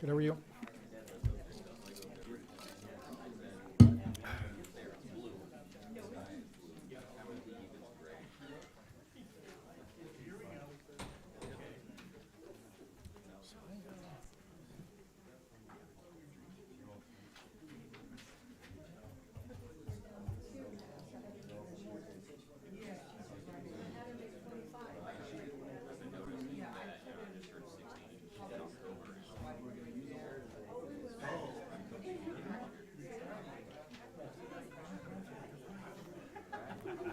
Good, how are you?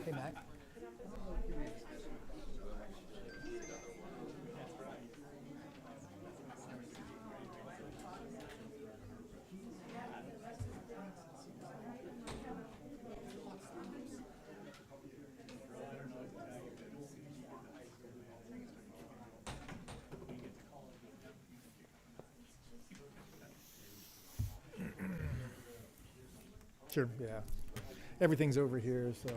Hey, Matt. Sure, yeah. Everything's over here, so.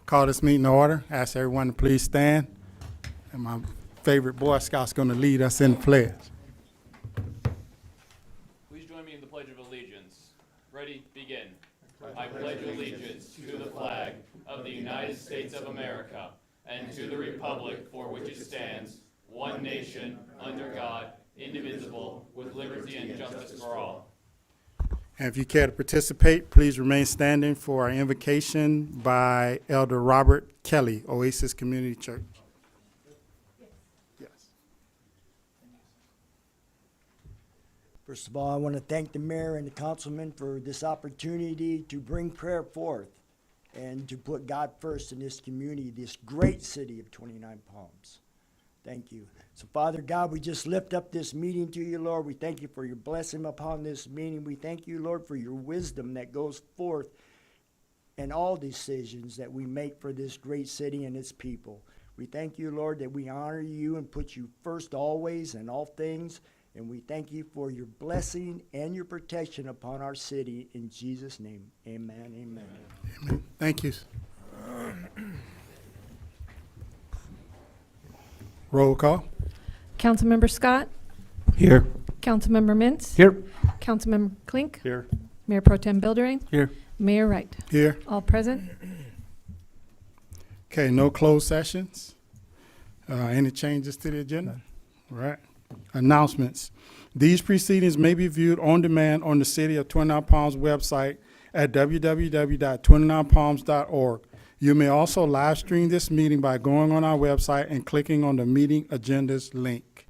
Call this meeting to order. Ask everyone to please stand. And my favorite Boy Scout's going to lead us in the pledge. Please join me in the Pledge of Allegiance. Ready, begin. I pledge allegiance to the flag of the United States of America and to the republic for which it stands, one nation, under God, indivisible, with liberty and justice for all. And if you care to participate, please remain standing for our invocation by Elder Robert Kelly, Oasis Community Church. Yes. First of all, I want to thank the mayor and the councilman for this opportunity to bring prayer forth and to put God first in this community, this great city of 29 Palms. Thank you. So, Father God, we just lift up this meeting to you, Lord. We thank you for your blessing upon this meeting. We thank you, Lord, for your wisdom that goes forth in all decisions that we make for this great city and its people. We thank you, Lord, that we honor you and put you first always in all things. And we thank you for your blessing and your protection upon our city. In Jesus' name, amen, amen. Amen. Thank you. Roll call. Councilmember Scott, Here. Councilmember Mintz, Here. Councilmember Klink, Here. Mayor Pro Tem Bildering, Here. Mayor Wright. Here. All present. Okay, no closed sessions. Any changes to the agenda? All right. Announcements. These proceedings may be viewed on demand on the City of 29 Palms website at www.29palms.org. You may also live stream this meeting by going on our website and clicking on the meeting agendas link.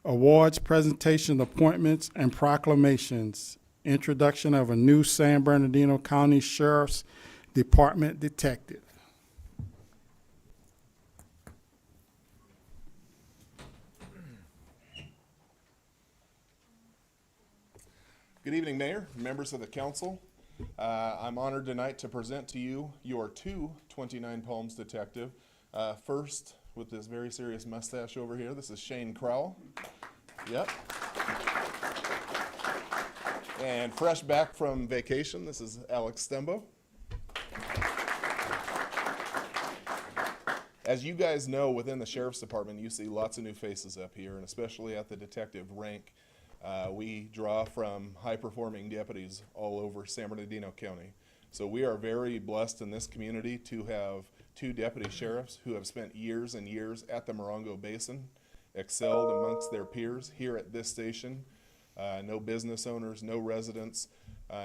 Awards, presentation, appointments, and proclamations. Introduction of a new San Bernardino County Sheriff's Department detective. Good evening, Mayor, members of the council. I'm honored tonight to present to you your 29 Palms detective. First, with this very serious mustache over here, this is Shane Crowell. Yep. And fresh back from vacation, this is Alex Stembo. As you guys know, within the Sheriff's Department, you see lots of new faces up here, and especially at the detective rank. We draw from high-performing deputies all over San Bernardino County. So we are very blessed in this community to have 2 deputy sheriffs who have spent years and years at the Morongo Basin, excelled amongst their peers here at this station. No business owners, no residents,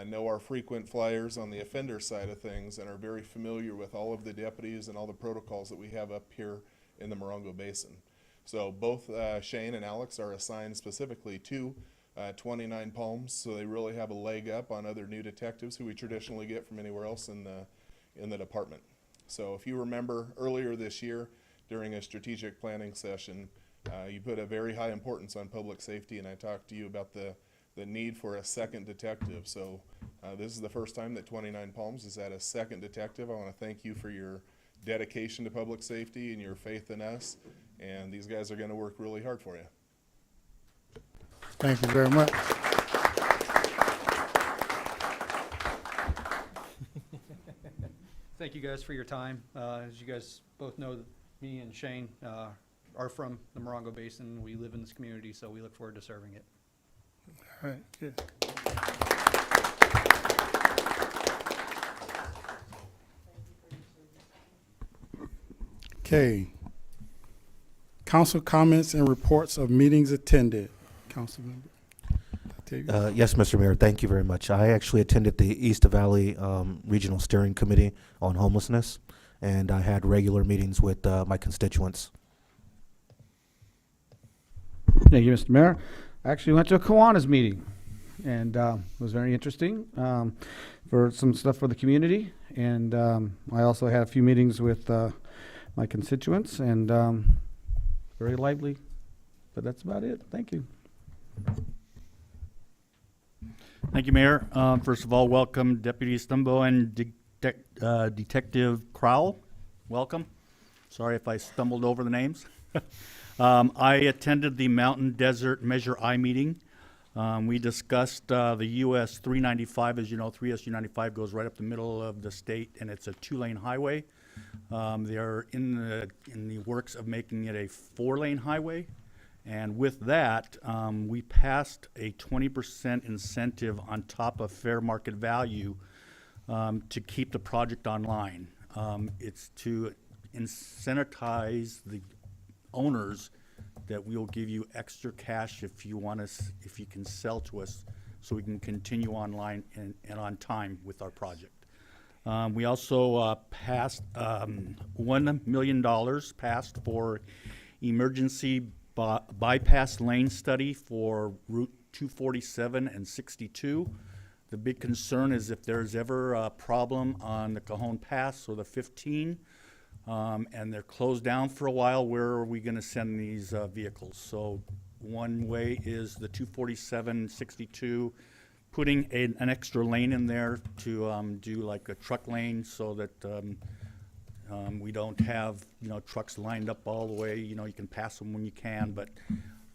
know our frequent flyers on the offender side of things and are very familiar with all of the deputies and all the protocols that we have up here in the Morongo Basin. So both Shane and Alex are assigned specifically to 29 Palms, so they really have a leg up on other new detectives who we traditionally get from anywhere else in the department. So if you remember earlier this year during a strategic planning session, you put a very high importance on public safety, and I talked to you about the need for a second detective. So this is the first time that 29 Palms has had a second detective. I want to thank you for your dedication to public safety and your faith in us, and these guys are going to work really hard for you. Thank you very much. Thank you guys for your time. As you guys both know, me and Shane are from the Morongo Basin. We live in this community, so we look forward to serving it. All right, good. Okay. Council comments and reports of meetings attended. Councilmember. Davis. Yes, Mr. Mayor, thank you very much. I actually attended the East Valley Regional Steering Committee on Homelessness, and I had regular meetings with my constituents. Thank you, Mr. Mayor. I actually went to a Kiwanis meeting, and it was very interesting for some stuff for the community. And I also had a few meetings with my constituents, and very lively. But that's about it. Thank you. Thank you, Mayor. First of all, welcome Deputy Stumbo and Detective Crowell. Welcome. Sorry if I stumbled over the names. I attended the Mountain Desert Measure I meeting. We discussed the US 395. As you know, 3SU95 goes right up the middle of the state, and it's a 2-lane highway. They are in the works of making it a 4-lane highway. And with that, we passed a 20% incentive on top of fair market value to keep the project online. It's to incentivize the owners that we will give you extra cash if you want us, if you can sell to us, so we can continue online and on time with our project. We also passed $1 million passed for emergency bypass lane study for Route 247 and 62. The big concern is if there's ever a problem on the Cajon Pass or the 15, and they're closed down for a while, where are we going to send these vehicles? So one way is the 247, 62, putting an extra lane in there to do like a truck lane, so that we don't have, trucks lined up all the way. You can pass them when you can, but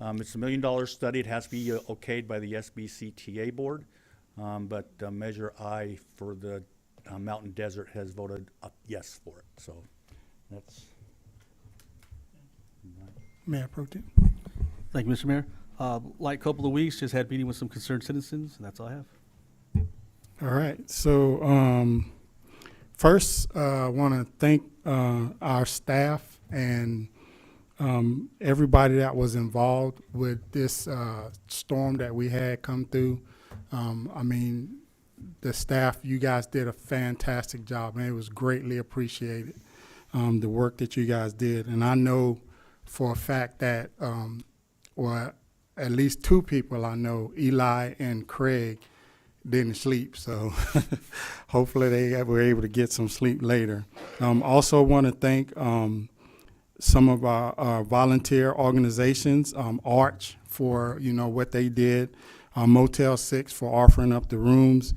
it's $1 million study. It has to be okayed by the SBCTA board, but Measure I for the Mountain Desert has voted yes for it. So that's. Mayor Pro Tem. Thank you, Mr. Mayor. Like a couple of weeks, just had a meeting with some concerned citizens, and that's all I have. All right. So first, I want to thank our staff and everybody that was involved with this storm that we had come through. The staff, you guys did a fantastic job, and it was greatly appreciated, the work that you guys did. And I know for a fact that, or at least two people I know, Eli and Craig, didn't sleep. So hopefully they were able to get some sleep later. Also want to thank some of our volunteer organizations, Arch for, what they did, Motel 6 for offering up the rooms,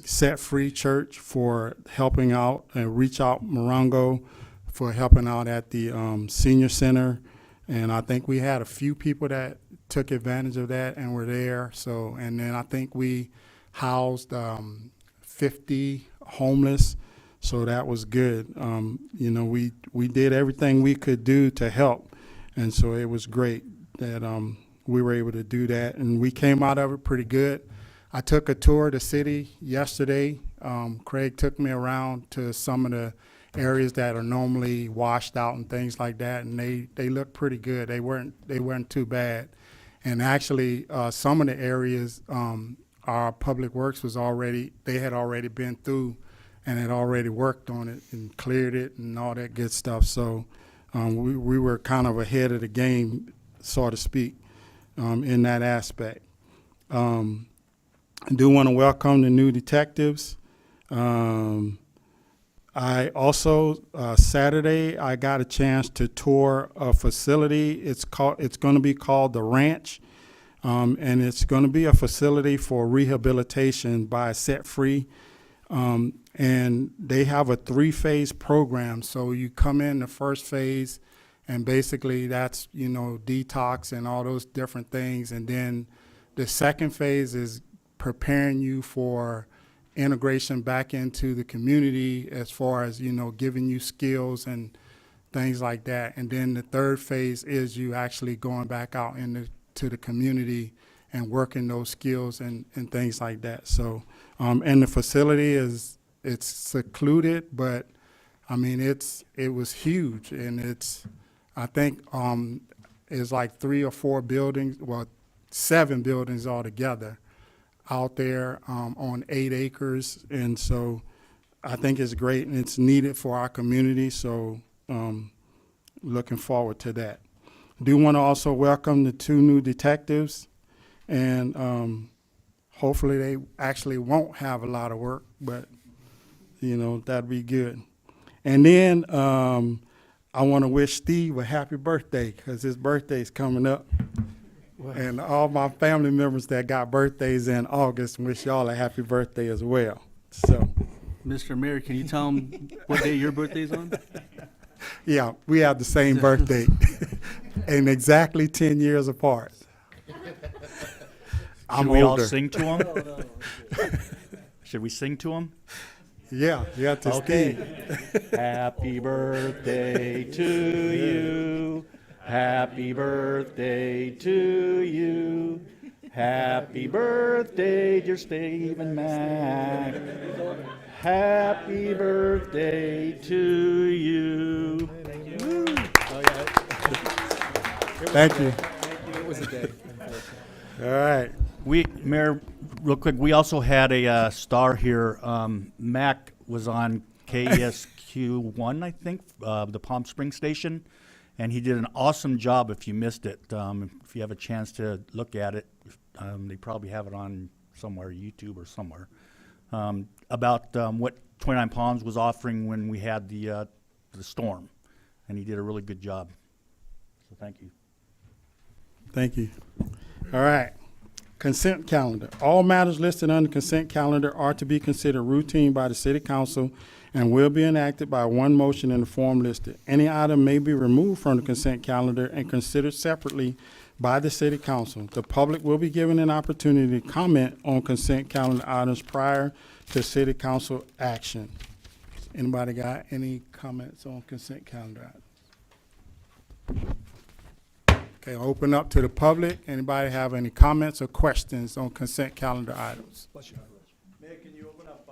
Set Free Church for helping out, and Reach Out Morongo for helping out at the senior center. And I think we had a few people that took advantage of that and were there. So, and then I think we housed 50 homeless. So that was good. We did everything we could do to help. And so it was great that we were able to do that. And we came out of it pretty good. I took a tour of the city yesterday. Craig took me around to some of the areas that are normally washed out and things like that, and they look pretty good. They weren't too bad. And actually, some of the areas, our public works they had already been through and had already worked on it and cleared it and all that good stuff. So we were kind of ahead of the game, so to speak, in that aspect. I do want to welcome the new detectives. I also, Saturday, I got a chance to tour a facility. It's going to be called The Ranch, and it's going to be a facility for rehabilitation by Set Free. And they have a 3-phase program. So you come in the first phase, and basically that's, detox and all those different things. And then the second phase is preparing you for integration back into the community, as far as, giving you skills and things like that. And then the third phase is you actually going back out to the community and working those skills and things like that. So, and the facility it's secluded, but I mean, it was huge, and I think it's like 3 or 4 buildings, well, 7 buildings altogether out there on 8 acres. And so I think it's great, and it's needed for our community. So looking forward to that. Do want to also welcome the 2 new detectives, and hopefully they actually won't have a lot of work, but that'd be good. And then I want to wish Steve a happy birthday, because his birthday's coming up. And all my family members that got birthdays in August, wish y'all a happy birthday as well. So, Mr. Mayor, can you tell them what day your birthday is on? yeah, we have the same birthday, and exactly 10 years apart. I'm Should we all older. sing to him? Should we sing to him? Yeah, to Steve. Happy birthday to you. Happy birthday to you. Happy birthday, dear Stephen Mack. Happy birthday to you. Thank you. It was a day. All right. Mayor, real quick, we also had a star here. Mac was on KSQ1, I think, the Palm Springs station, and he did an awesome job. If you missed it, if you have a chance to look at it, they probably have it on somewhere, YouTube or somewhere, about what 29 Palms was offering when we had the storm, and he did a really good job. So thank you. Thank you. All right. Consent calendar. All matters listed on the consent calendar are to be considered routine by the city council and will be enacted by one motion in the form listed. Any item may be removed from the consent calendar and considered separately by the city council. The public will be given an opportunity to comment on consent calendar items prior to city council action. Anybody got any comments on consent calendar items? Okay, open up to the public. Anybody have any comments or questions on consent calendar items? Mayor, can you open up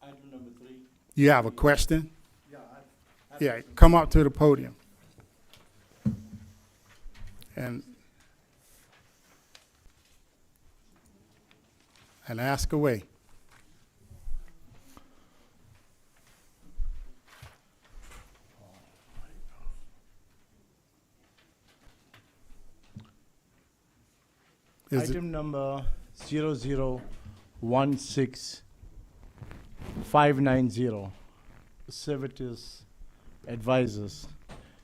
item number 3? You have a question? Yeah, Yeah, come up to the podium. And ask away. Is it, item number 0016590, Servitus Advisors,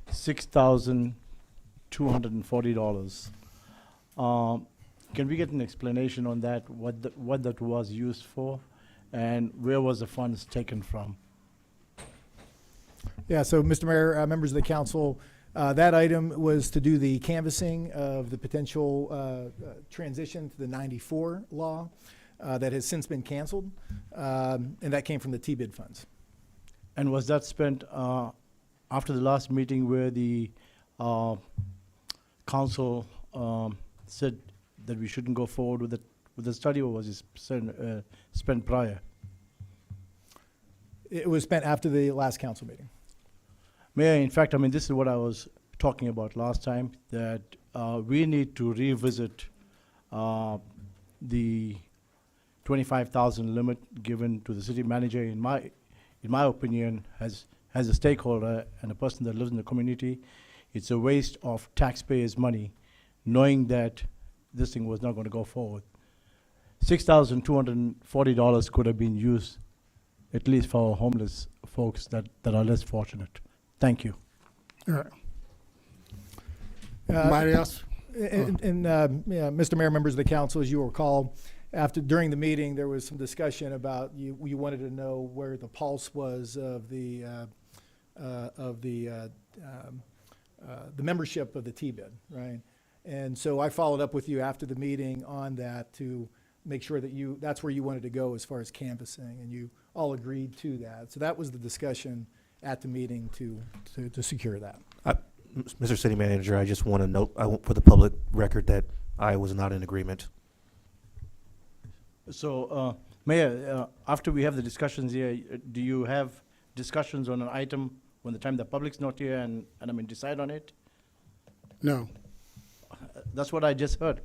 $6,240. Can we get an explanation on that, what that was used for, and where was the funds taken from? Yeah, so Mr. Mayor, members of the council, that item was to do the canvassing of the potential transition to the 94 law that has since been canceled, and that came from the T-bid funds. And was that spent after the last meeting where the council said that we shouldn't go forward with the study, or was it spent prior? It was spent after the last council meeting. Mayor, in fact, I mean, this is what I was talking about last time, that we need to revisit the 25,000 limit given to the city manager. In my opinion, as a stakeholder and a person that lives in the community, it's a waste of taxpayers' money, knowing that this thing was not going to go forward. $6,240 could have been used, at least for our homeless folks that are less fortunate. Thank you. all right. Anybody else? Mr. Mayor, members of the council, as you recall, during the meeting, there was some discussion about you wanted to know where the pulse was of the membership of the T-bid, right? And so I followed up with you after the meeting on that to make sure that that's where you wanted to go as far as canvassing, and you all agreed to that. So that was the discussion at the meeting to secure that. Mr. City Manager, I just want to note, for the public record, that I was not in agreement. So, Mayor, after we have the discussions here, do you have discussions on an item when the time the public's not here and I mean, decide on it? No. That's what I just heard.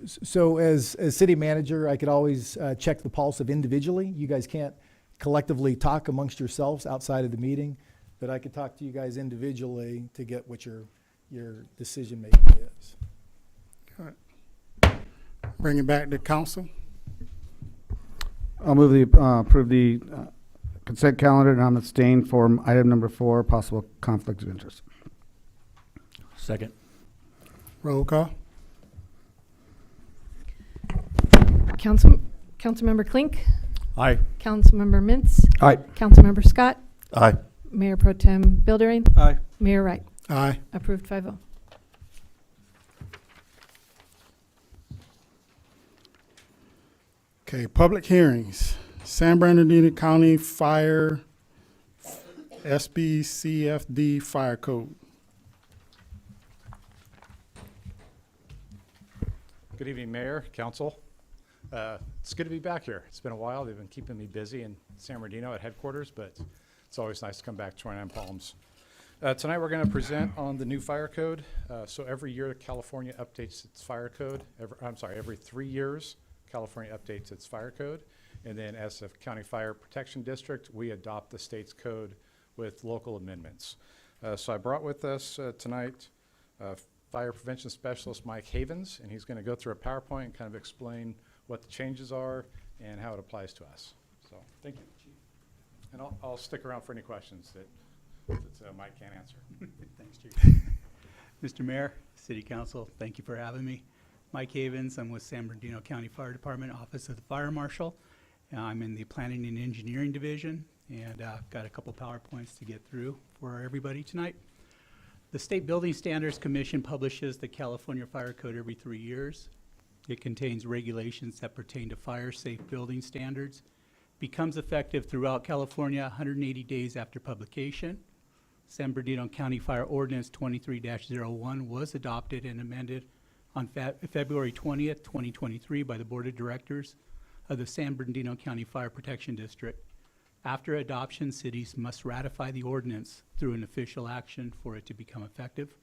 So as city manager, I could always check the pulse of individually. You guys can't collectively talk amongst yourselves outside of the meeting, but I could talk to you guys individually to get what your decision making is. Bring it back to council. I'll move the, approve the consent calendar, and I'm abstaining for item number 4, possible conflict of interest. Second. Roll call. Councilmember Klink, Aye. Councilmember Mintz, Aye. Councilmember Scott, Aye. Mayor Pro Tem Buildering, Aye. Mayor Wright. Aye. Approved 5-0. Okay, public hearings. San Bernardino County Fire SBCFD Fire Code. Good evening, Mayor, Council. It's good to be back here. It's been a while. They've been keeping me busy in San Bernardino at headquarters, but it's always nice to come back to 29 Palms. Tonight we're going to present on the new fire code. So every year California updates its fire code. Every 3 years California updates its fire code. And then as a county fire protection district, we adopt the state's code with local amendments. So I brought with us tonight Fire Prevention Specialist Mike Havens, and he's going to go through a PowerPoint and kind of explain what the changes are and how it applies to us. So thank you, Chief. And I'll stick around for any questions that Mike can't answer. Thanks, Chief. Mr. Mayor, City Council, thank you for having me. Mike Havens, I'm with San Bernardino County Fire Department, Office of the Fire Marshal. I'm in the Planning and Engineering Division, and I've got a couple PowerPoints to get through for everybody tonight. The State Building Standards Commission publishes the California Fire Code every 3 years. It contains regulations that pertain to fire-safe building standards, becomes effective throughout California 180 days after publication. San Bernardino County Fire Ordinance 23-01 was adopted and amended on February 20th, 2023 by the Board of Directors of the San Bernardino County Fire Protection District. After adoption, cities must ratify the ordinance through an official action for it to become effective.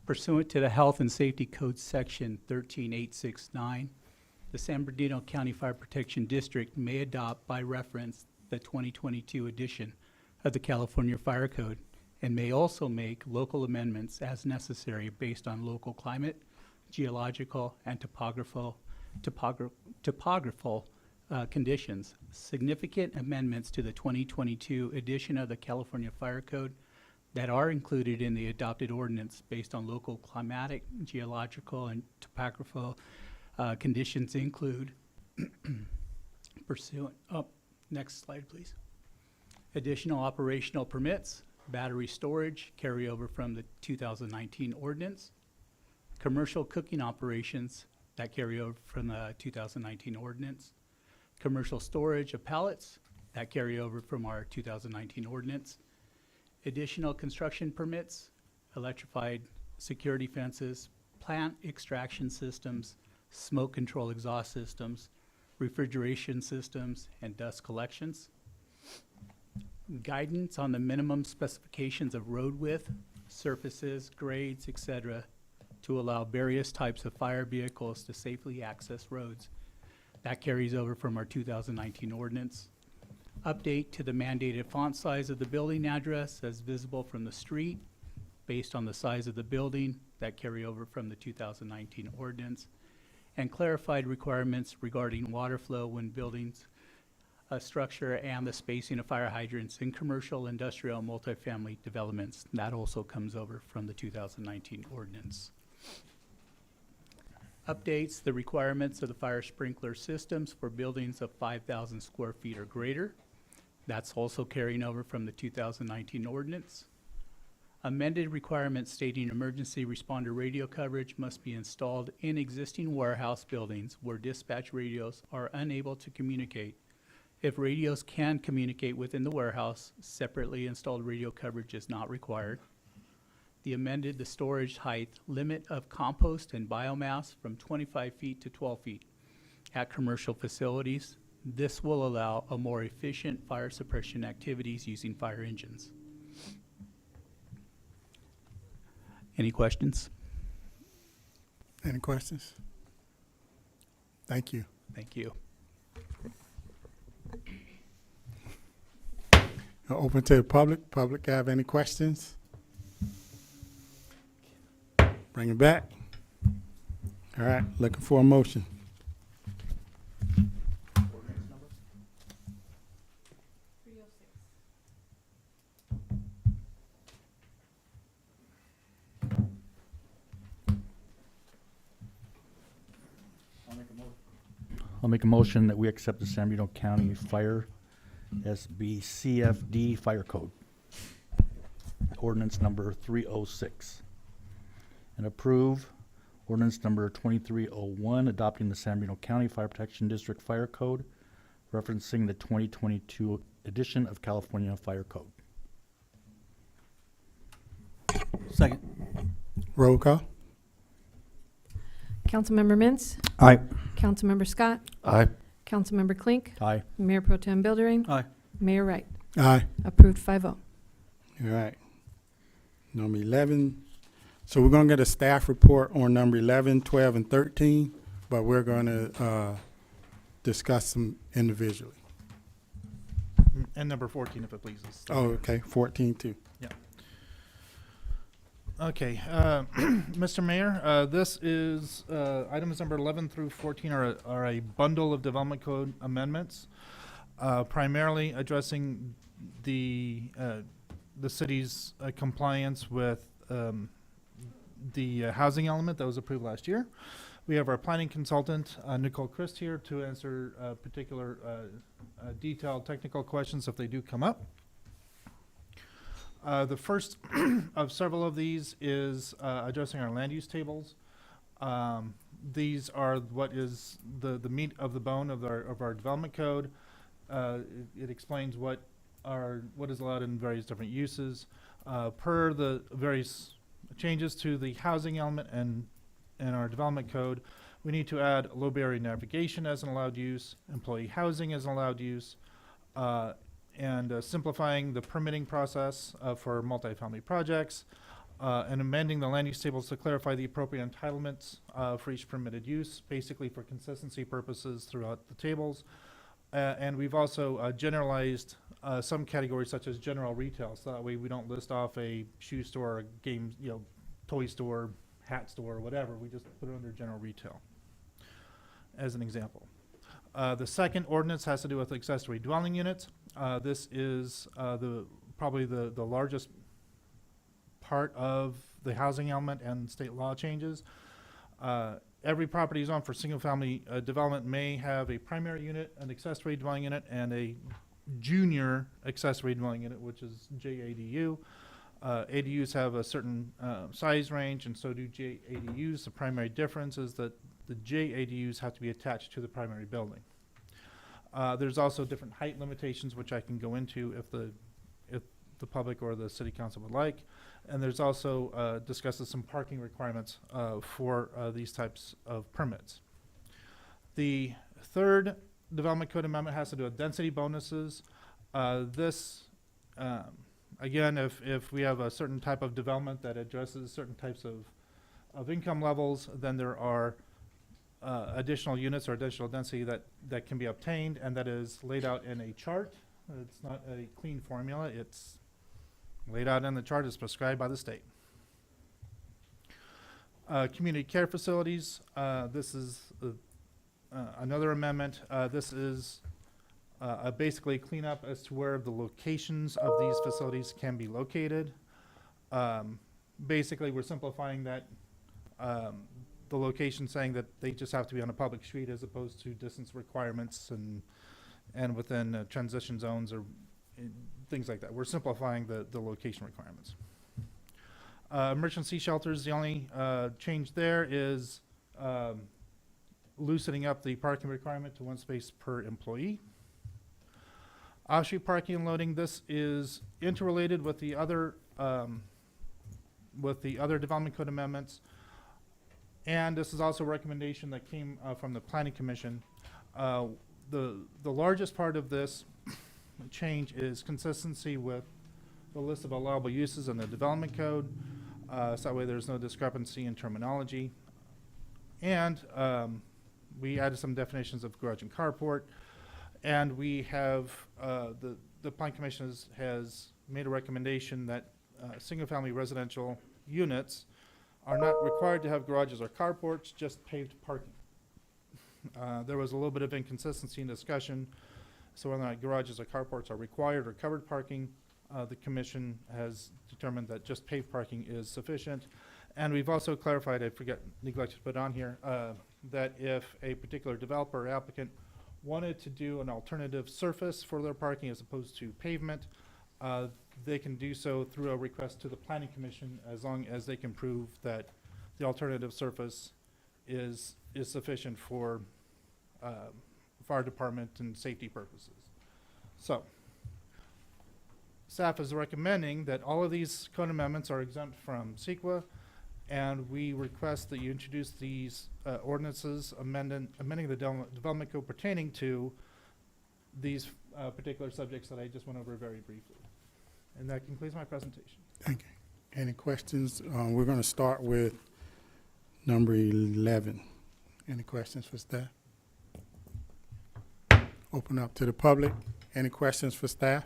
Pursuant to the Health and Safety Code Section 13869, the San Bernardino County Fire Protection District may adopt by reference the 2022 edition of the California Fire Code and may also make local amendments as necessary based on local climate, geological, and topographical conditions. Significant amendments to the 2022 edition of the California Fire Code that are included in the adopted ordinance based on local climatic, geological, and topographical conditions include next slide, please. Additional operational permits, battery storage, carryover from the 2019 ordinance, commercial cooking operations that carry over from the 2019 ordinance, commercial storage of pallets that carry over from our 2019 ordinance, additional construction permits, electrified security fences, plant extraction systems, smoke control exhaust systems, refrigeration systems, and dust collections. Guidance on the minimum specifications of road width, surfaces, grades, etc., to allow various types of fire vehicles to safely access roads. That carries over from our 2019 ordinance. Update to the mandated font size of the building address as visible from the street based on the size of the building that carry over from the 2019 ordinance, and clarified requirements regarding water flow when buildings a structure and the spacing of fire hydrants in commercial, industrial, multifamily developments. That also comes over from the 2019 ordinance. Updates the requirements of the fire sprinkler systems for buildings of 5,000 square feet or greater. That's also carrying over from the 2019 ordinance. Amended requirements stating emergency responder radio coverage must be installed in existing warehouse buildings where dispatch radios are unable to communicate. If radios can communicate within the warehouse, separately installed radio coverage is not required. The storage height limit of compost and biomass from 25 feet to 12 feet at commercial facilities. This will allow a more efficient fire suppression activities using fire engines. Any questions? Any questions? Thank you. Thank you. Open to the public. Public have any questions? Bring it back. All right, looking for a motion. I'll make a motion that we accept the San Bernardino County Fire SBCFD Fire Code, ordinance number 306, and approve ordinance number 2301, adopting the San Bernardino County Fire Protection District Fire Code, referencing the 2022 edition of California Fire Code. Second. Roll call. Councilmember Mintz, Aye. Councilmember Scott, Aye. Councilmember Klink, Aye. Mayor Pro Tem Buildering, Aye. Mayor Wright. Aye. Approved 5-0. All right. Number 11. So we're going to get a staff report on number 11, 12, and 13, but we're going to discuss them individually. And number 14, if it pleases. Oh, okay. 14 too. Okay, Mr. Mayor, this is, items number 11 through 14 are a bundle of development code amendments, primarily addressing the city's compliance with the housing element that was approved last year. We have our planning consultant, Nicole Christ, here to answer particular detailed technical questions if they do come up. The first of several of these is addressing our land use tables. These are what is the meat of the bone of our development code. It explains what is allowed in various different uses. Per the various changes to the housing element and our development code, we need to add low barrier navigation as an allowed use, employee housing as an allowed use, and simplifying the permitting process for multifamily projects, and amending the land use tables to clarify the appropriate entitlements for each permitted use, basically for consistency purposes throughout the tables. And we've also generalized some categories such as general retail, so that way we don't list off a shoe store, a game, toy store, hat store, whatever. We just put it under general retail, as an example. The second ordinance has to do with accessory dwelling units. This is probably the largest part of the housing element and state law changes. Every property zone for single-family development may have a primary unit, an accessory dwelling unit, and a junior accessory dwelling unit, which is JADU. ADUs have a certain size range, and so do JADUs. The primary difference is that the JADUs have to be attached to the primary building. There's also different height limitations, which I can go into if the public or the city council would like. And there's also discusses some parking requirements for these types of permits. The third development code amendment has to do with density bonuses. This, again, if we have a certain type of development that addresses certain types of income levels, then there are additional units or additional density that can be obtained, and that is laid out in a chart. It's not a clean formula. It's laid out in the chart as prescribed by the state. Community care facilities. This is another amendment. This is basically cleanup as to where the locations of these facilities can be located. Basically, we're simplifying that the location, saying that they just have to be on a public street as opposed to distance requirements and within transition zones or things like that. We're simplifying the location requirements. Emergency shelters, the only change there is loosening up the parking requirement to one space per employee. Off-street parking and loading, this is interrelated with the other development code amendments. And this is also a recommendation that came from the Planning Commission. The largest part of this change is consistency with the list of allowable uses in the development code. So that way there's no discrepancy in terminology. And we added some definitions of garage and carport. And we have, the Planning Commission has made a recommendation that single-family residential units are not required to have garages or carports, just paved parking. There was a little bit of inconsistency in discussion, so whether or not garages or carports are required or covered parking, the commission has determined that just paved parking is sufficient. And we've also clarified, neglected to put on here, that if a particular developer or applicant wanted to do an alternative surface for their parking as opposed to pavement, they can do so through a request to the Planning Commission, as long as they can prove that the alternative surface is sufficient for fire department and safety purposes. So, staff is recommending that all of these code amendments are exempt from CEQA, and we request that you introduce these ordinances amending the development code pertaining to these particular subjects that I just went over very briefly. And that concludes my presentation. Thank you. Any questions? We're going to start with number 11. Any questions for staff? Open up to the public. Any questions for staff?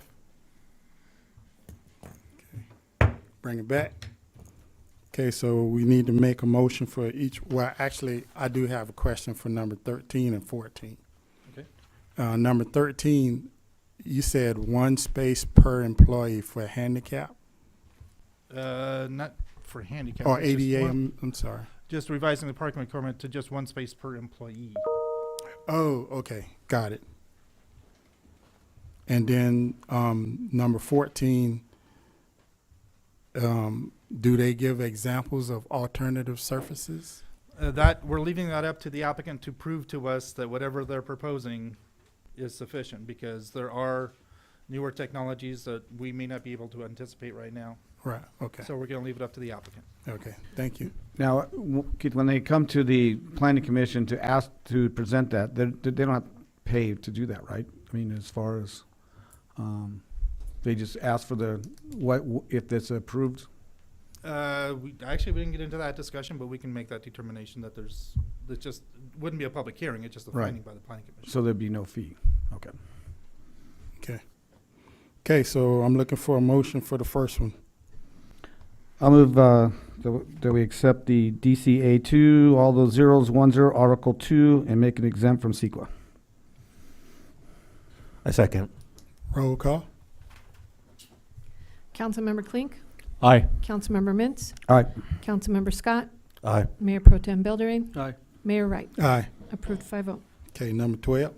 Okay. Bring it back. Okay, so we need to make a motion for each. Well, actually, I do have a question for number 13 and 14. Okay. Number 13, you said one space per employee for handicap Not for handicap. or it's just ADA. one- I'm sorry. Just revising the parking requirement to just one space per employee. Oh, okay, got it. And then number 14, do they give examples of alternative surfaces? That, we're leaving that up to the applicant to prove to us that whatever they're proposing is sufficient, because there are newer technologies that we may not be able to anticipate right now. Right, okay, So we're gonna leave it up to the applicant. okay, thank you. Now, Keith, when they come to the planning commission to ask to present that, they're not paid to do that, right? I mean, as far as, they just ask for if it's approved? We didn't get into that discussion, but we can make that determination that that just wouldn't be a public hearing, it's just a Right. finding by the planning commission. So there'd be no fee? Okay. Okay. Okay, so I'm looking for a motion for the first one. I'll move that we accept the DCA 2, all those zeros, 10, Article 2, and make it exempt from CEQA. I second. Roll call. Councilmember Klink, Aye. Councilmember Mintz, All right. Councilmember Scott, Aye. Mayor Pro Tem Buildering, Aye. Mayor Wright. Aye. Approved 5-0. Okay, number 12.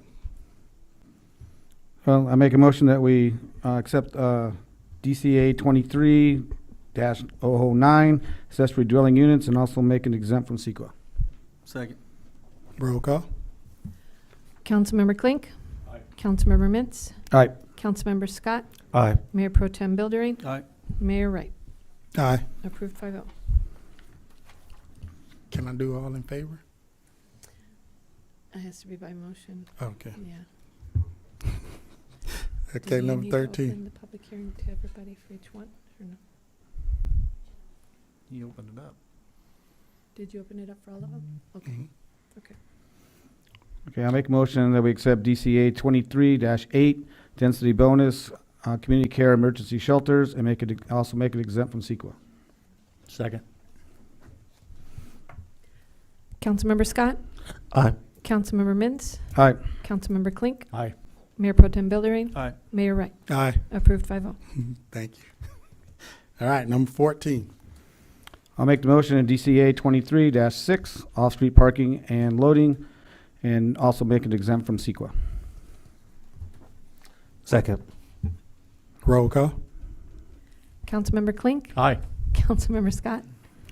Well, I make a motion that we accept DCA 23-009, accessory dwelling units, and also make it exempt from CEQA. Second. Roll call. Councilmember Klink, Councilmember Mintz, All right. Councilmember Scott, Aye. Mayor Pro Tem Buildering, Aye. Mayor Wright. Aye. Approved 5-0. Can I do all in favor? It has to be by motion, Okay. yeah. Okay, Do you number need to 13. open the public hearing to everybody for each one, or no? You opened it up. Did you open it up for all of them? Okay, Mhm. okay. Okay, I make a motion that we accept DCA 23-8, density bonus, community care emergency shelters, and also make it exempt from CEQA. Second. Councilmember Scott, Aye. Councilmember Mintz, All right. Councilmember Klink, Aye. Mayor Pro Tem Buildering, Aye. Mayor Wright. Aye. Approved 5-0. Thank you. All right, number 14. I'll make the motion in DCA 23-6, off-street parking and loading, and also make it exempt from CEQA. Second. Roll call. Councilmember Klink, Aye. Councilmember Scott,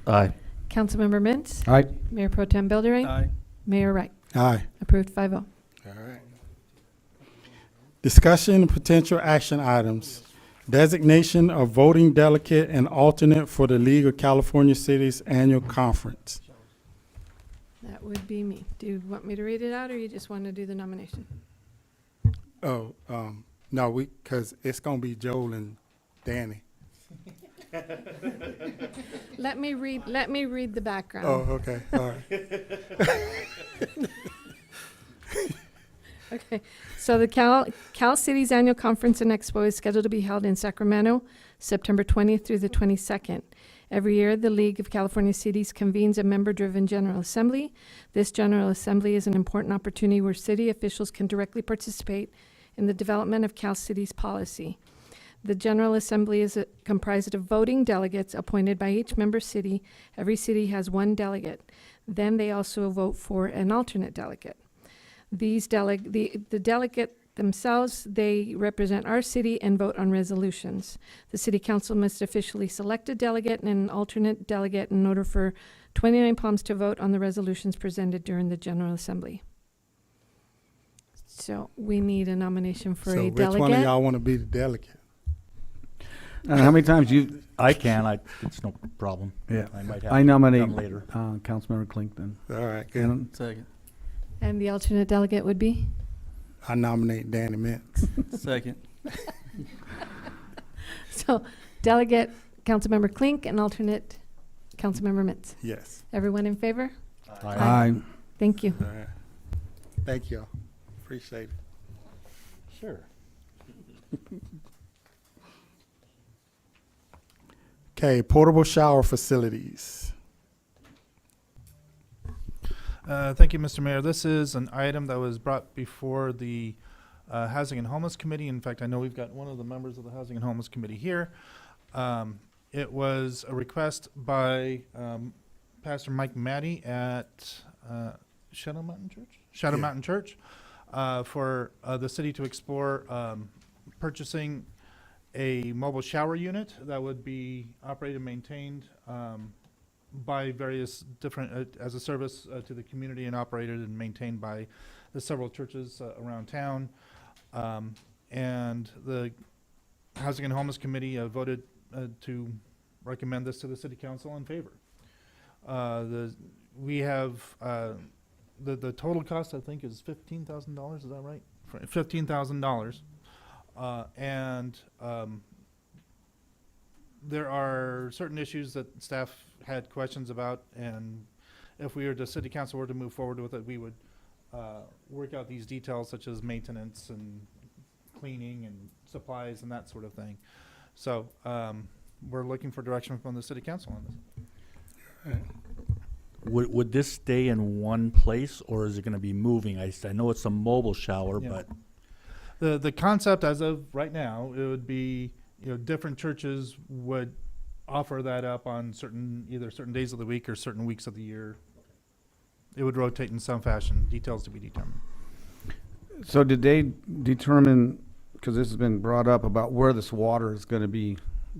Aye. Councilmember Mintz, Aye. Mayor Pro Tem Buildering, Aye. Mayor Wright. Aye. Approved 5-0. All right. Discussion and potential action items. Designation of voting delegate and alternate for the League of California Cities Annual Conference. That would be me. Do you want me to read it out, or you just want to do the nomination? Oh, no, because it's going to be Joel and Danny. Let me read the background. Oh, okay, all right. Okay, so the Cal Cities Annual Conference and Expo is scheduled to be held in Sacramento, September 20th through the 22nd. Every year, the League of California Cities convenes a member-driven General Assembly. This General Assembly is an important opportunity where city officials can directly participate in the development of Cal Cities policy. The General Assembly is comprised of voting delegates appointed by each member city. Every city has one delegate. Then they also vote for an alternate delegate. These the delegate themselves, they represent our city and vote on resolutions. The city council must officially select a delegate and an alternate delegate in order for 29 Palms to vote on the resolutions presented during the General Assembly. So we need a nomination for a So delegate. which one of y'all want to be the delegate? How many times you, I can, it's no problem. yeah, I might have I to nominate come later. Councilmember Klink then. All right, good. And Second. And the alternate delegate would be? I nominate Danny Mintz. Second. So delegate Councilmember Klink and alternate Councilmember Mintz. Yes. Everyone in favor? Aye. Thank you. All right. Thank y'all. Appreciate it. Sure. Okay, portable shower facilities. Thank you, Mr. Mayor. This is an item that was brought before the Housing and Homeless Committee. In fact, I know we've got one of the members of the Housing and Homeless Committee here. It was a request by Pastor Mike Matty at Shadow Mountain Church? Shadow Yeah. Mountain Church for the city to explore purchasing a mobile shower unit that would be operated and maintained by various different, as a service to the community and operated and maintained by the several churches around town. And the Housing and Homeless Committee voted to recommend this to the City Council in favor. We have, the total cost, I think, is $15,000, is that right? $15,000. And there are certain issues that staff had questions about, and if we were to, City Council were to move forward with it, we would work out these details such as maintenance and cleaning and supplies and that sort of thing. So we're looking for direction from the City Council on this. Would this stay in one place, or is it gonna be moving? I know it's a mobile shower, Yeah. but The concept as of right now, it would be, different churches would offer that up on either certain days of the week or certain weeks of the year. It would rotate in some fashion, details to be determined. So did they determine, because this has been brought up, about where this water is going to be,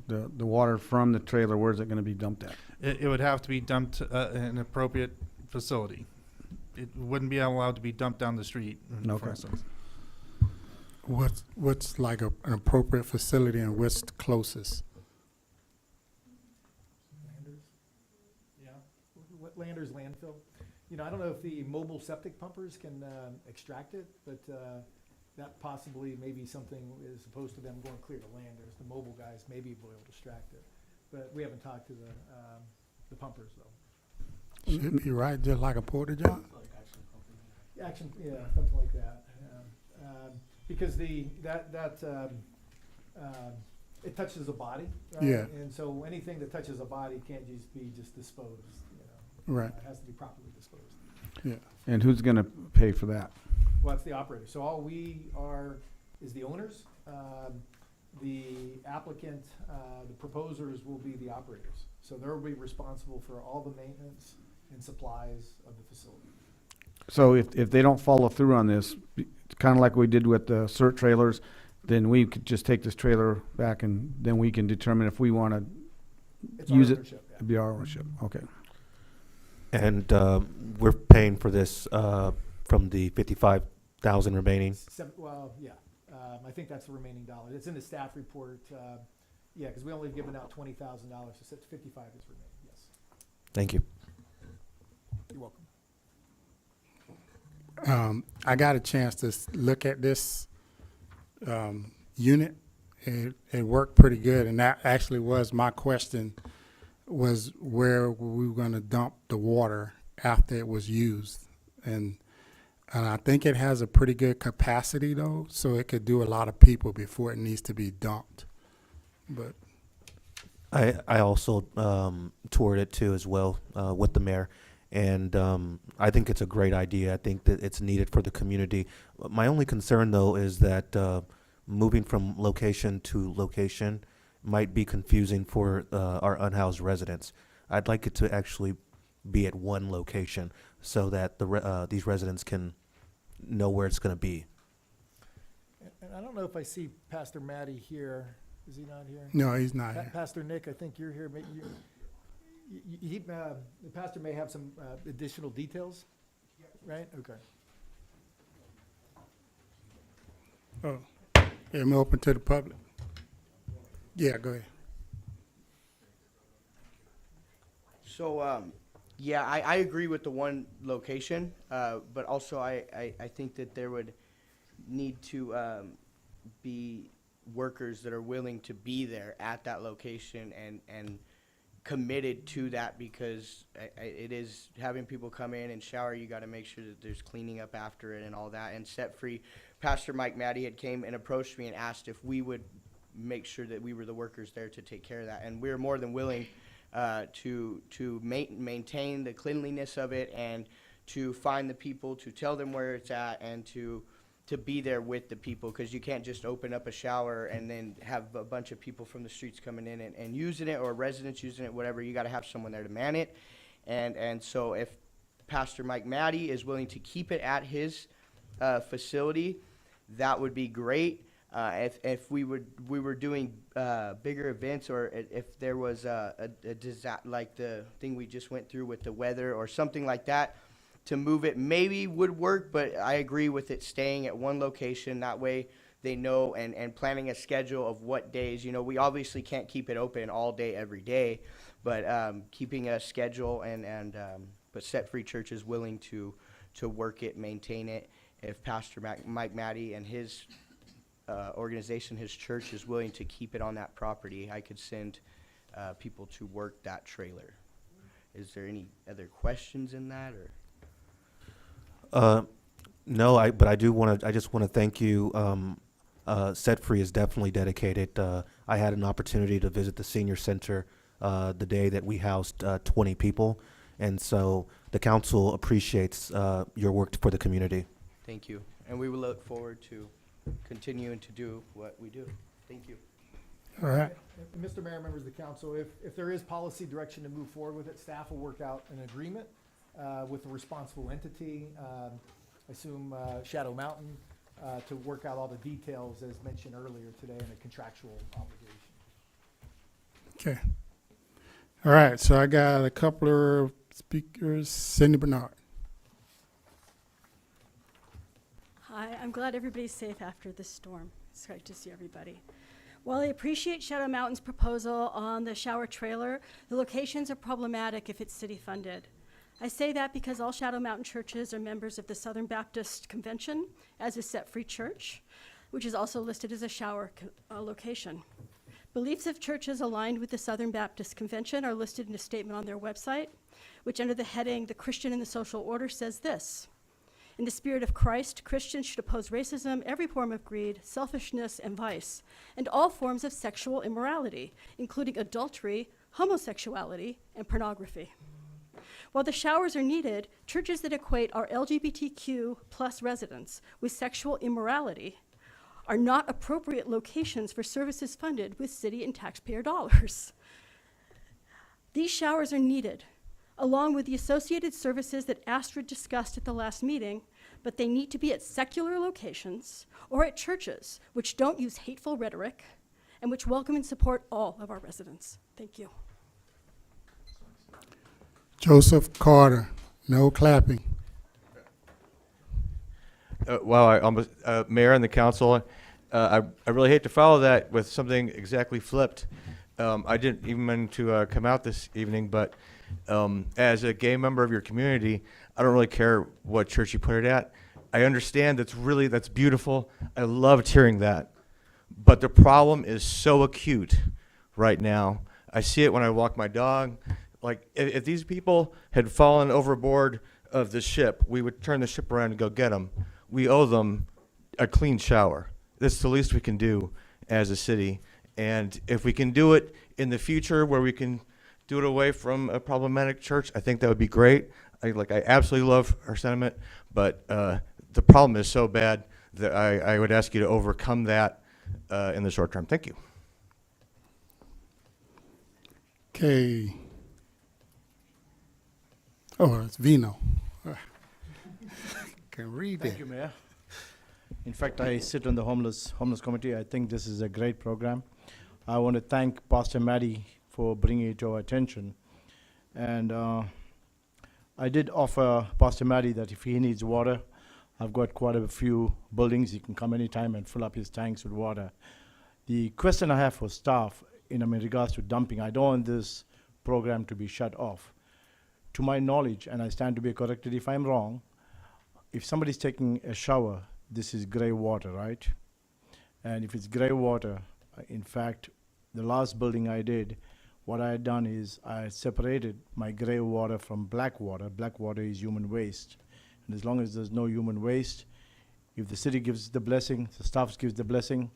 the water from the trailer, where is it going to be dumped at? It would have to be dumped in an appropriate facility. It wouldn't be allowed to be dumped down the street, for Okay. instance. What's like an appropriate facility and what's the closest? Yeah, Landers landfill. I don't know if the mobile septic pumpers can extract it, but that possibly may be something as opposed to them going clear to Landers. The mobile guys may be able to extract it, but we haven't talked to the pumpers though. Shouldn't be right, just like a porta john? Action, yeah, something like that. Because it touches a body, right? Yeah. And so anything that touches a body can't just be disposed, Right. It has to be properly disposed. Yeah. And who's going to pay for that? Well, that's the operator. So all we are is the owners. The applicant, the proposers will be the operators. So they'll be responsible for all the maintenance and supplies of the facility. So if they don't follow through on this, it's kind of like we did with the CERT trailers, then we could just take this trailer back and then we can determine if we want to It's our use it? ownership, yeah. It'd be our ownership, okay. And we're paying for this from the 55,000 remaining. Well, yeah, I think that's the remaining dollar. It's in the staff report, yeah, because we only given out $20,000, so 55 is remaining, yes. Thank you. You're welcome. I got a chance to look at this unit. It worked pretty good, and that actually was my question, was where we were going to dump the water after it was used. And I think it has a pretty good capacity, though, so it could do a lot of people before it needs to be dumped. But I also toured it too as well with the mayor, and I think it's a great idea. I think that it's needed for the community. My only concern, though, is that moving from location to location might be confusing for our unhoused residents. I'd like it to actually be at one location so that these residents can know where it's going to be. And I don't know if I see Pastor Matty here. Is he not here? no, he's not here. Pastor Nick, I think you're here. The pastor may have some additional details, right? Okay. Oh, yeah, I'm open to the public. Yeah, go ahead. So, yeah, I agree with the one location, but also I think that there would need to be workers that are willing to be there at that location and committed to that, because it is having people come in and shower. You got to make sure that there's cleaning up after it and all that. And Set Free, Pastor Mike Matty had came and approached me and asked if we would make sure that we were the workers there to take care of that, and we're more than willing to maintain the cleanliness of it, and to find the people, to tell them where it's at, and to be there with the people, because you can't just open up a shower and then have a bunch of people from the streets coming in and using it, or residents using it, whatever. You got to have someone there to man it, and so if Pastor Mike Matty is willing to keep it at his facility, that would be great. If we were doing bigger events, or if there was a disaster like the thing we just went through with the weather or something like that, to move it maybe would work. But I agree with it staying at one location. That way they know, and planning a schedule of what days. You know, we obviously can't keep it open all day every day, but keeping a schedule, but Set Free Church is willing to work it, maintain it. If Pastor Mike Matty and his organization, his church, is willing to keep it on that property, I could send people to work that trailer. Is there any other questions in that, or? No, but I just want to thank you. Set Free is definitely dedicated. I had an opportunity to visit the senior center the day that we housed 20 people, and so the council appreciates your work for the community. Thank you, and we will look forward to continuing to do what we do. Thank you. All right. And Mr. Mayor, members of the council, if there is policy direction to move forward with it, staff will work out an agreement with the responsible entity, I assume Shadow Mountain, to work out all the details as mentioned earlier today in a contractual obligation. Okay. All right, so I got a couple of speakers. Cindy Bernard. Hi, I'm glad everybody's safe after this storm. It's great to see everybody. While I appreciate Shadow Mountain's proposal on the shower trailer, the locations are problematic if it's city funded. I say that because all Shadow Mountain churches are members of the Southern Baptist Convention, as is Set Free Church, which is also listed as a shower location. Beliefs of churches aligned with the Southern Baptist Convention are listed in a statement on their website, which under the heading, The Christian and the Social Order, says this: in the spirit of Christ, Christians should oppose racism, every form of greed, selfishness, and vice, and all forms of sexual immorality, including adultery, homosexuality, and pornography. While the showers are needed, churches that equate our LGBTQ plus residents with sexual immorality are not appropriate locations for services funded with city and taxpayer dollars. These showers are needed, along with the associated services that Astrid discussed at the last meeting, but they need to be at secular locations or at churches which don't use hateful rhetoric and which welcome and support all of our residents. Thank you. Joseph Carter, no clapping. Wow, I almost, Mayor and the council, I really hate to follow that with something exactly flipped. I didn't even mean to come out this evening, but as a gay member of your community, I don't really care what church you put it at. I understand that's beautiful. I loved hearing that. But the problem is so acute right now. I see it when I walk my dog. Like, if these people had fallen overboard of the ship, we would turn the ship around and go get them. We owe them a clean shower. That's the least we can do as a city. And if we can do it in the future where we can do it away from a problematic church, I think that would be great. I absolutely love our sentiment, but the problem is so bad that I would ask you to overcome that in the short term. Thank you. Okay. Oh, that's Vino. Can read Thank it. you, Mayor. In fact, I sit on the homeless committee. I think this is a great program. I want to thank Pastor Maddie for bringing it to our attention. And I did offer Pastor Maddie that if he needs water, I've got quite a few buildings. He can come anytime and fill up his tanks with water. The question I have for staff in regards to dumping, I don't want this program to be shut off. To my knowledge, and I stand to be corrected if I'm wrong, if somebody's taking a shower, this is gray water, right? And if it's gray water, in fact, the last building I did, what I had done is I separated my gray water from black water. Black water is human waste. And as long as there's no human waste, if the city gives the blessing, the staff gives the blessing,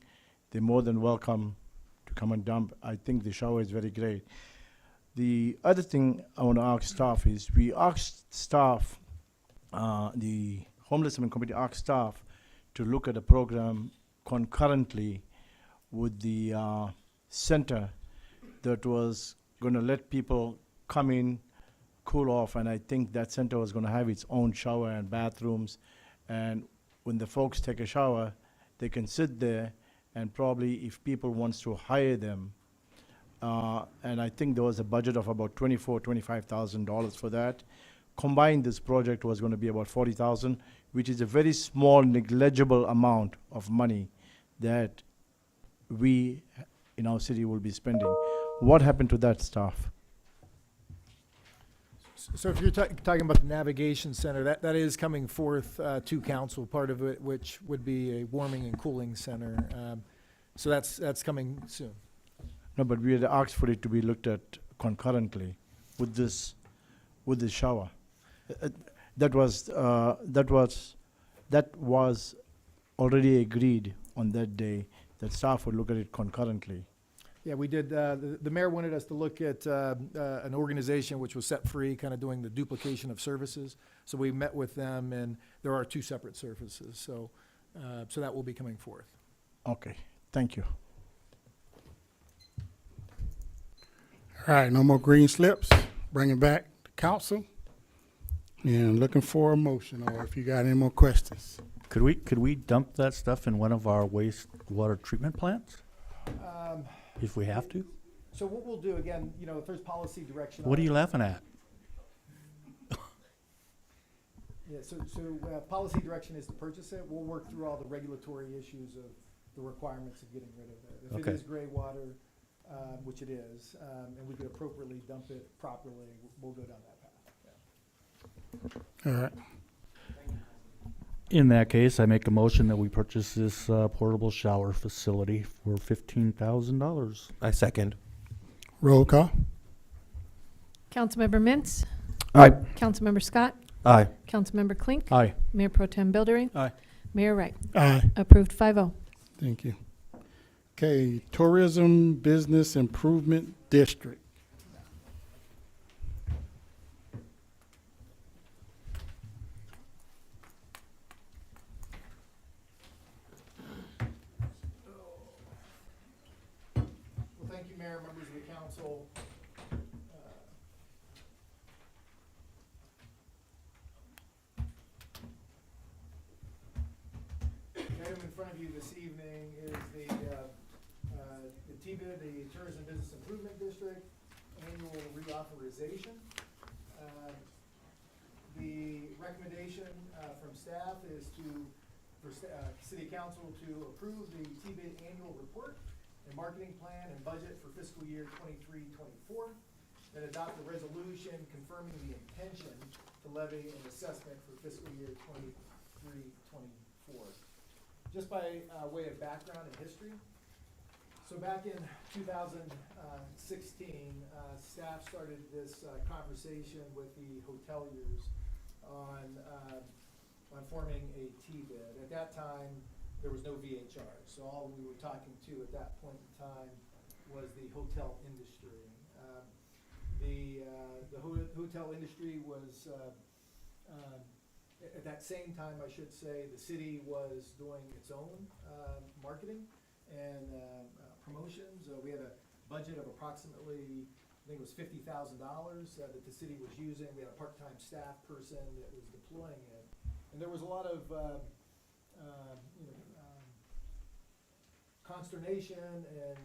they're more than welcome to come and dump. I think the shower is very great. The other thing I want to ask staff is, we asked staff, the Homeless Committee asked staff to look at a program concurrently with the center that was going to let people come in, cool off, and I think that center was going to have its own shower and bathrooms. And when the folks take a shower, they can sit there, and probably if people wants to hire them, and I think there was a budget of about $25,000 for that. Combined, this project was going to be about $40,000, which is a very small, negligible amount of money that we in our city will be spending. What happened to that, staff? So if you're talking about the navigation center, that is coming forth to council, part of it, which would be a warming and cooling center. So that's coming soon. No, but we had asked for it to be looked at concurrently with this shower. That was already agreed on that day, that staff would look at it concurrently. Yeah, we did. The mayor wanted us to look at an organization which was set free, kind of doing the duplication of services. So we met with them, and there are two separate services. So that will be coming forth. Okay, thank you. All right, no more green slips. Bring it back to council. And looking for a motion, or if you got any more questions. Could we dump that stuff in one of our wastewater treatment plants if we have to? So what we'll do, again, if there's policy direction. What are you laughing at? Yeah, so policy direction is to purchase it. We'll work through all the regulatory issues of the requirements of getting rid of it. If Okay. it is gray water, which it is, and we could appropriately dump it properly, we'll go down that path. Yeah. All right. In that case, I make a motion that we purchase this portable shower facility for $15,000. I second. Roll call. Councilmember Mintz, Aye. Councilmember Scott, Aye. Councilmember Klink, Aye. Mayor Pro Tem Buildering, Aye. Mayor Wright. Aye. Approved 5-0. Thank you. Okay, Tourism Business Improvement District. Well, thank you, Mayor, members of the council. The item in front of you this evening is the TIBA, the Tourism Business Improvement District Annual Reauthorization. The recommendation from staff is for City Council to approve the TBID annual report and marketing plan and budget for fiscal year 23-24, and adopt a resolution confirming the intention to levy an assessment for fiscal year 23-24. Just by way of background and history, so back in 2016, staff started this conversation with the hoteliers on forming a TBID. At that time, there was no VHR, so all we were talking to at that point in time was the hotel industry. The hotel industry was, at that same time, I should say, the city was doing its own marketing and promotions. We had a budget of approximately, I think it was $50,000 that the city was using. We had a part-time staff person that was deploying it. And there was a lot of consternation and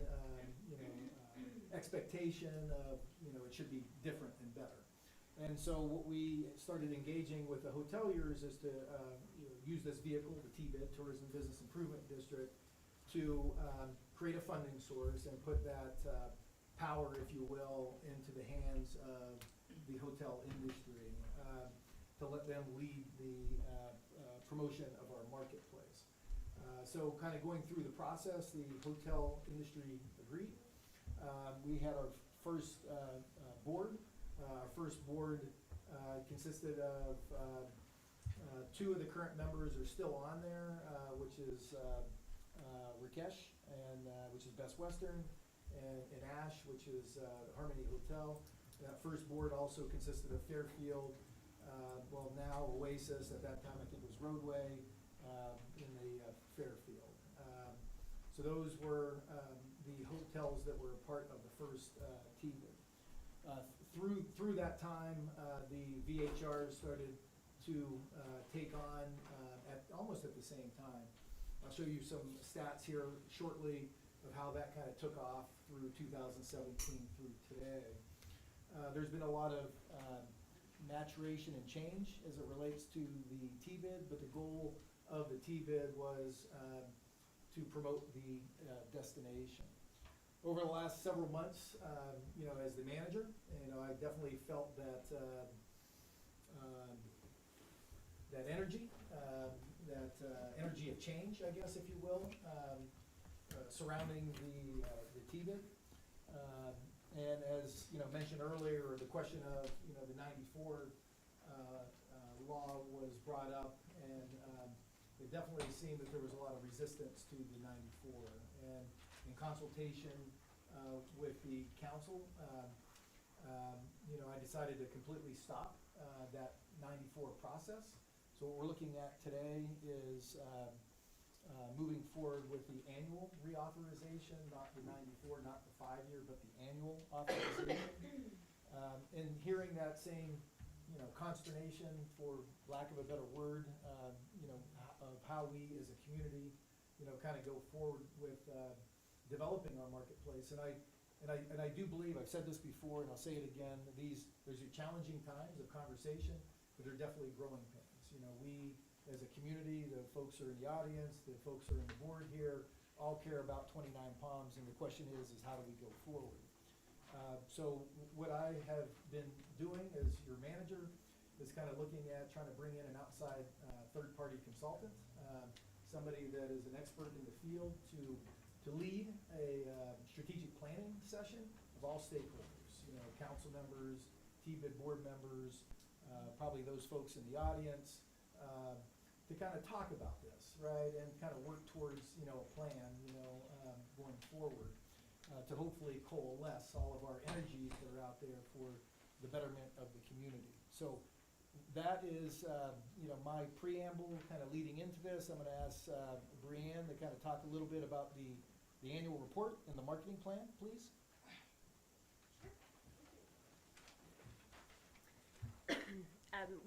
expectation of, it should be different and better. And so what we started engaging with the hoteliers is to use this vehicle, the TBID, Tourism Business Improvement District, to create a funding source and put that power, if you will, into the hands of the hotel industry to let them lead the promotion of our marketplace. So kind of going through the process, the hotel industry agreed. We had our first board. Our first board consisted of two of the current members are still on there, which is Rakesh, and which is Best Western, and Ash, which is Harmony Hotel. That first board also consisted of Fairfield, well now Oasis, at that time I think it was Roadway, in the Fairfield. So those were the hotels that were part of the first TBID. Through that time, the VHRs started to take on almost at the same time. I'll show you some stats here shortly of how that kind of took off through 2017 through today. There's been a lot of maturation and change as it relates to the TBID, but the goal of the TBID was to promote the destination. Over the last several months, as the manager, I definitely felt that that energy of change, I guess, if you will, surrounding the TBID. And as mentioned earlier, the question of the 94 law was brought up, and it definitely seemed that there was a lot of resistance to the 94. And in consultation with the council, I decided to completely stop that 94 process. So what we're looking at today is moving forward with the annual reauthorization, not the 94, not the 5-year, but the annual authorization. And hearing that same, consternation, for lack of a better word, of how we as a community, kind of go forward with developing our marketplace. And I do believe, I've said this before and I'll say it again, there's challenging times of conversation, but they're definitely growing pains. We as a community, the folks who are in the audience, the folks who are in the board here, all care about 29 Palms, and the question is how do we go forward? So what I have been doing as your manager is kind of looking at trying to bring in an outside third-party consultant, somebody that is an expert in the field to lead a strategic planning session of all stakeholders, council members, TBID board members, probably those folks in the audience, to kind of talk about this, right, and kind of work towards, a plan, going forward, to hopefully coalesce all of our energies that are out there for the betterment of the community. So that is, my preamble kind of leading into this. I'm going to ask Brianne to kind of talk a little bit about the annual report and the marketing plan, please.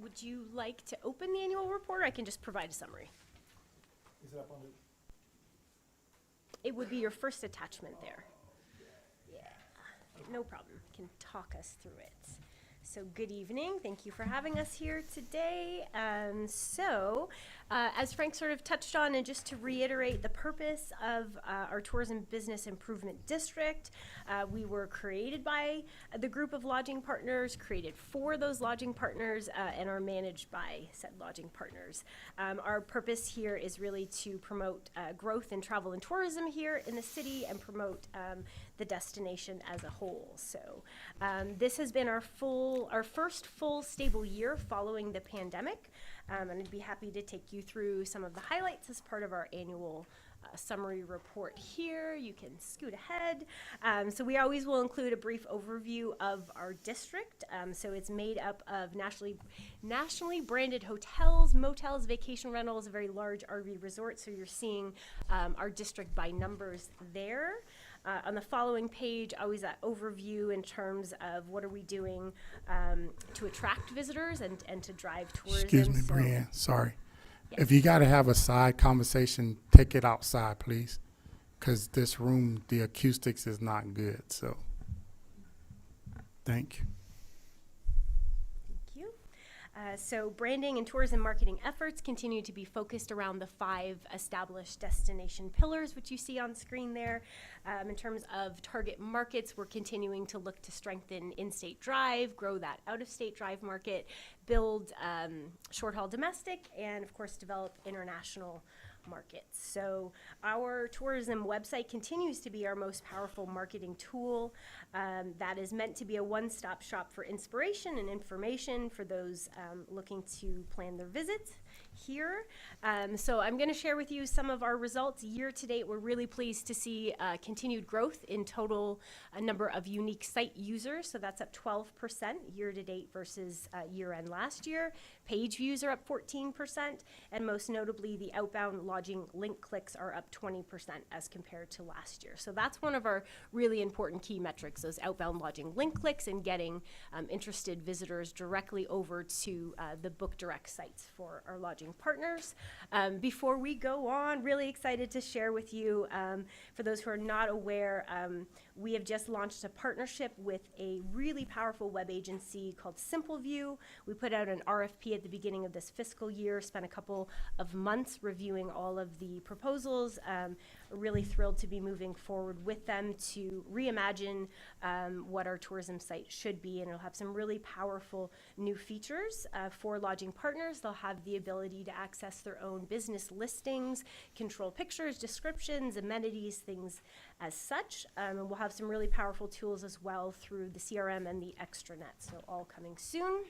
Would you like to open the annual report, or I can just provide a summary? Is it up on the? It would be your first attachment there. Yeah, no problem. Can talk us through it. So good evening. Thank you for having us here today. As Frank sort of touched on, and just to reiterate the purpose of our Tourism Business Improvement District, we were created by the group of lodging partners, created for those lodging partners, and are managed by said lodging partners. Our purpose here is really to promote growth in travel and tourism here in the city and promote the destination as a whole. So this has been our first full stable year following the pandemic. And I'd be happy to take you through some of the highlights as part of our annual summary report here. You can scoot ahead. So we always will include a brief overview of our district. So it's made up of nationally branded hotels, motels, vacation rentals, a very large RV resort. So you're seeing our district by numbers there. On the following page, always that overview in terms of what are we doing to attract visitors and to drive tourism. Excuse me, So- Brianne, sorry. Yes. If you gotta have a side conversation, take it outside, please. Cause this room, the acoustics is not good, so. Thank you. Thank you. So branding and tourism marketing efforts continue to be focused around the 5 established destination pillars, which you see on screen there. In terms of target markets, we're continuing to look to strengthen in-state drive, grow that out-of-state drive market, build short-haul domestic, and of course develop international markets. So our tourism website continues to be our most powerful marketing tool that is meant to be a one-stop shop for inspiration and information for those looking to plan their visits here. So I'm going to share with you some of our results year to date. We're really pleased to see continued growth in total number of unique site users. So that's up 12% year to date versus year end last year. Page views are up 14%, and most notably the outbound lodging link clicks are up 20% as compared to last year. So that's one of our really important key metrics, those outbound lodging link clicks and getting interested visitors directly over to the Book Direct sites for our lodging partners. Before we go on, really excited to share with you, for those who are not aware, we have just launched a partnership with a really powerful web agency called SimpleView. We put out an RFP at the beginning of this fiscal year, spent a couple of months reviewing all of the proposals. Really thrilled to be moving forward with them to reimagine what our tourism site should be, and it'll have some really powerful new features for lodging partners. They'll have the ability to access their own business listings, control pictures, descriptions, amenities, things as such. And we'll have some really powerful tools as well through the CRM and the extranet, so all coming soon.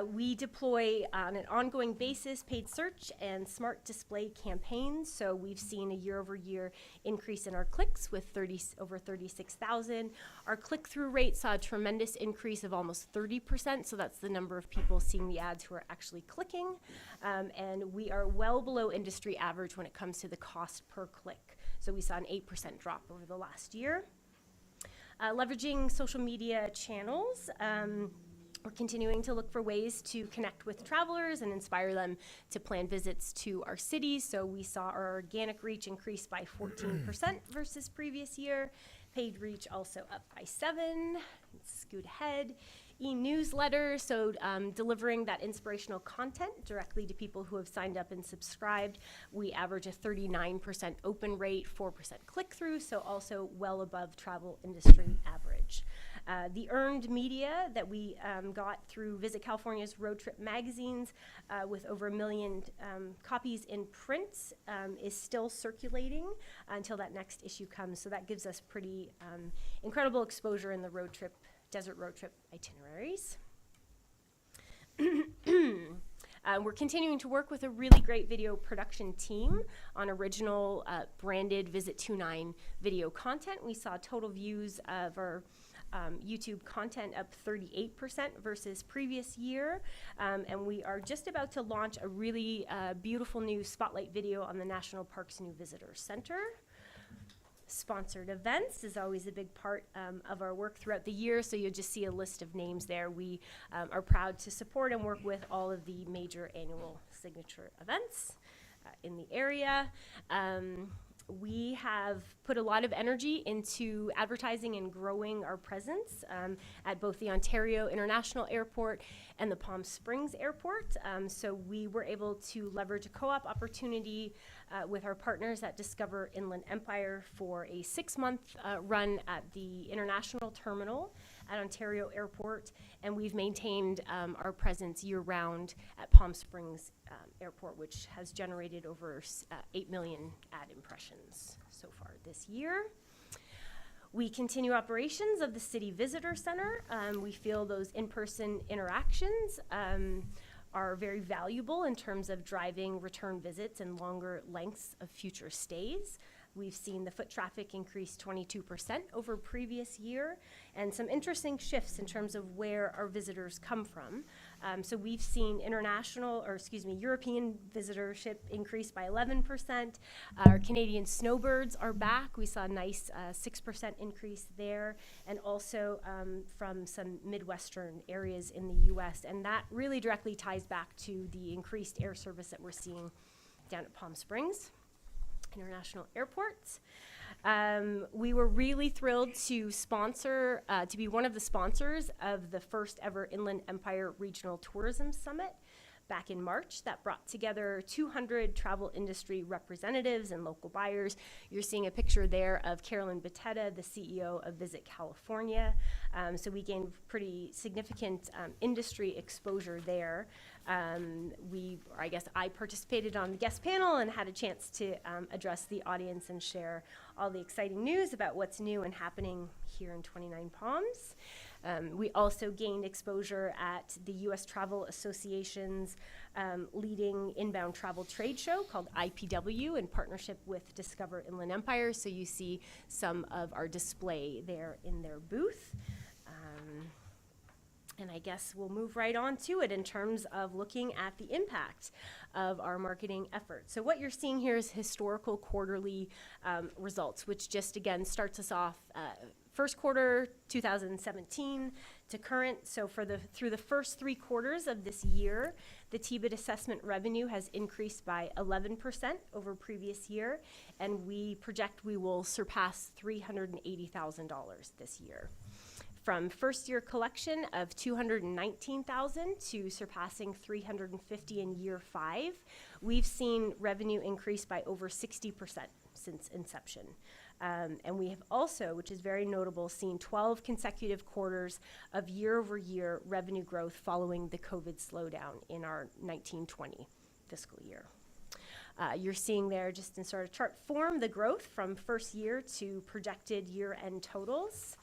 We deploy on an ongoing basis paid search and smart display campaigns. So we've seen a year-over-year increase in our clicks with over 36,000. Our click-through rate saw a tremendous increase of almost 30%. So that's the number of people seeing the ads who are actually clicking. And we are well below industry average when it comes to the cost per click. So we saw an 8% drop over the last year. Leveraging social media channels. We're continuing to look for ways to connect with travelers and inspire them to plan visits to our cities. So we saw our organic reach increase by 14% versus previous year. Paid reach also up by 7%. Scoot ahead. E-newsletter, so delivering that inspirational content directly to people who have signed up and subscribed. We average a 39% open rate, 4% click-through, so also well above travel industry average. The earned media that we got through Visit California's road trip magazines with over 1 million copies in print is still circulating until that next issue comes. So that gives us pretty incredible exposure in the desert road trip itineraries. We're continuing to work with a really great video production team on original branded Visit 29 video content. We saw total views of our YouTube content up 38% versus previous year. And we are just about to launch a really beautiful new spotlight video on the National Parks New Visitor Center. Sponsored events is always a big part of our work throughout the year, so you'll just see a list of names there. We are proud to support and work with all of the major annual signature events in the area. We have put a lot of energy into advertising and growing our presence at both the Ontario International Airport and the Palm Springs Airport. So we were able to leverage a co-op opportunity with our partners at Discover Inland Empire for a 6-month run at the International Terminal at Ontario Airport, and we've maintained our presence year-round at Palm Springs Airport, which has generated over 8 million ad impressions so far this year. We continue operations of the City Visitor Center. We feel those in-person interactions are very valuable in terms of driving return visits and longer lengths of future stays. We've seen the foot traffic increase 22% over previous year, and some interesting shifts in terms of where our visitors come from. So we've seen European visitorship increase by 11%. Our Canadian snowbirds are back. We saw a nice 6% increase there, and also from some Midwestern areas in the US. And that really directly ties back to the increased air service that we're seeing down at Palm Springs International Airport. We were really thrilled to sponsor, to be one of the sponsors of the first ever Inland Empire Regional Tourism Summit back in March. That brought together 200 travel industry representatives and local buyers. You're seeing a picture there of Carolyn Batetta, the CEO of Visit California. So we gained pretty significant industry exposure there. I participated on the guest panel and had a chance to address the audience and share all the exciting news about what's new and happening here in 29 Palms. We also gained exposure at the U.S. Travel Association's leading inbound travel trade show called IPW in partnership with Discover Inland Empire. So you see some of our display there in their booth. And I guess we'll move right on to it in terms of looking at the impact of our marketing efforts. So what you're seeing here is historical quarterly results, which just again starts us off first quarter 2017 to current. So through the first 3 quarters of this year, the TBID assessment revenue has increased by 11% over previous year, and we project we will surpass $380,000 this year. From first year collection of $219,000 to surpassing $350,000 in year 5, we've seen revenue increase by over 60% since inception. And we have also, which is very notable, seen 12 consecutive quarters of year-over-year revenue growth following the COVID slowdown in our 1920 fiscal year. You're seeing there, just in sort of chart form, the growth from first year to projected year-end totals.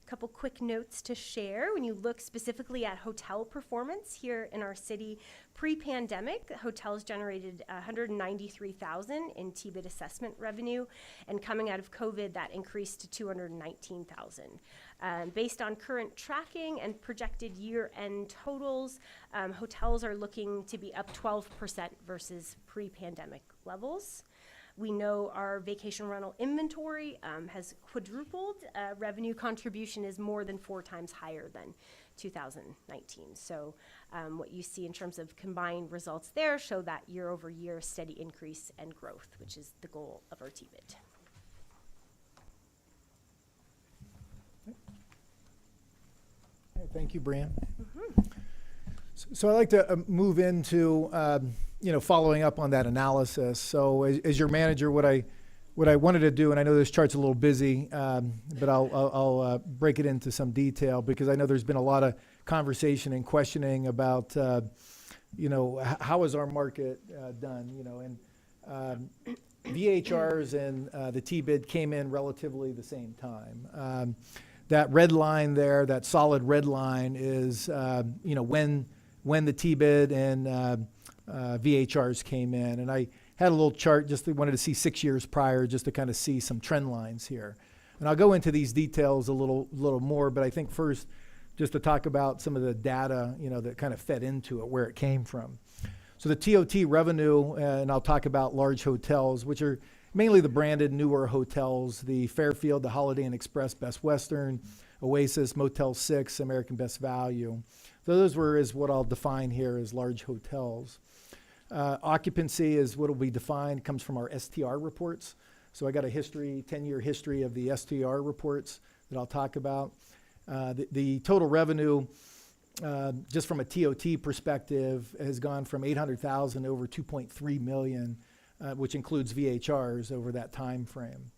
Couple quick notes to share. When you look specifically at hotel performance here in our city, pre-pandemic, hotels generated $193,000 in TBID assessment revenue, and coming out of COVID, that increased to $219,000. Based on current tracking and projected year-end totals, hotels are looking to be up 12% versus pre-pandemic levels. We know our vacation rental inventory has quadrupled. Revenue contribution is more than 4 times higher than 2019. So what you see in terms of combined results there show that year-over-year steady increase and growth, which is the goal of our TBID. Thank you, Brian. So I'd like to move into following up on that analysis. So as your manager, what I wanted to do, and I know this chart's a little busy, but I'll break it into some detail because I know there's been a lot of conversation and questioning about how is our market done, and VHRs and the TBID came in relatively the same time. That red line there, that solid red line is when the TBID and VHRs came in. And I had a little chart, just wanted to see 6 years prior, just to kind of see some trend lines here. And I'll go into these details a little more, but I think first, just to talk about some of the data, that kind of fed into it, where it came from. So the TOT revenue, and I'll talk about large hotels, which are mainly the branded newer hotels, the Fairfield, the Holiday Inn Express, Best Western, Oasis, Motel 6, American Best Value. So those is what I'll define here as large hotels. Occupancy is what will be defined, comes from our STR reports. So I got a 10-year history of the STR reports that I'll talk about. The total revenue, just from a TOT perspective, has gone from 800,000 over 2.3 million, which includes VHRs over that time frame.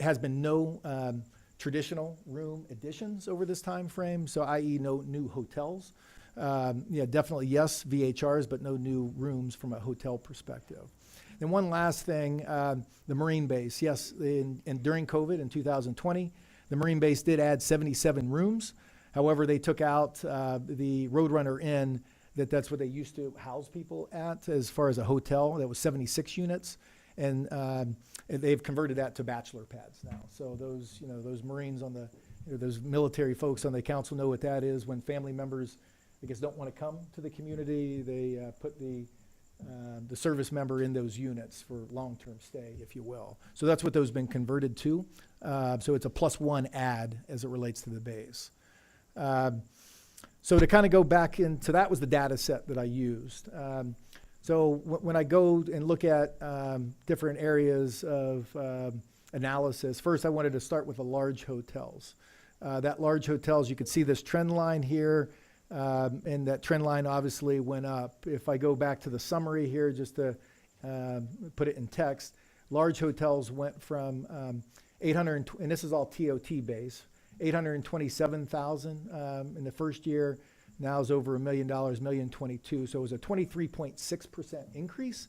Has been no traditional room additions over this time frame, so i.e. no new hotels. Definitely yes, VHRs, but no new rooms from a hotel perspective. And one last thing, the Marine base. Yes, and during COVID in 2020, the Marine base did add 77 rooms. However, they took out the Roadrunner Inn, that's what they used to house people at as far as a hotel. That was 76 units. And they've converted that to bachelor pads now. So those Marines those military folks on the council know what that is. When family members, I guess, don't want to come to the community, they put the service member in those units for long-term stay, if you will. So that's what those been converted to. So it's a +1 add as it relates to the base. So to kind of go back into, that was the data set that I used. So when I go and look at different areas of analysis, first I wanted to start with the large hotels. That large hotels, you can see this trend line here, and that trend line obviously went up. If I go back to the summary here, just to put it in text, large hotels went from 800, and this is all TOT base, 827,000 in the first year. Now is over $1 million, $1,022,000. So it was a 23.6% increase.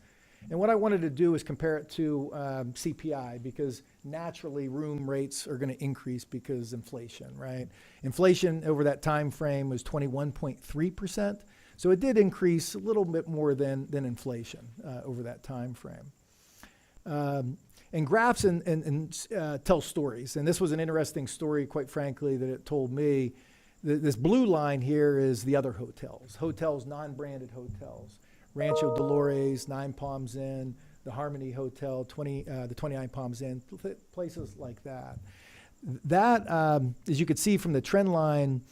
And what I wanted to do is compare it to CPI, because naturally room rates are going to increase because inflation, right? Inflation over that time frame was 21.3%. So it did increase a little bit more than inflation over that time frame. And graphs tell stories. And this was an interesting story, quite frankly, that it told me. This blue line here is the other hotels, non-branded hotels. Rancho Dolores, Nine Palms Inn, the Harmony Hotel, the 29 Palms Inn, places like that. That, as you could see from the trend line,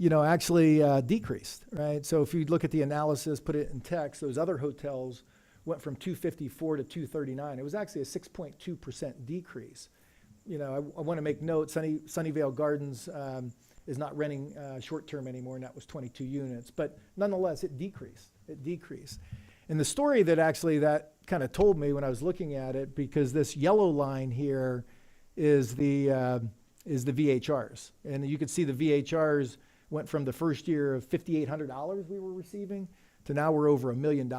actually decreased, right? So if you look at the analysis, put it in text, those other hotels went from 254 to 239. It was actually a 6.2% decrease. I want to make note, Sunnyvale Gardens is not renting short-term anymore, and that was 22 units. But nonetheless, it decreased. And the story that kind of told me when I was looking at it, because this yellow line here is the VHRs. And you can see the VHRs went from the first year of $5,800 we were receiving to now we're over $1 million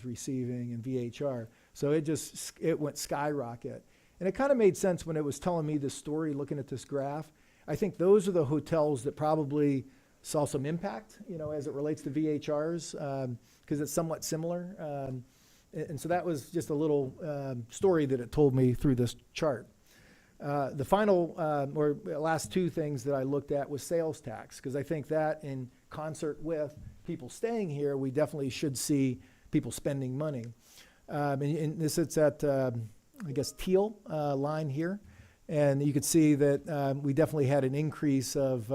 receiving in VHR. So it went skyrocket. And it kind of made sense when it was telling me this story, looking at this graph. I think those are the hotels that probably saw some impact, as it relates to VHRs, because it's somewhat similar. And so that was just a little story that it told me through this chart. The final or last two things that I looked at was sales tax, because I think that in concert with people staying here, we definitely should see people spending money. And this is at, I guess, teal line here. And you could see that we definitely had an increase of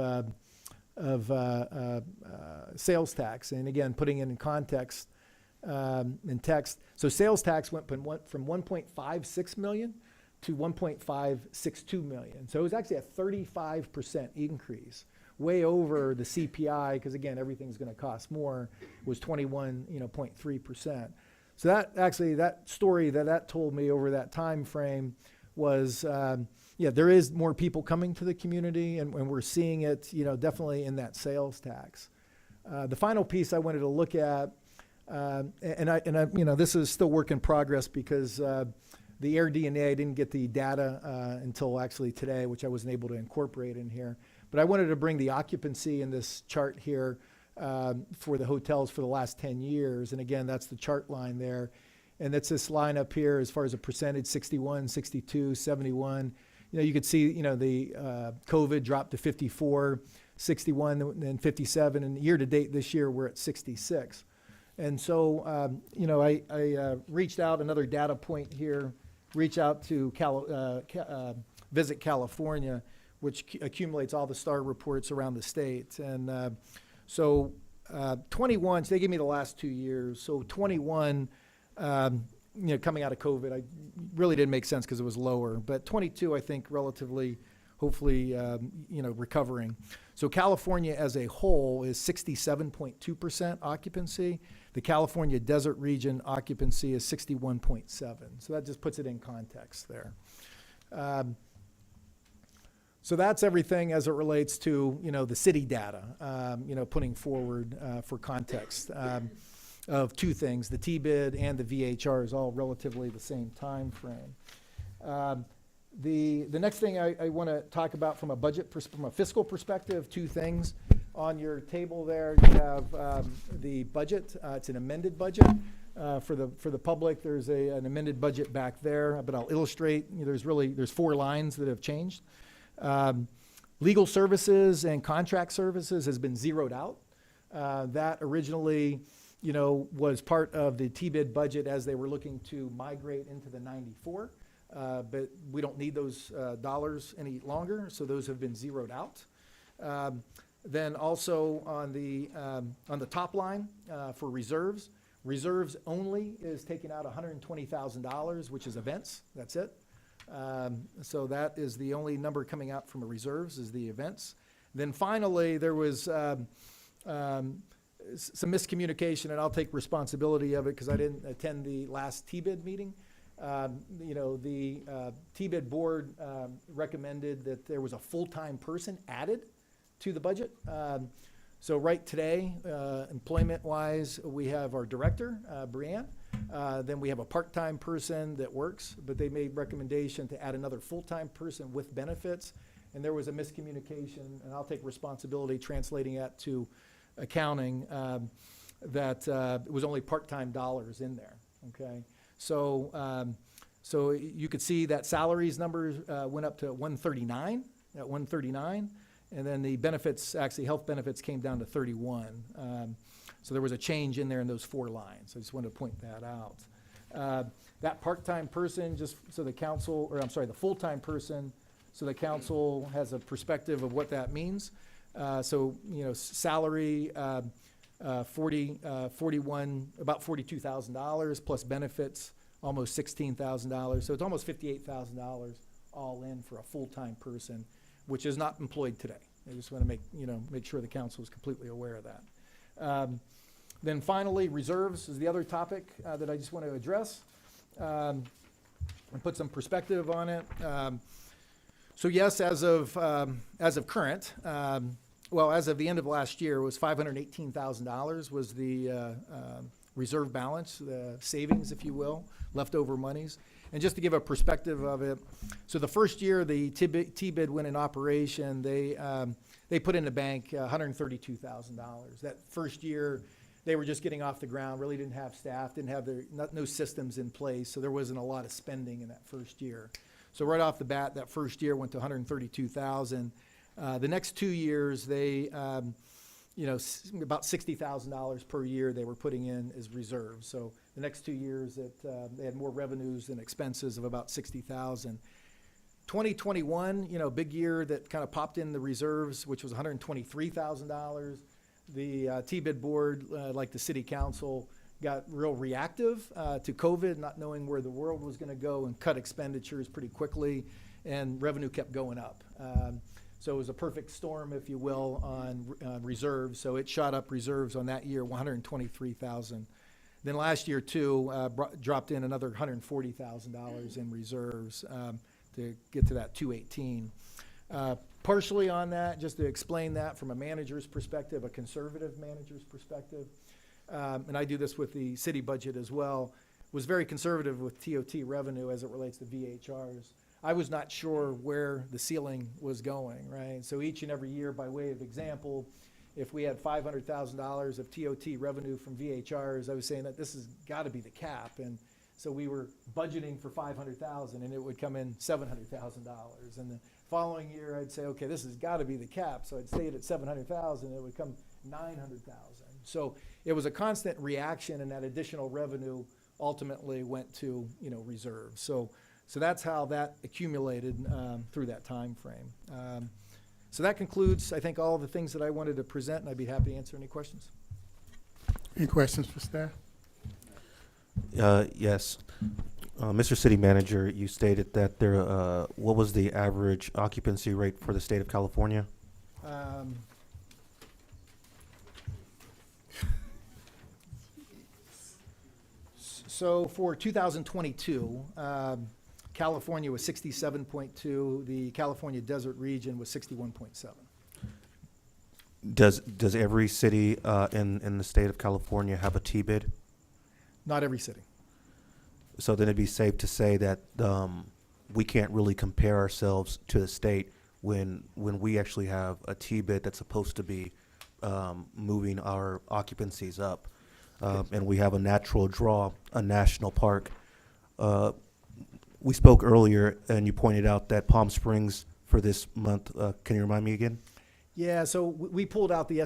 sales tax. And again, putting it in context, in text. So sales tax went from 1.56 million to 1.562 million. So it was actually a 35% increase, way over the CPI, because again, everything's going to cost more, was 21.3%. So that story that told me over that time frame was, there is more people coming to the community, and we're seeing it, definitely in that sales tax. The final piece I wanted to look at, and I, this is still work in progress, because the air DNA, I didn't get the data until actually today, which I wasn't able to incorporate in here. But I wanted to bring the occupancy in this chart here for the hotels for the last 10 years. And again, that's the chart line there. And that's this line up here as far as a percentage, 61, 62, 71. You could see, the COVID dropped to 54, 61, and 57. And year to date this year, we're at 66. And so, I reached out, another data point here, reach out to Visit California, which accumulates all the STAR reports around the state. And so 21, so they gave me the last 2 years. So 21, coming out of COVID, I really didn't make sense because it was lower. But 22, I think, relatively, hopefully, recovering. So California as a whole is 67.2% occupancy. The California Desert Region occupancy is 61.7. So that just puts it in context there. So that's everything as it relates to, the city data, putting forward for context of two things. The T-bid and the VHR is all relatively the same time frame. The next thing I want to talk about from a from a fiscal perspective, two things. On your table there, you have the budget. It's an amended budget. For the public, there's an amended budget back there, but I'll illustrate. There's 4 lines that have changed. Legal services and contract services has been zeroed out. That originally, was part of the T-bid budget as they were looking to migrate into the 94. But we don't need those dollars any longer, so those have been zeroed out. Then also on the top line for reserves only is taking out $120,000, which is events. That's it. So that is the only number coming out from the reserves is the events. Then finally, there was some miscommunication, and I'll take responsibility of it because I didn't attend the last T-bid meeting. The T-bid board recommended that there was a full-time person added to the budget. So right today, employment-wise, we have our director, Brianne. Then we have a part-time person that works, but they made recommendation to add another full-time person with benefits. And there was a miscommunication, and I'll take responsibility translating that to accounting, that it was only part-time dollars in there, okay? So you could see that salaries numbers went up to 139, at 139. And then the benefits, actually health benefits came down to 31. So there was a change in there in those 4 lines. I just wanted to point that out. That part-time person, just so the council, or I'm sorry, the full-time person, so the council has a perspective of what that means. Salary, 41, about $42,000 plus benefits, almost $16,000. So it's almost $58,000 all in for a full-time person, which is not employed today. I just want to make sure the council is completely aware of that. Then finally, reserves is the other topic that I just want to address and put some perspective on it. So yes, as of current, as of the end of last year, it was $518,000 was the reserve balance, the savings, if you will, leftover monies. And just to give a perspective of it, so the first year the T-bid went in operation, they put in the bank $132,000. That first year, they were just getting off the ground, really didn't have staff, didn't have no systems in place, so there wasn't a lot of spending in that first year. So right off the bat, that first year went to $132,000. The next 2 years, they, about $60,000 per year they were putting in as reserves. So the next 2 years, they had more revenues than expenses of about $60,000. 2021, big year that kind of popped in the reserves, which was $123,000. The T-bid board, like the city council, got real reactive to COVID, not knowing where the world was going to go, and cut expenditures pretty quickly, and revenue kept going up. So it was a perfect storm, if you will, on reserves. So it shot up reserves on that year, $123,000. Then last year, too, dropped in another $140,000 in reserves to get to that 218. Partially on that, just to explain that from a manager's perspective, a conservative manager's perspective, and I do this with the city budget as well, was very conservative with TOT revenue as it relates to VHRs. I was not sure where the ceiling was going, right? So each and every year, by way of example, if we had $500,000 of TOT revenue from VHRs, I was saying that this has got to be the cap. And so we were budgeting for $500,000 and it would come in $700,000. And the following year, I'd say, okay, this has got to be the cap. So I'd stay at $700,000, it would come $900,000. So it was a constant reaction, and that additional revenue ultimately went to, reserves. So that's how that accumulated through that time frame. So that concludes, I think, all the things that I wanted to present, and I'd be happy to answer any questions. Any questions for staff? Yes. Mr. City Manager, you stated that there, what was the average occupancy rate for the state of California? So for 2022, California was 67.2, the California Desert Region was 61.7. Does every city in the state of California have a T-bid? Not every city. So then it'd be safe to say that we can't really compare ourselves to the state when we actually have a T-bid that's supposed to be moving our occupancies up. And we have a natural draw, a national park. We spoke earlier, and you pointed out that Palm Springs for this month, can you remind me again? Yeah, so we pulled out the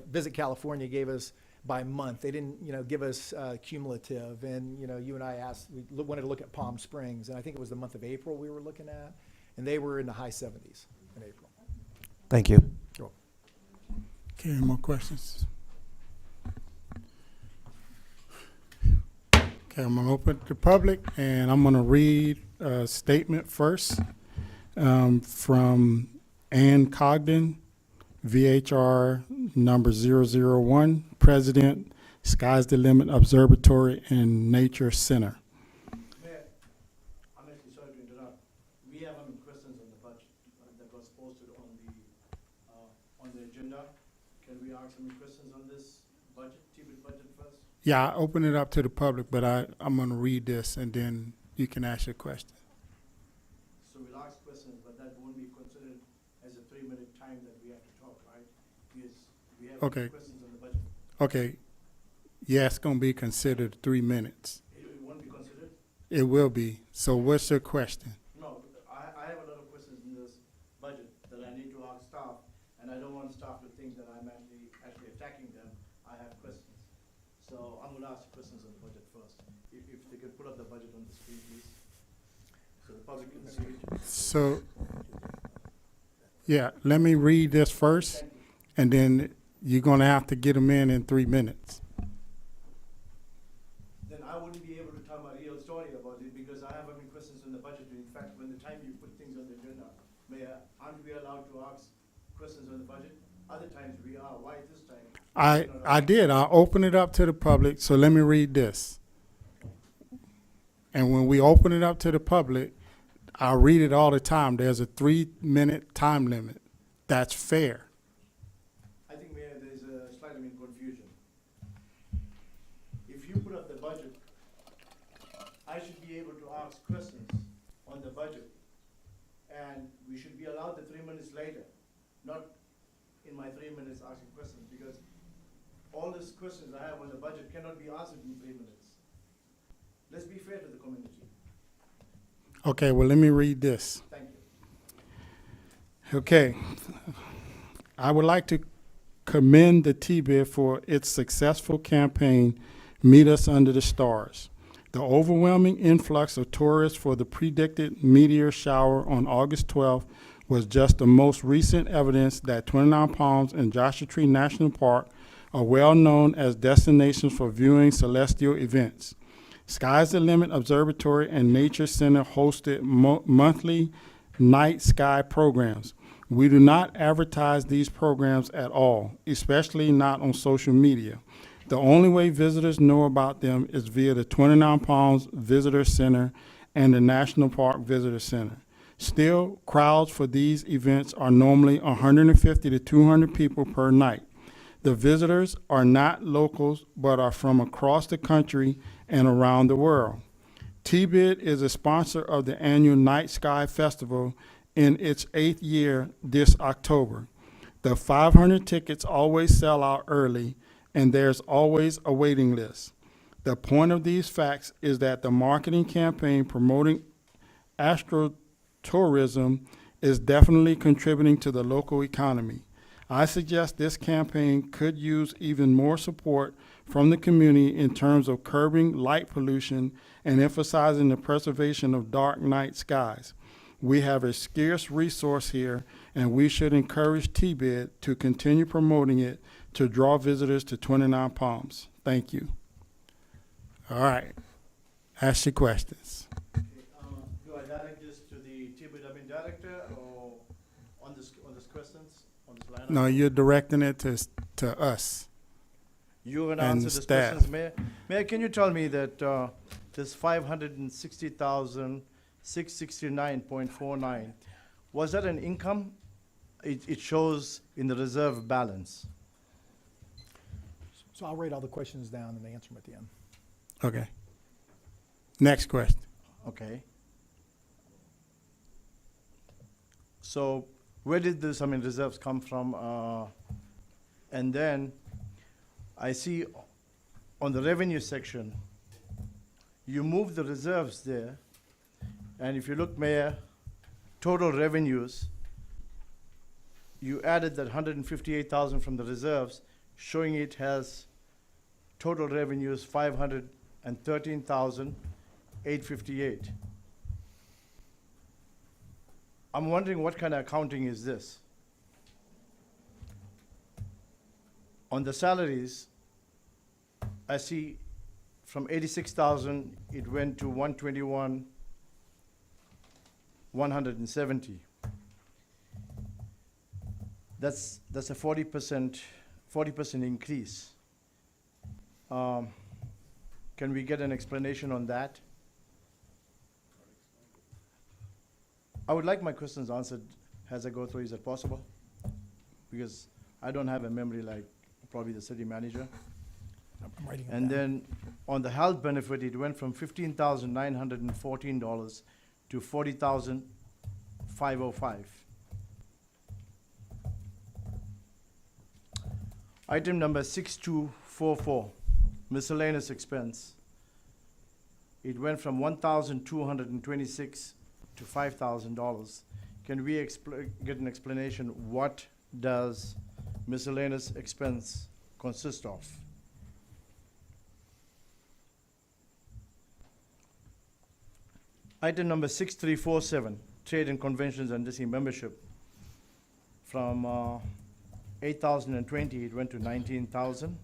Visit California gave us by month. They didn't, give us cumulative. And, you and I asked, we wanted to look at Palm Springs, and I think it was the month of April we were looking at, and they were in the high 70s in April. Thank you. Sure. Okay, any more questions? Okay, I'm gonna open it to public, and I'm gonna read a statement first from Ann Cogden, VHR number 001, President, Sky's the Limit Observatory and Nature Center. Mayor, I'm actually sorry to interrupt. We have questions on the budget that was posted on the agenda. Can we ask some questions on this budget, TBIT budget first? Yeah, I open it up to the public, but I'm gonna read this and then you can ask your question. So we'll ask questions, but that won't be considered as a 3-minute time that we have to talk, right? Because we have Okay. questions on the budget. Okay, yeah, it's gonna be considered 3 minutes. It won't be considered? It will be. So what's your question? No, I have a lot of questions in this budget that I need to ask staff, and I don't want staff to think that I'm actually attacking them. I have questions. So I'm gonna ask questions on the budget first. If they could put up the budget on the screen, please, so the public can see it. So, yeah, let me read this first, and then you're gonna have to get them in 3 minutes. Then I wouldn't be able to tell my real story about it because I have any questions on the budget. In fact, when the time you put things on the agenda, Mayor, aren't we allowed to ask questions on the budget? Other times we are. Why this time? I did. I opened it up to the public, so let me read this. And when we open it up to the public, I read it all the time. There's a 3-minute time limit. That's fair. I think, Mayor, there's a slight confusion. If you put up the budget, I should be able to ask questions on the budget. And we should be allowed the 3 minutes later, not in my 3 minutes asking questions, because all these questions I have on the budget cannot be answered in 3 minutes. Let's be fair to the community. Okay, well, let me read this. Thank you. Okay. I would like to commend the TBID for its successful campaign, Meet Us Under the Stars. The overwhelming influx of tourists for the predicted meteor shower on August 12th was just the most recent evidence that 29 Palms and Joshua Tree National Park are well known as destinations for viewing celestial events. Sky's the Limit Observatory and Nature Center hosted monthly night sky programs. We do not advertise these programs at all, especially not on social media. The only way visitors know about them is via the 29 Palms Visitor Center and the National Park Visitor Center. Still, crowds for these events are normally 150 to 200 people per night. The visitors are not locals, but are from across the country and around the world. TBID is a sponsor of the annual Night Sky Festival in its 8th year this October. The 500 tickets always sell out early, and there's always a waiting list. The point of these facts is that the marketing campaign promoting astrotourism is definitely contributing to the local economy. I suggest this campaign could use even more support from the community in terms of curbing light pollution and emphasizing the preservation of dark night skies. We have a scarce resource here, and we should encourage TBID to continue promoting it to draw visitors to 29 Palms. Thank you. All right. Ask your questions. Do I direct this to the TBW director or on this questions, on this line? No, you're directing it to us. You're gonna and answer these staff. questions, Mayor? Mayor, can you tell me that, this 560,669.49, was that an income? It shows in the reserve balance. So I'll write all the questions down and answer them at the end. Okay. Next question. Okay. So where did this, reserves come from? And then I see on the revenue section, you moved the reserves there. And if you look, Mayor, total revenues, you added that 158,000 from the reserves, showing it has total revenues 513,858. I'm wondering what kind of accounting is this? On the salaries, I see from 86,000, it went to 121,170. That's a 40% increase. Can we get an explanation on that? I would like my questions answered as I go through. Is that possible? Because I don't have a memory like probably the city manager. I'm writing it And down. then on the health benefit, it went from $15,914 to $40,505. Item number 6244, miscellaneous expense. It went from $1,226 to $5,000. Can we get an explanation, what does miscellaneous expense consist of? Item number 6347, trade and conventions and DC membership. From 8,020, it went to 19,000.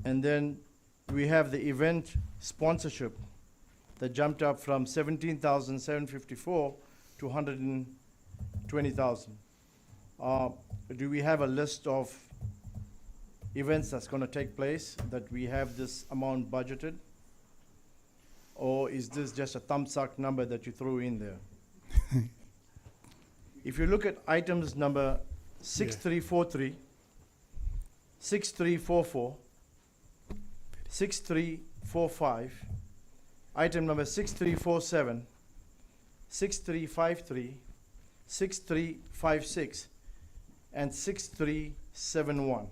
And then we have the event sponsorship that jumped up from 17,754 to 120,000. Do we have a list of events that's going to take place that we have this amount budgeted? Or is this just a thumbs up number that you threw in there? If you look at items number 6343, 6344, 6345, item number 6347, 6353, 6356, and 6371.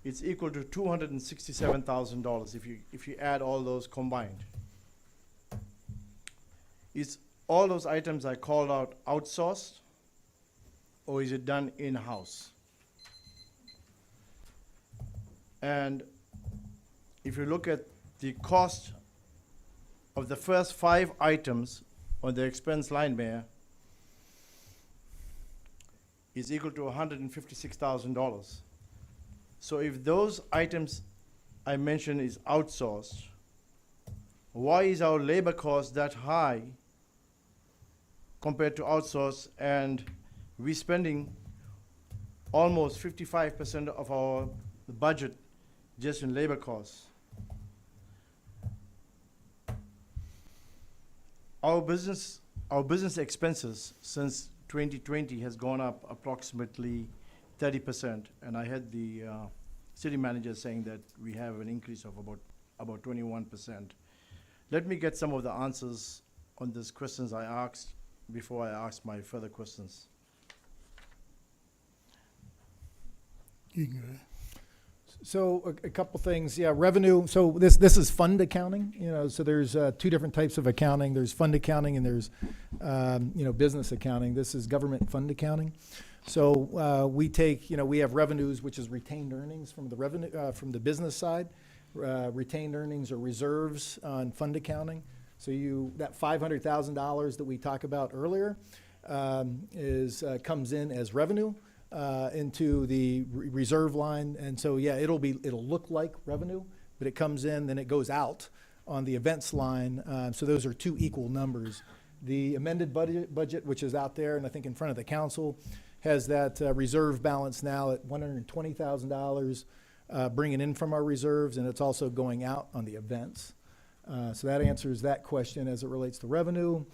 It's equal to $267,000 if you add all those combined. Is all those items I called out outsourced, or is it done in-house? And if you look at the cost of the first 5 items on the expense line, Mayor, is equal to $156,000. So if those items I mentioned is outsourced, why is our labor cost that high compared to outsource, and we're spending almost 55% of our budget just in labor costs? Our business expenses since 2020 has gone up approximately 30%, and I had the city manager saying that we have an increase of about 21%. Let me get some of the answers on these questions I asked before I ask my further questions. So a couple things, yeah, revenue, so this is fund accounting, so there's 2 different types of accounting. There's fund accounting and there's, business accounting. This is government fund accounting. So we take, we have revenues, which is retained earnings from the revenue, from the business side. Retained earnings or reserves on fund accounting. So that $500,000 that we talked about earlier comes in as revenue. into the reserve line. And so, yeah, it'll look like revenue, but it comes in, then it goes out on the events line. So those are two equal numbers. The amended budget, which is out there and I think in front of the council, has that reserve balance now at $120,000 bringing in from our reserves, and it's also going out on the events. So that answers that question as it relates to revenue.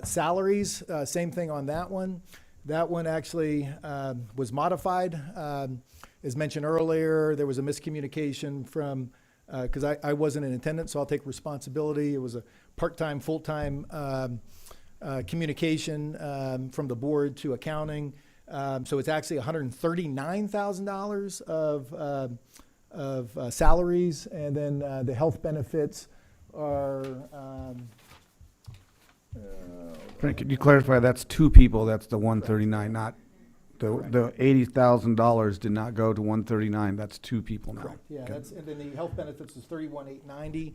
Salaries, same thing on that one. That one actually was modified. As mentioned earlier, there was a miscommunication from, because I wasn't in attendance, so I'll take responsibility. It was a part-time, full-time communication from the board to accounting. So it's actually $139,000 of salaries, and then the health benefits are. Frank, could you clarify, that's two people, that's the 139, not, the $80,000 did not go to 139, that's two people now. Correct. Yeah, Okay. and then the health benefits is $31,890.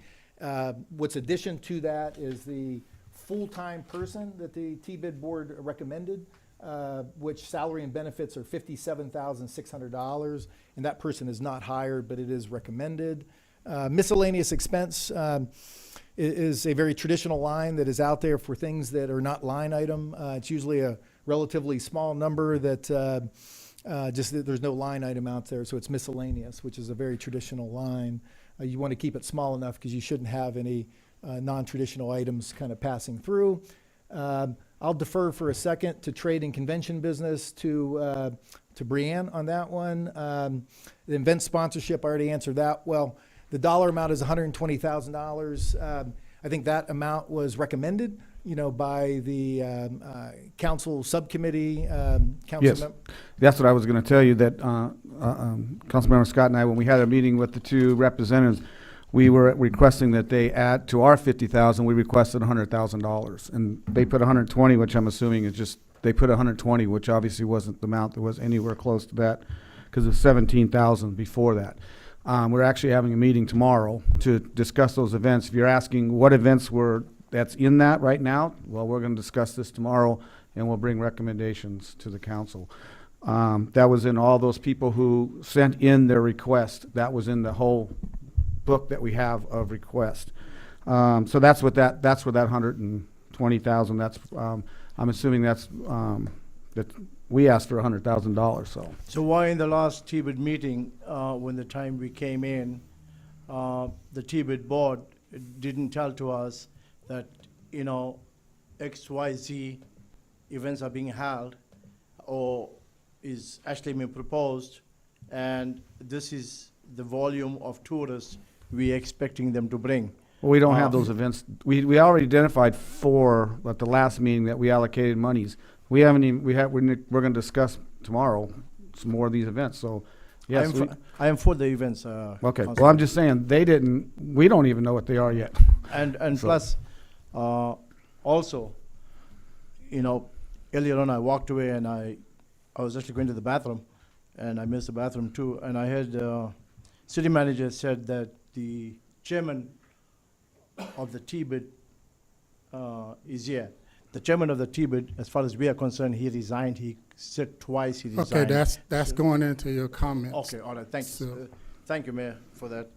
What's addition to that is the full-time person that the T-bid board recommended, which salary and benefits are $57,600, and that person is not hired, but it is recommended. Miscellaneous expense is a very traditional line that is out there for things that are not line item. It's usually a relatively small number that just that there's no line item out there, so it's miscellaneous, which is a very traditional line. You want to keep it small enough because you shouldn't have any non-traditional items kind of passing through. I'll defer for a second to trade and convention business to Brianne on that one. The event sponsorship, I already answered that. Well, the dollar amount is $120,000. I think that amount was recommended, by the council subcommittee. Yes, that's what I was going to tell you, that Councilmember Scott and I, when we had a meeting with the two representatives, we were requesting that they add to our $50,000. We requested $100,000, and they put 120, which I'm assuming is just they put 120, which obviously wasn't the amount that was anywhere close to that, because it was 17,000 before that. We're actually having a meeting tomorrow to discuss those events. If you're asking what events that's in that right now, well, we're going to discuss this tomorrow, and we'll bring recommendations to the council. That was in all those people who sent in their request. That was in the whole book that we have of request. So that's what that's where that 120,000. That's I'm assuming that's that we asked for $100,000. So why in the last T-bid meeting, when the time we came in, the T-bid board didn't tell to us that XYZ events are being held or is actually being proposed, and this is the volume of tourists we're expecting them to bring. Well, we don't have those events. We already identified 4 at the last meeting that we allocated monies. We haven't even, we're going to discuss tomorrow some more of these events. So, yes. I am for the events. Okay. Well, I'm just saying we don't even know what they are yet. And so. Plus, also, earlier on I walked away and I was actually going to the bathroom, and I missed the bathroom too. And I heard city manager said that the chairman of the T-bid is here. The chairman of the T-bid, as far as we are concerned, he resigned. He said twice he resigned. Okay, that's going into your comments. Okay, all right, thanks. Thank you, Mayor, for that,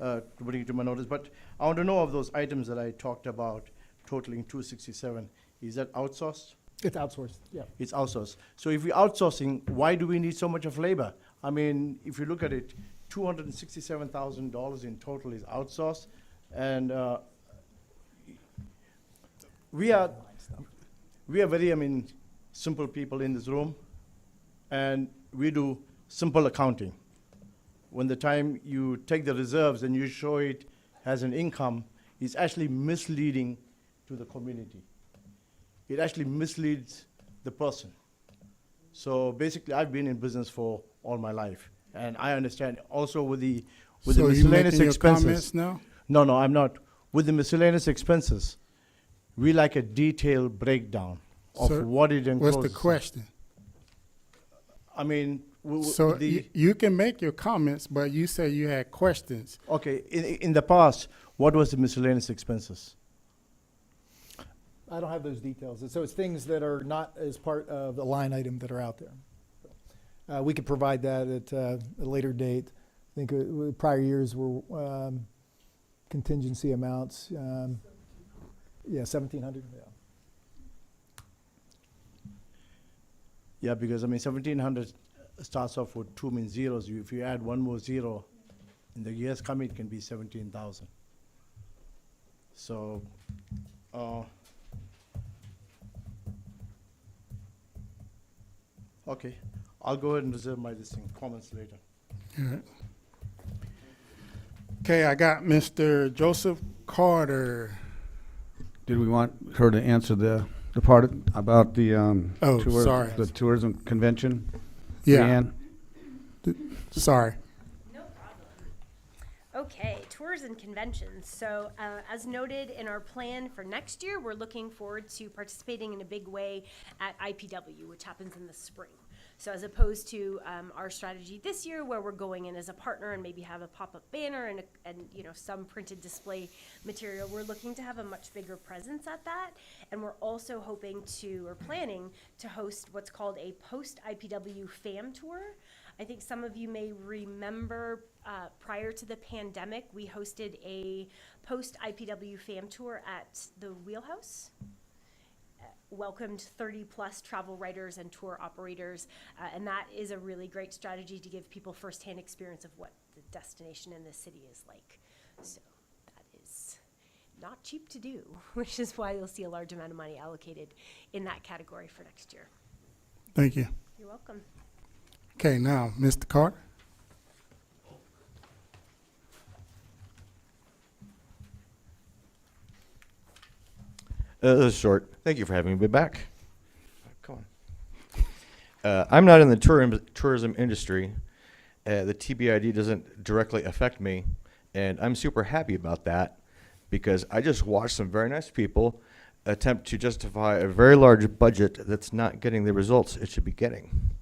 to bring it to my notice. But I want to know of those items that I talked about totaling 267. Is that outsourced? It's outsourced, yeah. It's outsourced. So if we're outsourcing, why do we need so much of labor? I mean, if you look at it, $267,000 in total is outsourced, and we are very, simple people in this room, and we do simple accounting. When the time you take the reserves and you show it as an income, it's actually misleading to the community. It actually misleads the person. So basically, I've been in business for all my life, and I understand also with the miscellaneous expenses. Now? No, I'm not. With the miscellaneous expenses, we like a detailed breakdown of what it encloses. What's the question? I mean, so you can make your comments, but you say you had questions. Okay, in the past, what was the miscellaneous expenses? I don't have those details. So it's things that are not as part of the line item that are out there. We could provide that at a later date. I think prior years were contingency amounts. Yeah, 1,700. Yeah. Yeah, because I mean, 1,700 starts off with 2 mean zeros. If you add one more zero, in the years coming, it can be 17,000. So, okay, I'll go ahead and reserve my comments later. All right. Okay, I got Mr. Joseph Carter. Did we want her to answer the part about the Oh, sorry. the tourism convention? Yeah. Leanne? Sorry. No problem. Okay, tours and conventions. So as noted in our plan for next year, we're looking forward to participating in a big way at IPW, which happens in the spring. So as opposed to our strategy this year, where we're going in as a partner and maybe have a pop-up banner and you know, some printed display material, we're looking to have a much bigger presence at that. And we're also hoping to, or planning to host what's called a post-IPW FAM tour. I think some of you may remember prior to the pandemic, we hosted a post-IPW FAM tour at the Wheelhouse. Welcomed 30+ travel writers and tour operators, and that is a really great strategy to give people firsthand experience of what the destination in the city is like. So that is not cheap to do, which is why you'll see a large amount of money allocated in that category for next year. Thank you. You're welcome. Okay, now, Mr. Carter. This is short. Thank you for having me back. Come on. I'm not in the tourism industry. The TBID doesn't directly affect me, and I'm super happy about that because I just watched some very nice people attempt to justify a very large budget that's not getting the results it should be getting.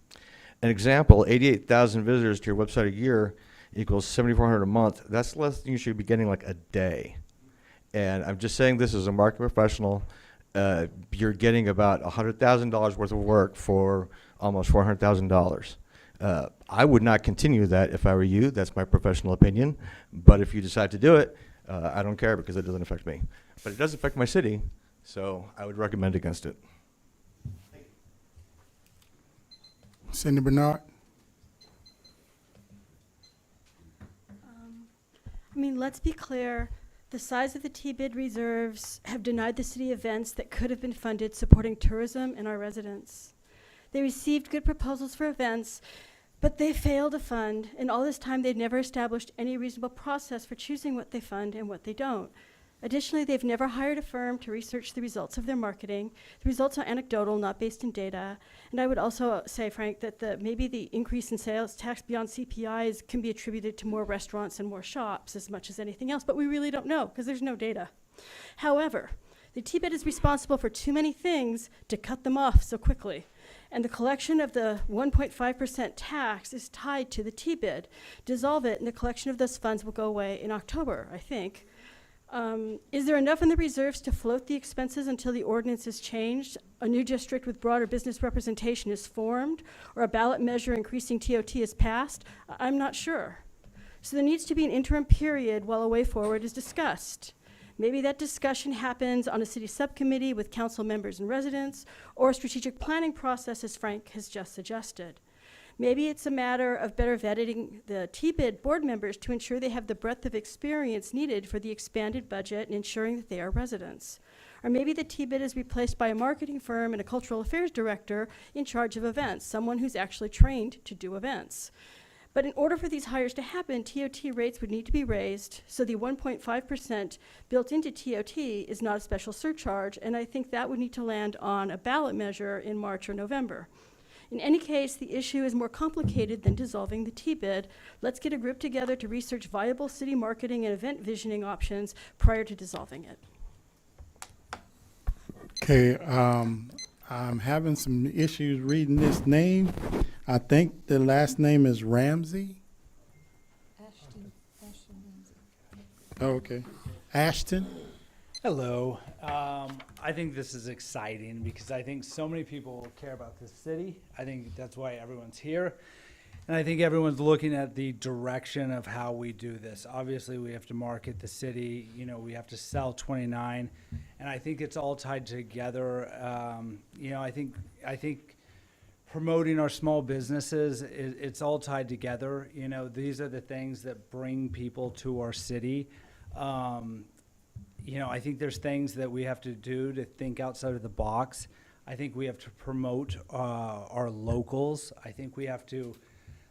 An example, 88,000 visitors to your website a year equals $7,400 a month. That's less than you should be getting like a day. And I'm just saying this as a market professional. You're getting about $100,000 worth of work for almost $400,000. I would not continue that if I were you. That's my professional opinion. But if you decide to do it, I don't care because it doesn't affect me. But it does affect my city, so I would recommend against it. Cindy Bernard. I mean, let's be clear. The size of the T-bid reserves have denied the city events that could have been funded supporting tourism and our residents. They received good proposals for events, but they failed to fund. And all this time, they've never established any reasonable process for choosing what they fund and what they don't. Additionally, they've never hired a firm to research the results of their marketing. The results are anecdotal, not based in data. And I would also say, Frank, that maybe the increase in sales tax beyond CPIs can be attributed to more restaurants and more shops as much as anything else, but we really don't know because there's no data. However, the T-bid is responsible for too many things to cut them off so quickly. And the collection of the 1.5% tax is tied to the T-bid. Dissolve it, and the collection of those funds will go away in October, I think. Is there enough in the reserves to float the expenses until the ordinance is changed, a new district with broader business representation is formed, or a ballot measure increasing TOT is passed? I'm not sure. So there needs to be an interim period while a way forward is discussed. Maybe that discussion happens on a city subcommittee with council members and residents, or a strategic planning process as Frank has just suggested. Maybe it's a matter of better vetting the T-bid board members to ensure they have the breadth of experience needed for the expanded budget and ensuring that they are residents. Or maybe the T-bid is replaced by a marketing firm and a cultural affairs director in charge of events, someone who's actually trained to do events. But in order for these hires to happen, TOT rates would need to be raised, so the 1.5% built into TOT is not a special surcharge, and I think that would need to land on a ballot measure in March or November. In any case, the issue is more complicated than dissolving the T-bid. Let's get a group together to research viable city marketing and event visioning options prior to dissolving it. Okay, I'm having some issues reading this name. I think the last name is Ramsey. Ashton Ramsey. Oh, okay. Ashton? Hello. I think this is exciting because I think so many people care about this city. I think that's why everyone's here. And I think everyone's looking at the direction of how we do this. Obviously, we have to market the city, you know, we have to sell 29. And I think it's all tied together. You know, I think promoting our small businesses, it's all tied together. You know, these are the things that bring people to our city. You know, I think there's things that we have to do to think outside of the box. I think we have to promote our locals. I think we have to,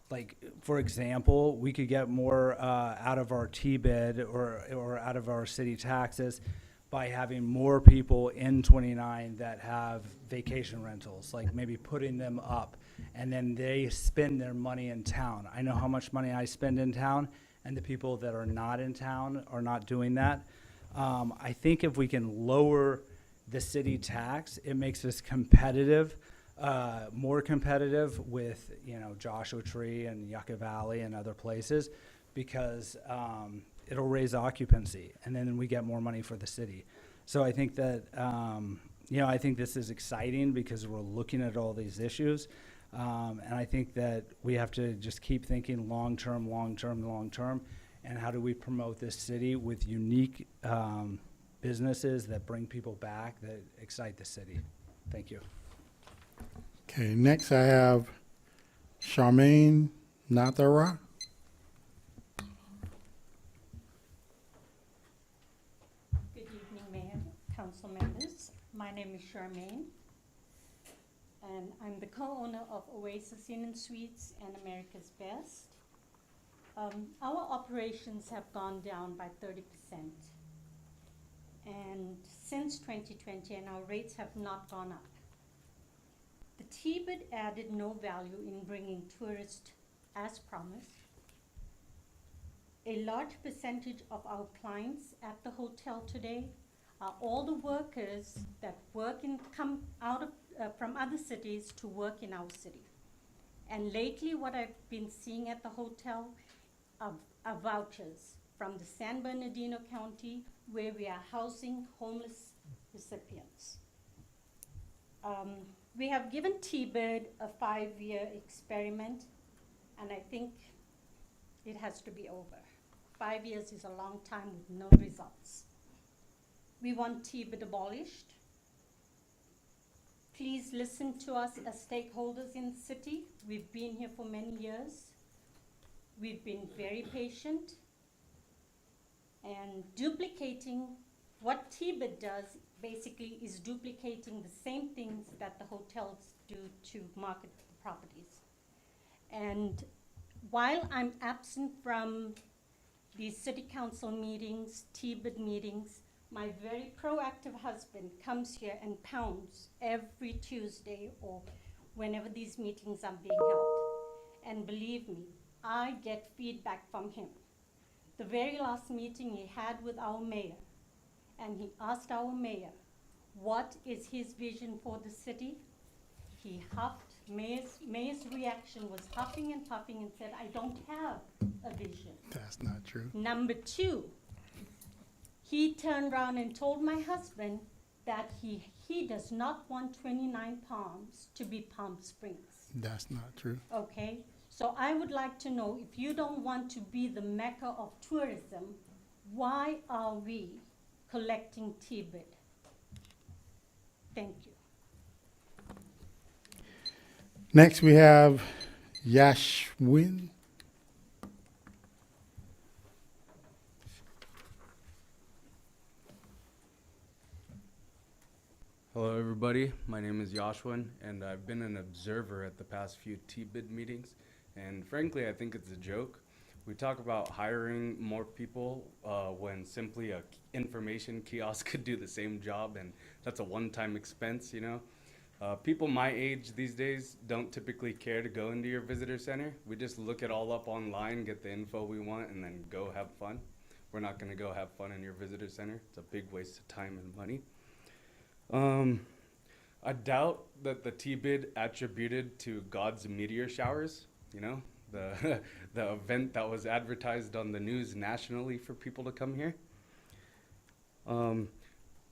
like, for example, we could get more out of our T-bid or out of our city taxes by having more people in 29 that have vacation rentals, like maybe putting them up, and then they spend their money in town. I know how much money I spend in town, and the people that are not in town are not doing that. I think if we can lower the city tax, it makes us competitive, more competitive with, you know, Joshua Tree and Yucca Valley and other places, because it'll raise occupancy, and then we get more money for the city. So I think that, you know, I think this is exciting because we're looking at all these issues. And I think that we have to just keep thinking long-term, and how do we promote this city with unique businesses that bring people back, that excite the city. Thank you. Okay, next I have Charmaine Nathara. Good evening, Mayor, council members. My name is Charmaine, and I'm the co-owner of Oasis Inn and Suites and America's Best. Our operations have gone down by 30%. And since 2020, and our rates have not gone up. The T-bid added no value in bringing tourists as promised. A large percentage of our clients at the hotel today are all the workers that come out of, from other cities to work in our city. And lately, what I've been seeing at the hotel are vouchers from the San Bernardino County, where we are housing homeless recipients. We have given T-bid a 5-year experiment, and I think it has to be over. 5 years is a long time with no results. We want T-bid abolished. Please listen to us as stakeholders in the city. We've been here for many years. We've been very patient, and duplicating what T-bid does basically is duplicating the same things that the hotels do to market the properties. And while I'm absent from these city council meetings, T-bid meetings, my very proactive husband comes here and pounds every Tuesday or whenever these meetings are being held. And believe me, I get feedback from him. The very last meeting he had with our mayor, and he asked our mayor, what is his vision for the city? He huffed. Mayor's reaction was huffing and puffing and said, I don't have a vision. That's not true. Number 2, he turned around and told my husband that he does not want 29 Palms to be Palm Springs. That's not true. Okay, so I would like to know, if you don't want to be the mecca of tourism, why are we collecting T-bid? Thank you. Next we have Yashwin. Hello everybody, my name is Yashwin, and I've been an observer at the past few T-bid meetings, and frankly I think it's a joke. We talk about hiring more people when simply a information kiosk could do the same job, and that's a one-time expense, you know. People my age these days don't typically care to go into your visitor center. We just look it all up online, get the info we want, and then go have fun. We're not gonna go have fun in your visitor center. It's a big waste of time and money. I doubt that the T-bid attributed to God's meteor showers, you know, the event that was advertised on the news nationally for people to come here.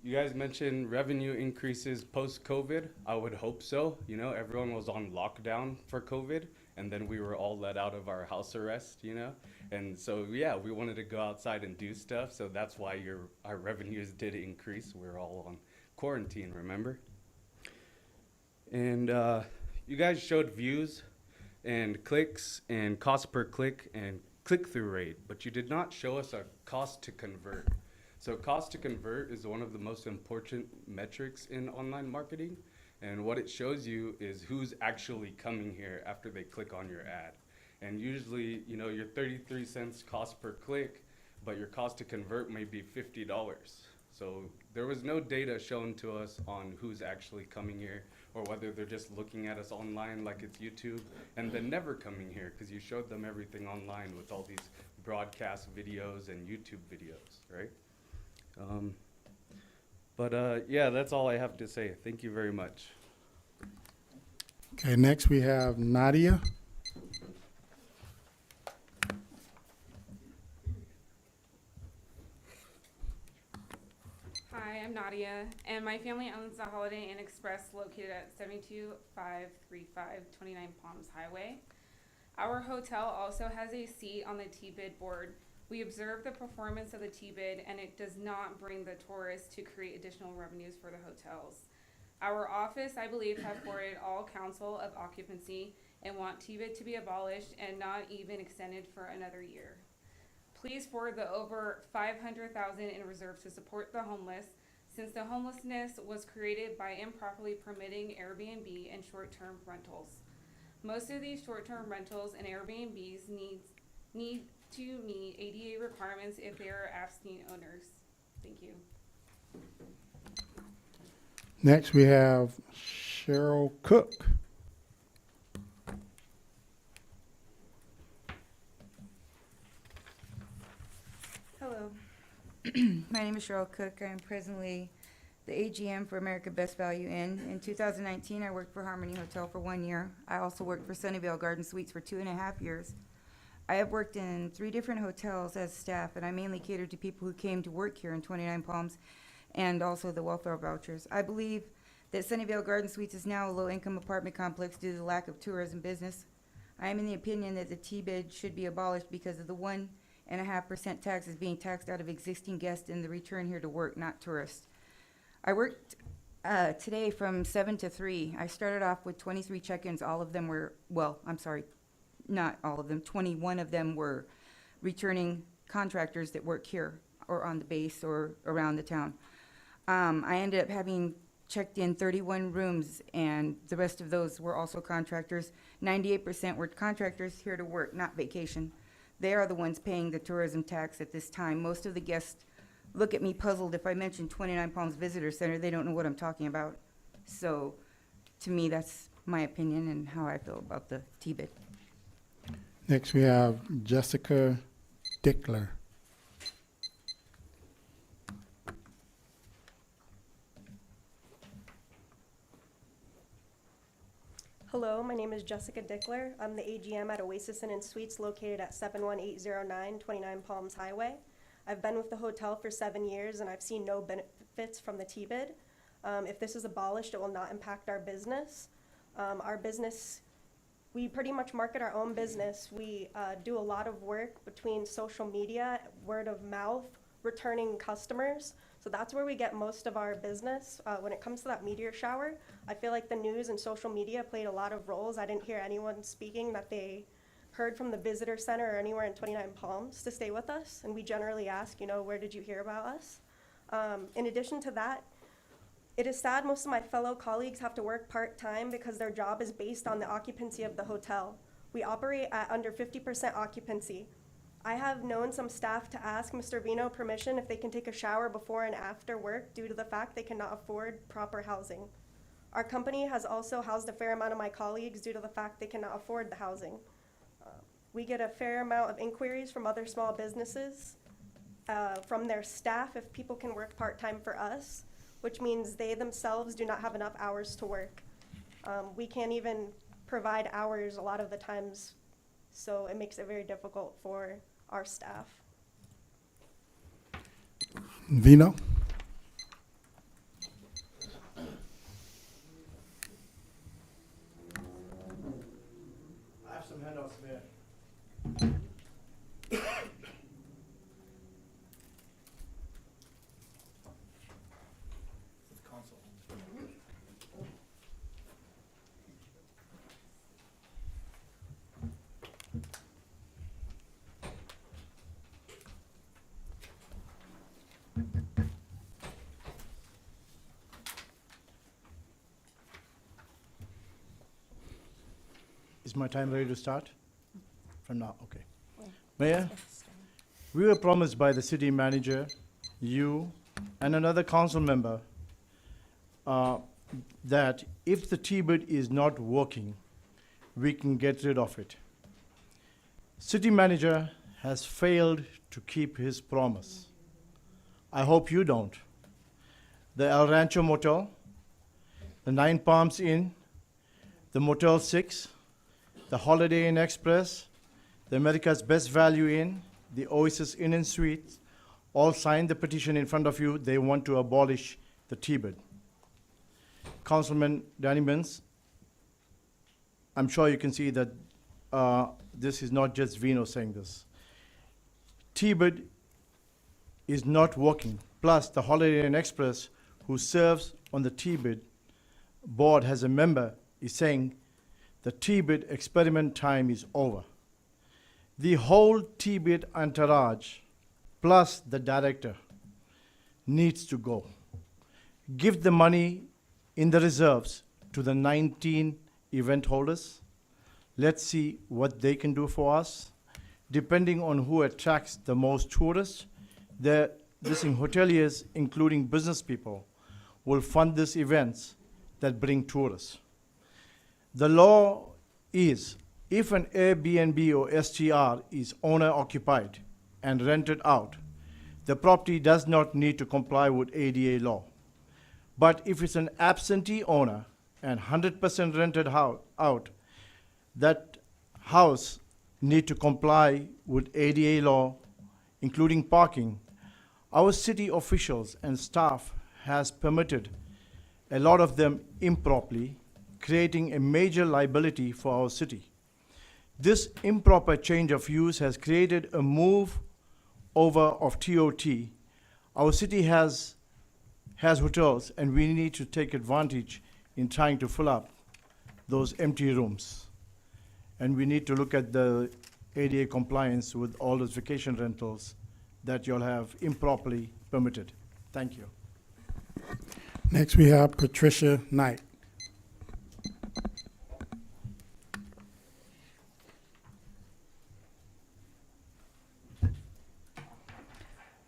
You guys mentioned revenue increases post-COVID. I would hope so. You know, everyone was on lockdown for COVID, and then we were all let out of our house arrest, you know? And so, yeah, we wanted to go outside and do stuff, so that's why our revenues did increase. We were all on quarantine, remember? And you guys showed views and clicks and cost per click and click-through rate, but you did not show us a cost to convert. So cost to convert is one of the most important metrics in online marketing. And what it shows you is who's actually coming here after they click on your ad. And usually, you know, your 33 cents cost per click, but your cost to convert may be $50. So there was no data shown to us on who's actually coming here or whether they're just looking at us online like it's YouTube and then never coming here because you showed them everything online with all these broadcast videos and YouTube videos, right? Yeah, that's all I have to say. Thank you very much. Okay, next we have Nadia. Hi, I'm Nadia, and my family owns the Holiday Inn Express located at 72535 29 Palms Highway. Our hotel also has a seat on the T-bid board. We observe the performance of the T-bid, and it does not bring the tourists to create additional revenues for the hotels. Our office, I believe, have forwarded all counsel of occupancy and want T-bid to be abolished and not even extended for another year. Please forward the over $500,000 in reserves to support the homeless, since the homelessness was created by improperly permitting Airbnb and short-term rentals. Most of these short-term rentals and Airbnbs need to meet ADA requirements if they are absentee owners. Thank you. Next we have Cheryl Cook. Hello. My name is Cheryl Cook. I am presently the AGM for America Best Value Inn. In 2019, I worked for Harmony Hotel for 1 year. I also worked for Sunnyvale Garden Suites for 2.5 years. I have worked in 3 different hotels as staff, and I mainly catered to people who came to work here in 29 Palms and also the welfare vouchers. I believe that Sunnyvale Garden Suites is now a low-income apartment complex due to the lack of tourism business. I am in the opinion that the T-bid should be abolished because of the 1.5% taxes being taxed out of existing guests in the return here to work, not tourists. I worked today from 7 to 3. I started off with 23 check-ins. All of them were, well, I'm sorry, not all of them. 21 of them were returning contractors that work here or on the base or around the town. I ended up having checked in 31 rooms, and the rest of those were also contractors. 98% were contractors here to work, not vacation. They are the ones paying the tourism tax at this time. Most of the guests look at me puzzled if I mention 29 Palms Visitor Center. They don't know what I'm talking about. So, to me, that's my opinion and how I feel about the T-bid. Next we have Jessica Dickler. Hello, my name is Jessica Dickler. I'm the AGM at Oasis Inn and Suites located at 71809 29 Palms Highway. I've been with the hotel for 7 years and I've seen no benefits from the T-bid. If this is abolished, it will not impact our business. Our business, we pretty much market our own business. We do a lot of work between social media, word of mouth, returning customers. So that's where we get most of our business. When it comes to that meteor shower, I feel like the news and social media played a lot of roles. I didn't hear anyone speaking that they heard from the visitor center or anywhere in 29 Palms to stay with us. And we generally ask, you know, where did you hear about us? In addition to that, it is sad most of my fellow colleagues have to work part-time because their job is based on the occupancy of the hotel. We operate at under 50% occupancy. I have known some staff to ask Mr. Vino permission if they can take a shower before and after work due to the fact they cannot afford proper housing. Our company has also housed a fair amount of my colleagues due to the fact they cannot afford the housing. We get a fair amount of inquiries from other small businesses, from their staff if people can work part-time for us, which means they themselves do not have enough hours to work. We can't even provide hours a lot of the times, so it makes it very difficult for our staff. Vino. Is my time ready to start? From now, okay. Mayor, we were promised by the city manager, you, and another council member, that if the T-bid is not working, we can get rid of it. City manager has failed to keep his promise. I hope you don't. The El Rancho Motel, the Nine Palms Inn, the Motel 6, the Holiday Inn Express, the America's Best Value Inn, the Oasis Inn and Suites, all signed the petition in front of you. They want to abolish the T-bid. Councilman Danny Mintz, I'm sure you can see that this is not just Vino saying this. T-bid is not working. Plus, the Holiday Inn Express, who serves on the T-bid board as a member, is saying the T-bid experiment time is over. The whole T-bid entourage, plus the director, needs to go. Give the money in the reserves to the 19 event holders. Let's see what they can do for us. Depending on who attracts the most tourists, the hoteliers, including business people, will fund these events that bring tourists. The law is, if an Airbnb or STR is owner occupied and rented out, the property does not need to comply with ADA law. But if it's an absentee owner and 100% rented out, that house need to comply with ADA law, including parking. Our city officials and staff has permitted a lot of them improperly, creating a major liability for our city. This improper change of use has created a move over of TOT. Our city has hotels, and we need to take advantage in trying to fill up those empty rooms. And we need to look at the ADA compliance with all those vacation rentals that you'll have improperly permitted. Thank you. Next, we have Patricia Knight.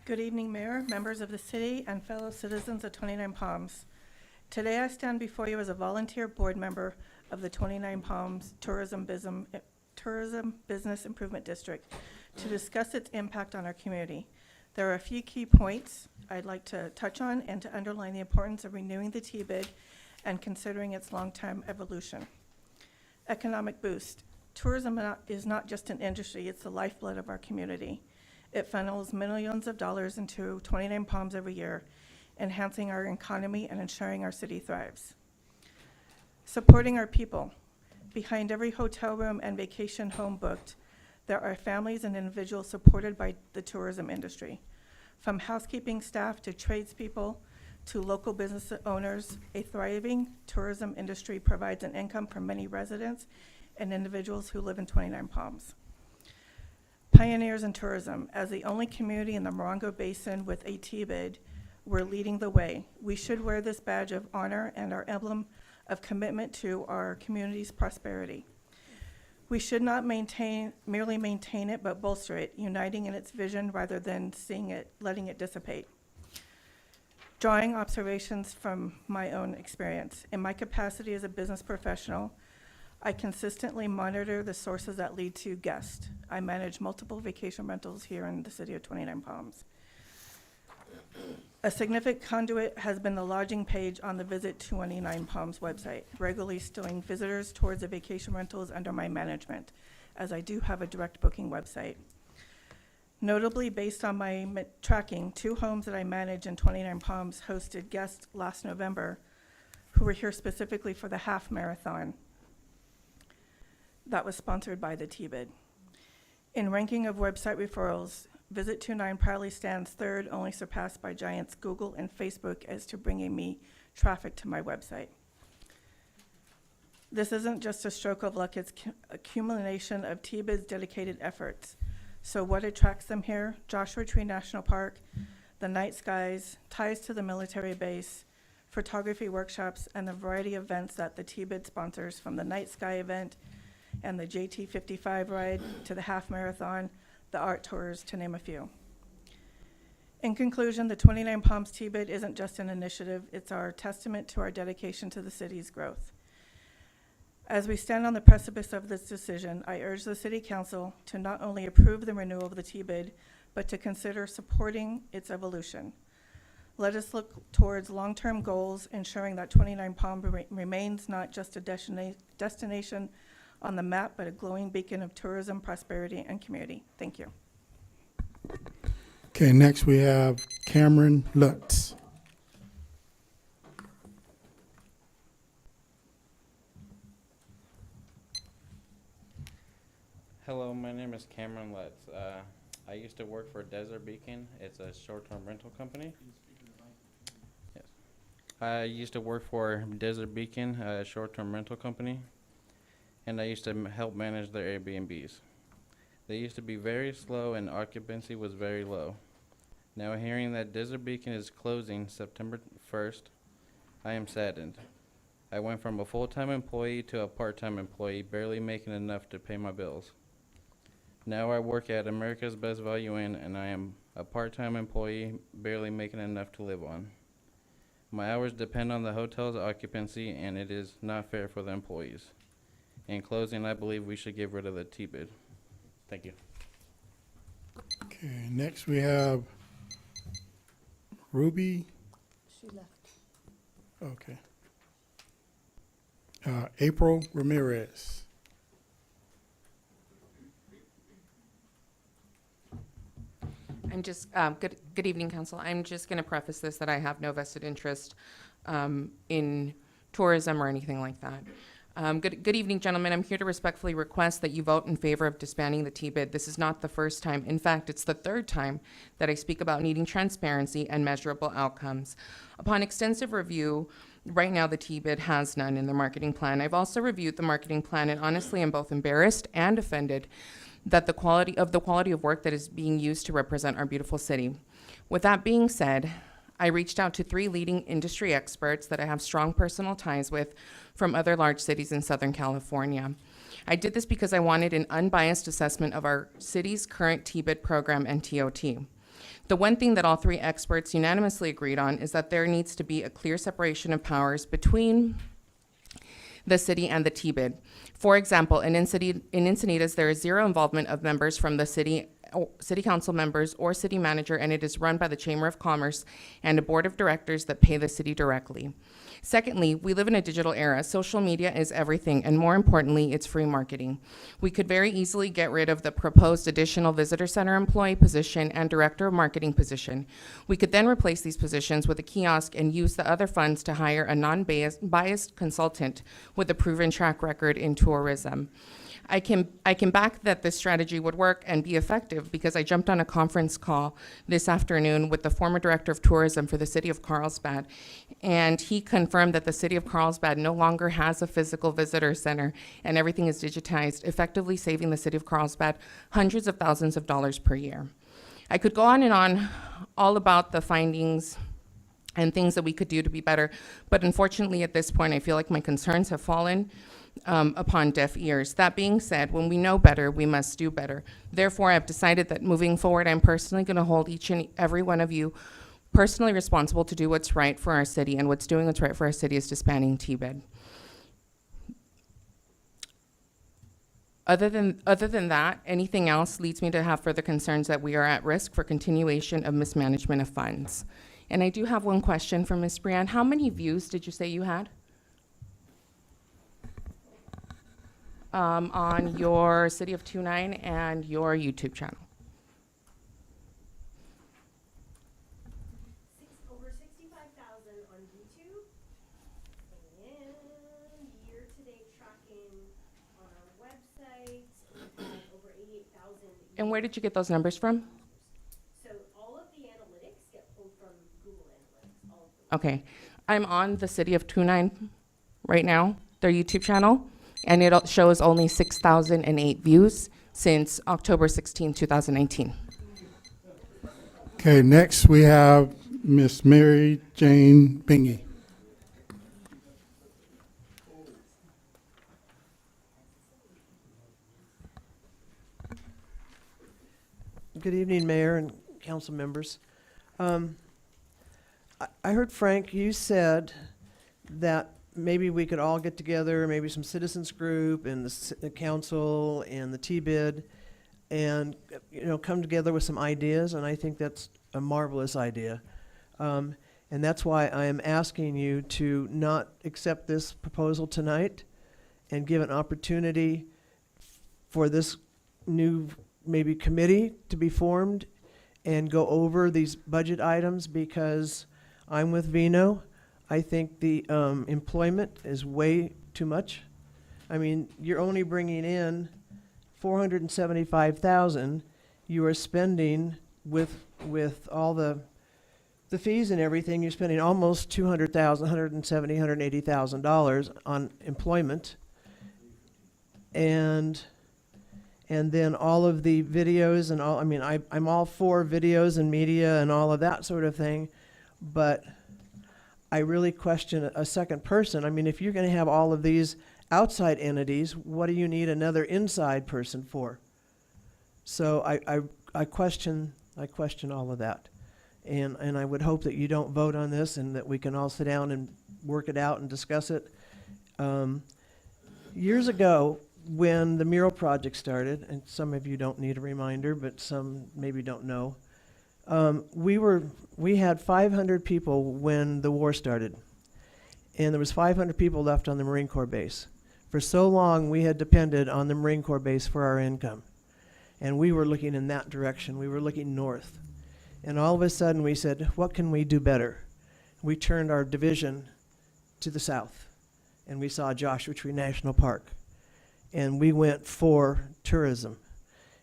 Good evening, Mayor, members of the city, and fellow citizens of 29 Palms. Today I stand before you as a volunteer board member of the 29 Palms Tourism Business Improvement District to discuss its impact on our community. There are a few key points I'd like to touch on and to underline the importance of renewing the T-bid and considering its long-term evolution. Economic boost. Tourism is not just an industry, it's the lifeblood of our community. It funnels millions of dollars into 29 Palms every year, enhancing our economy and ensuring our city thrives. Supporting our people. Behind every hotel room and vacation home booked, there are families and individuals supported by the tourism industry. From housekeeping staff to tradespeople to local business owners, a thriving tourism industry provides an income for many residents and individuals who live in 29 Palms. Pioneers in tourism. As the only community in the Morongo Basin with a T-bid, we're leading the way. We should wear this badge of honor and our emblem of commitment to our community's prosperity. We should not merely maintain it, but bolster it, uniting in its vision rather than letting it dissipate. Drawing observations from my own experience. In my capacity as a business professional, I consistently monitor the sources that lead to guests. I manage multiple vacation rentals here in the city of 29 Palms. A significant conduit has been the lodging page on the Visit 29 Palms website, regularly steering visitors towards the vacation rentals under my management, as I do have a direct booking website. Notably, based on my tracking, 2 homes that I manage in 29 Palms hosted guests last November who were here specifically for the half marathon that was sponsored by the T-bid. In ranking of website referrals, Visit 29 proudly stands third, only surpassed by giants Google and Facebook as to bringing me traffic to my website. This isn't just a stroke of luck, it's accumulation of T-bid's dedicated efforts. So what attracts them here? Joshua Tree National Park, the night skies, ties to the military base, photography workshops, and the variety of events that the T-bid sponsors, from the night sky event and the JT 55 ride to the half marathon, the art tours, to name a few. In conclusion, the 29 Palms T-Bid isn't just an initiative, it's our testament to our dedication to the city's growth. As we stand on the precipice of this decision, I urge the City Council to not only approve the renewal of the T-Bid, but to consider supporting its evolution. Let us look towards long-term goals, ensuring that 29 Palm remains not just a destination on the map, but a glowing beacon of tourism, prosperity, and community. Thank you. Okay, next we have Cameron Lutz. Hello, my name is Cameron Lutz. I used to work for Desert Beacon. It's a short-term rental company. Yes. I used to work for Desert Beacon, a short-term rental company, and I used to help manage their Airbnbs. They used to be very slow and occupancy was very low. Now hearing that Desert Beacon is closing September 1st, I am saddened. I went from a full-time employee to a part-time employee, barely making enough to pay my bills. Now I work at America's Best Value Inn, and I am a part-time employee, barely making enough to live on. My hours depend on the hotel's occupancy, and it is not fair for the employees. In closing, I believe we should get rid of the T-bid. Thank you. Okay, next we have Ruby. She left. Okay. April Ramirez. I'm just, good evening, council. I'm just going to preface this that I have no vested interest in tourism or anything like that. Good evening, gentlemen. I'm here to respectfully request that you vote in favor of disbanding the T-bid. This is not the first time. In fact, it's the third time that I speak about needing transparency and measurable outcomes. Upon extensive review, right now the T-bid has none in the marketing plan. I've also reviewed the marketing plan, and honestly, I'm both embarrassed and offended that the quality of work that is being used to represent our beautiful city. With that being said, I reached out to 3 leading industry experts that I have strong personal ties with from other large cities in Southern California. I did this because I wanted an unbiased assessment of our city's current T-bid program and TOT. The one thing that all 3 experts unanimously agreed on is that there needs to be a clear separation of powers between the city and the T-bid. For example, in Encinitas, there is 0 involvement of members from the city council members or city manager, and it is run by the Chamber of Commerce and a board of directors that pay the city directly. Secondly, we live in a digital era. Social media is everything, and more importantly, it's free marketing. We could very easily get rid of the proposed additional visitor center employee position and director of marketing position. We could then replace these positions with a kiosk and use the other funds to hire a non-biased consultant with a proven track record in tourism. I can back that this strategy would work and be effective because I jumped on a conference call this afternoon with the former director of tourism for the city of Carlsbad, and he confirmed that the city of Carlsbad no longer has a physical visitor center and everything is digitized, effectively saving the city of Carlsbad hundreds of thousands of dollars per year. I could go on and on all about the findings and things that we could do to be better, but unfortunately at this point I feel like my concerns have fallen upon deaf ears. That being said, when we know better, we must do better. Therefore, I've decided that moving forward, I'm personally going to hold each and every one of you personally responsible to do what's right for our city, and what's right for our city is disbanding T-bid. Other than that, anything else leads me to have further concerns that we are at risk for continuation of mismanagement of funds. And I do have one question from Ms. Brianne. How many views did you say you had? On your City of 29 and your YouTube channel. Over 65,000 on YouTube, and year-to-date tracking on our website, we've had over 88,000. And where did you get those numbers from? So all of the analytics get pulled from Google Analytics. All of them. Okay, I'm on the City of 29 right now, their YouTube channel, and it shows only 6,008 views since October 16, 2019. Okay, next we have Miss Mary Jane Bingy. Good evening, Mayor and council members. I heard, Frank, you said that maybe we could all get together, maybe some citizens group and the council and the T-bid, and come together with some ideas, and I think that's a marvelous idea. And that's why I am asking you to not accept this proposal tonight and give an opportunity for this new maybe committee to be formed and go over these budget items, because I'm with Vino. I think the employment is way too much. I mean, you're only bringing in $475,000. You are spending with all the fees and everything. You're spending almost $200,000, $180,000 on employment, and then all of the videos and all. I mean, I'm all for videos and media and all of that sort of thing, but I really question a second person. I mean, if you're going to have all of these outside entities, what do you need another inside person for? So I question all of that. And I would hope that you don't vote on this and that we can all sit down and work it out and discuss it. Years ago, when the mural project started, and some of you don't need a reminder, but some maybe don't know, we had 500 people when the war started, and there was 500 people left on the Marine Corps base. For so long, we had depended on the Marine Corps base for our income, and we were looking in that direction. We were looking north, and all of a sudden we said, what can we do better? We turned our division to the south, and we saw Joshua Tree National Park, and we went for tourism,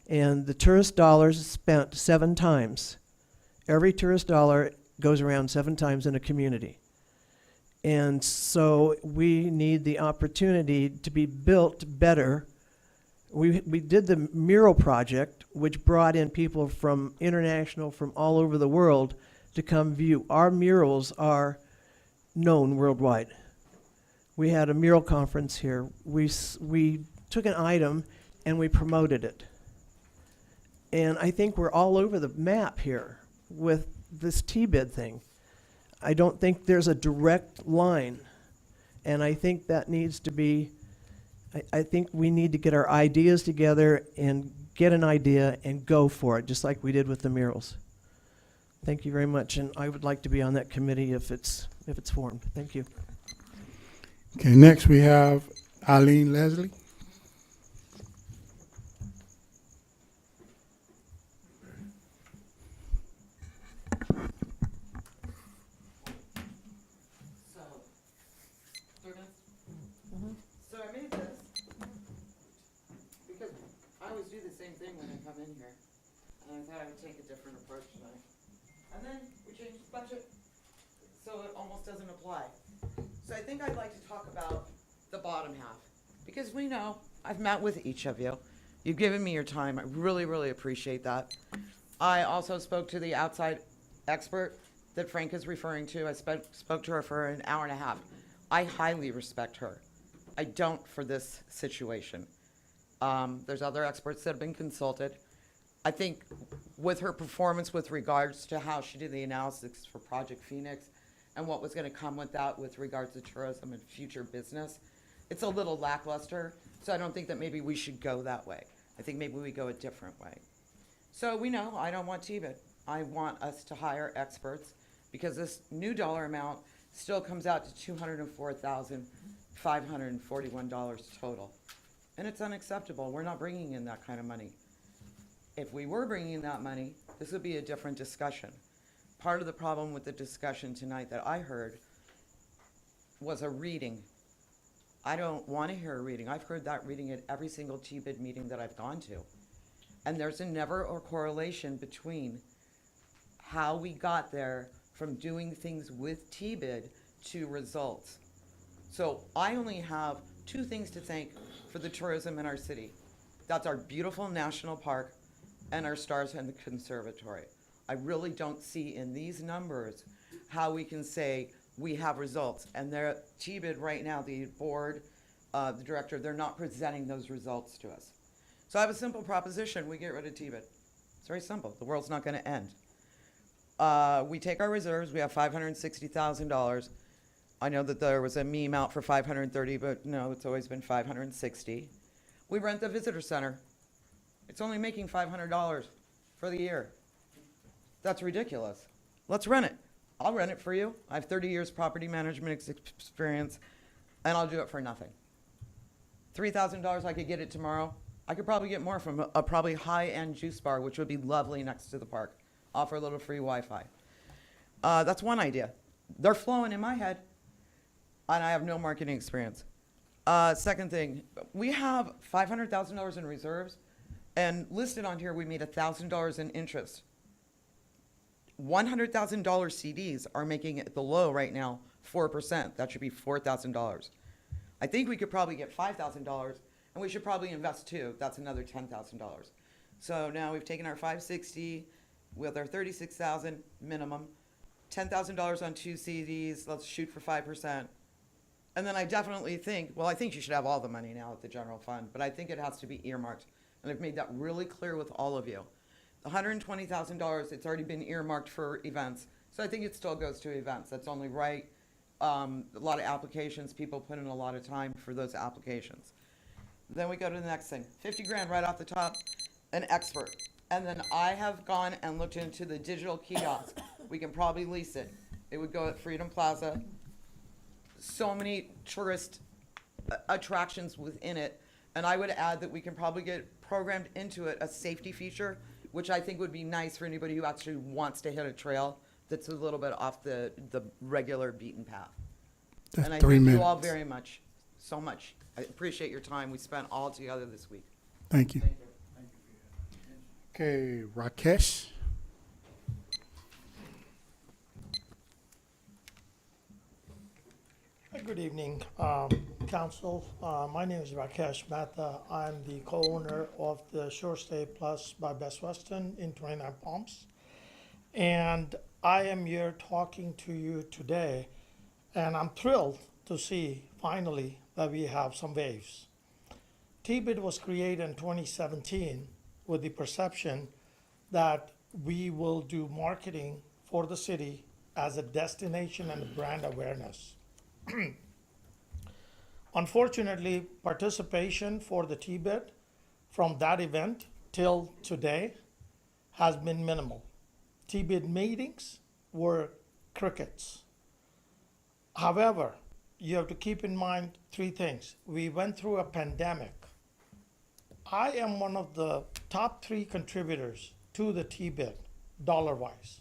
and the tourist dollars spent 7 times. Every tourist dollar goes around 7 times in a community. And so we need the opportunity to be built better. We did the mural project, which brought in people from from all over the world to come view. Our murals are known worldwide. We had a mural conference here. We took an item and we promoted it. And I think we're all over the map here with this T-bid thing. I don't think there's a direct line, and I think that needs to be, I think we need to get our ideas together and get an idea and go for it, just like we did with the murals. Thank you very much, and I would like to be on that committee if it's formed. Thank you. Okay, next we have Eileen Leslie. So I made this because I always do the same thing when I come in here, and I thought I would take a different approach tonight. And then we changed the budget, so it almost doesn't apply. So I think I'd like to talk about the bottom half, because we know I've met with each of you. You've given me your time. I really, really appreciate that. I also spoke to the outside expert that Frank is referring to. I spoke to her for an hour and a half. I highly respect her. I don't for this situation. There's other experts that have been consulted. I think with her performance with regards to how she did the analysis for Project Phoenix and what was going to come with that with regards to tourism and future business, it's a little lackluster. So I don't think that maybe we should go that way. I think maybe we go a different way. So we know I don't want T-bid. I want us to hire experts, because this new dollar amount still comes out to $204,541 total. And it's unacceptable. We're not bringing in that kind of money. If we were bringing in that money, this would be a different discussion. Part of the problem with the discussion tonight that I heard was a reading. I don't want to hear a reading. I've heard that reading at every single T-bid meeting that I've gone to. And there's never a correlation between how we got there from doing things with T-bid to results. So I only have 2 things to thank for the tourism in our city. That's our beautiful national park and our Stars and the Conservatory. I really don't see in these numbers how we can say we have results. And they're T-bid right now, the board, the director, they're not presenting those results to us. So I have a simple proposition: we get rid of T-bid. It's very simple. The world's not going to end. We take our reserves. We have $560,000. I know that there was a meme out for 530, but no, it's always been 560. We rent the visitor center. It's only making $500 for the year. That's ridiculous. Let's rent it. I'll rent it for you. I have 30 years property management experience, and I'll do it for nothing. $3,000, I could get it tomorrow. I could probably get more from a probably high-end juice bar, which would be lovely next to the park. Offer a little free Wi-Fi. That's one idea. They're flowing in my head, and I have no marketing experience. Second thing, we have $500,000 in reserves, and listed on here we made $1,000 in interest. $100,000 CDs are making at the low right now 4%. That should be $4,000. I think we could probably get $5,000, and we should probably invest too. That's another $10,000. So now we've taken our 560 with our 36,000 minimum, $10,000 on 2 CDs. Let's shoot for 5%. And then I definitely think, well, I think you should have all the money now at the general fund, but I think it has to be earmarked. And I've made that really clear with all of you. The $120,000, it's already been earmarked for events. So I think it still goes to events. That's only right. A lot of applications, people put in a lot of time for those applications. Then we go to the next thing. 50 grand right off the top, an expert. And then I have gone and looked into the digital kiosk. We can probably lease it. It would go at Freedom Plaza. So many tourist attractions within it. And I would add that we can probably get programmed into it a safety feature, which I think would be nice for anybody who actually wants to hit a trail that's a little bit off the regular beaten path. That's And I 3 thank minutes. you all very much, so much. I appreciate your time we spent all together this week. Thank you. Okay, Rakesh. Good evening, Council. My name is Rakesh Mehta. I'm the co-owner of the Shore Stay Plus by Best Western in 29 Palms. And I am here talking to you today, and I'm thrilled to see finally that we have some waves. TBID was created in 2017 with the perception that we will do marketing for the city as a destination and a brand awareness. Unfortunately, participation for the TBID from that event till today has been minimal. TBID meetings were crickets. However, you have to keep in mind 3 things. We went through a pandemic. I am one of the top 3 contributors to the TBID, dollar-wise.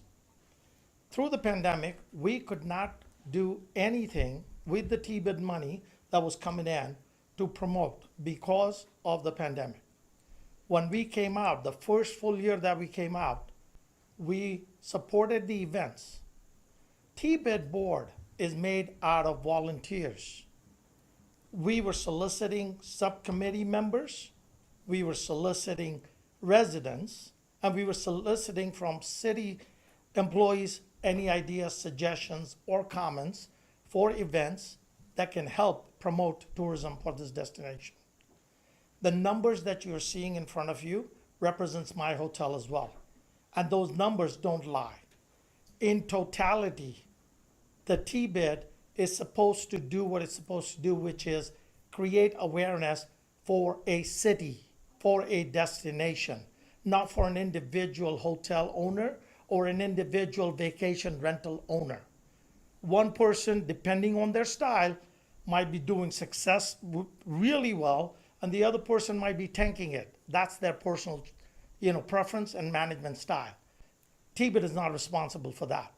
Through the pandemic, we could not do anything with the TBID money that was coming in to promote because of the pandemic. When we came out, the first full year that we came out, we supported the events. TBID board is made out of volunteers. We were soliciting subcommittee members, we were soliciting residents, and we were soliciting from city employees any ideas, suggestions, or comments for events that can help promote tourism for this destination. The numbers that you're seeing in front of you represents my hotel as well. And those numbers don't lie. In totality, the TBID is supposed to do what it's supposed to do, which is create awareness for a city, for a destination, not for an individual hotel owner or an individual vacation rental owner. One person, depending on their style, might be doing success really well, and the other person might be tanking it. That's their personal, preference and management style. TBID is not responsible for that.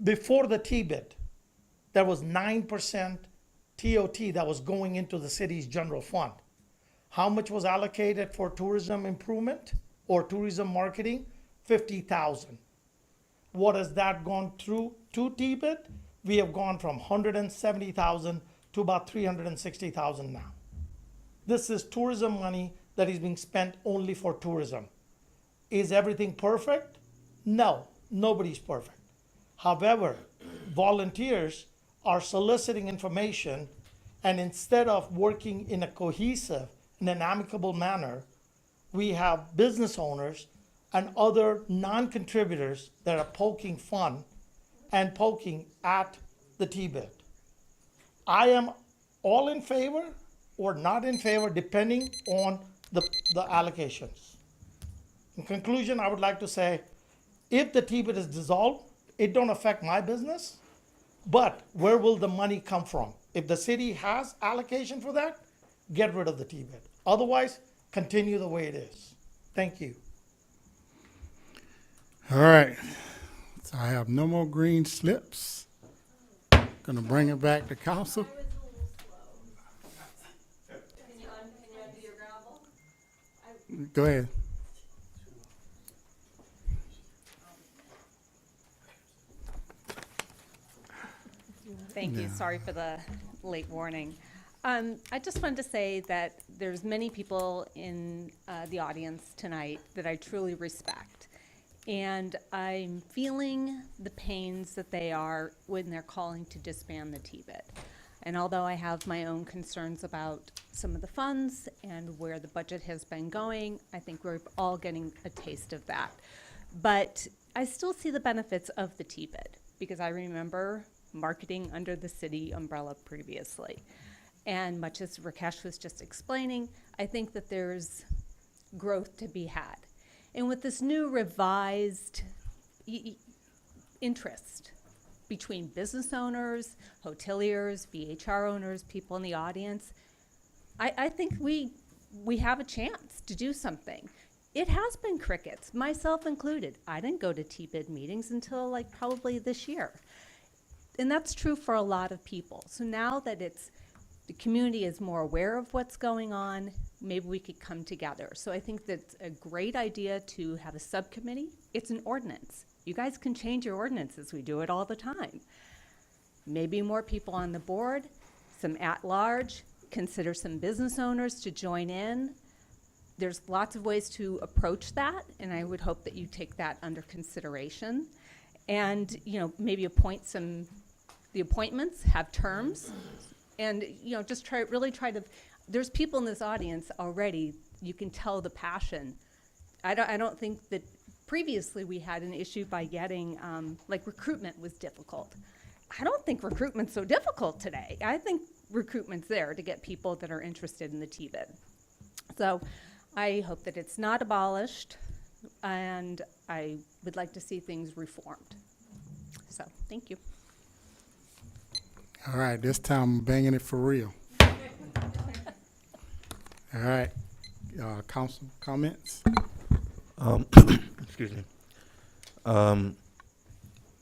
Before the TBID, there was 9% TOT that was going into the city's general fund. How much was allocated for tourism improvement or tourism marketing? 50,000. What has that gone through to TBID? We have gone from 170,000 to about 360,000 now. This is tourism money that is being spent only for tourism. Is everything perfect? No, nobody's perfect. However, volunteers are soliciting information, and instead of working in a cohesive, in an amicable manner, we have business owners and other non-contributors that are poking fun and poking at the T-bid. I am all in favor or not in favor depending on the allocations. In conclusion, I would like to say, if the T-bid is dissolved, it don't affect my business, but where will the money come from? If the city has allocation for that, get rid of the T-bid. Otherwise, continue the way it is. Thank you. All right. So I have no more green slips. Gonna bring it back to council. Go ahead. Thank you. Sorry for the late warning. I just wanted to say that there's many people in the audience tonight that I truly respect. And I'm feeling the pains that they are when they're calling to disband the T-bid. And although I have my own concerns about some of the funds and where the budget has been going, I think we're all getting a taste of that. But I still see the benefits of the T-bid because I remember marketing under the city umbrella previously. And much as Rakesh was just explaining, I think that there's growth to be had. And with this new revised interest between business owners, hoteliers, VHR owners, people in the audience, I think we have a chance to do something. It has been crickets, myself included. I didn't go to T-bid meetings until like probably this year. And that's true for a lot of people. So now that the community is more aware of what's going on, maybe we could come together. So I think that's a great idea to have a subcommittee. It's an ordinance. You guys can change your ordinances. We do it all the time. Maybe more people on the board, some at-large, consider some business owners to join in. There's lots of ways to approach that, and I would hope that you take that under consideration. And, you know, maybe appoint the appointments, have terms, and, you know, just really try to, there's people in this audience already, you can tell the passion. I don't think that previously we had an issue by getting, like recruitment was difficult. I don't think recruitment's so difficult today. I think recruitment's there to get people that are interested in the T-bid. So I hope that it's not abolished, and I would like to see things reformed. So, thank you. All right, this time I'm banging it for real. All right, council comments? Excuse me.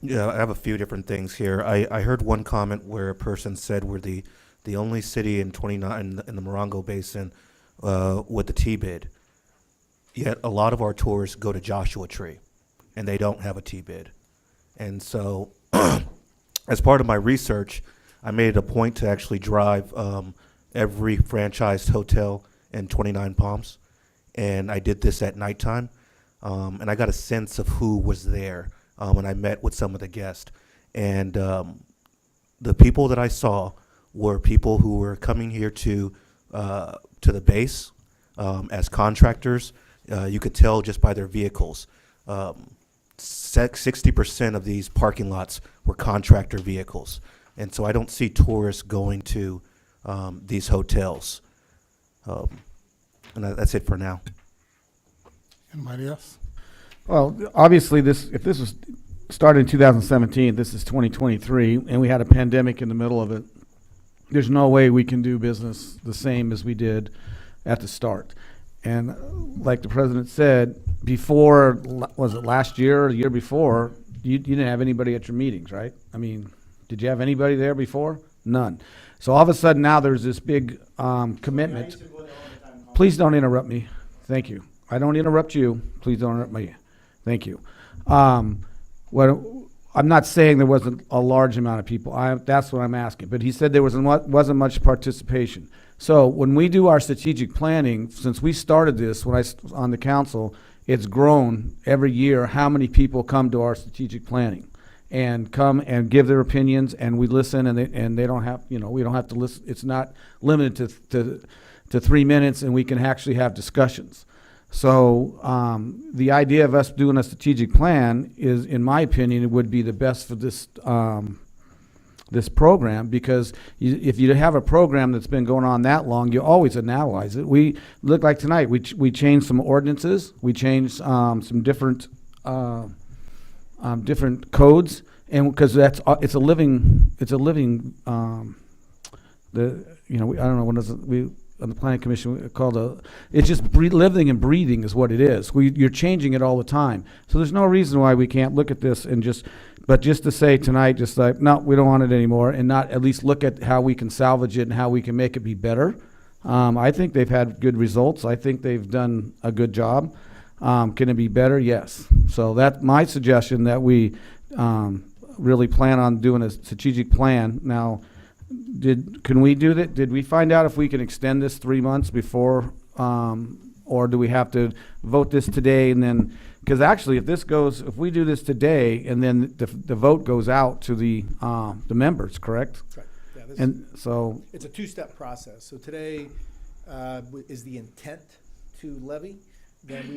Yeah, I have a few different things here. I heard one comment where a person said we're the only city in 29 in the Morongo Basin with the T-bid. Yet a lot of our tours go to Joshua Tree, and they don't have a T-bid. And so, as part of my research, I made it a point to actually drive every franchised hotel in 29 Palms, and I did this at nighttime, and I got a sense of who was there when I met with some of the guests. And the people that I saw were people who were coming here to the base as contractors. You could tell just by their vehicles. 60% of these parking lots were contractor vehicles. And so I don't see tourists going to these hotels. And that's it for now. Anybody else? Well, obviously, if this was started in 2017, this is 2023, and we had a pandemic in the middle of it. There's no way we can do business the same as we did at the start. And like the president said, before, was it last year or the year before, you didn't have anybody at your meetings, right? I mean, did you have anybody there before? None. So all of a sudden now there's this big commitment. Please don't interrupt me. Thank you. I don't interrupt you. Please don't interrupt me. Thank you. I'm not saying there wasn't a large amount of people. That's what I'm asking. But he said there wasn't much participation. So when we do our strategic planning, since we started this when I was on the council, it's grown every year how many people come to our strategic planning and come and give their opinions, and we listen, and they don't have, we don't have to listen. It's not limited to 3 minutes, and we can actually have discussions. So, the idea of us doing a strategic plan is, in my opinion, it would be the best for this, this program, because if you have a program that's been going on that long, you always analyze it. We look like tonight, we changed some ordinances, we changed some different different codes, and because it's a living I don't know what is it, we on the planning commission we called it's just living and breathing is what it is. You're changing it all the time, so there's no reason why we can't look at this and just to say tonight, just like, no, we don't want it anymore, and not at least look at how we can salvage it and how we can make it be better. I think they've had good results. I think they've done a good job. Can it be better? Yes. So that's my suggestion, that we really plan on doing a strategic plan. Now, can we do that? Did we find out if we can extend this 3 months before, or do we have to vote this today and then? Because actually, if we do this today and then the vote goes out to the members, correct? That's right. Yeah, And so it's a two-step process. So today is the intent to levy. Then we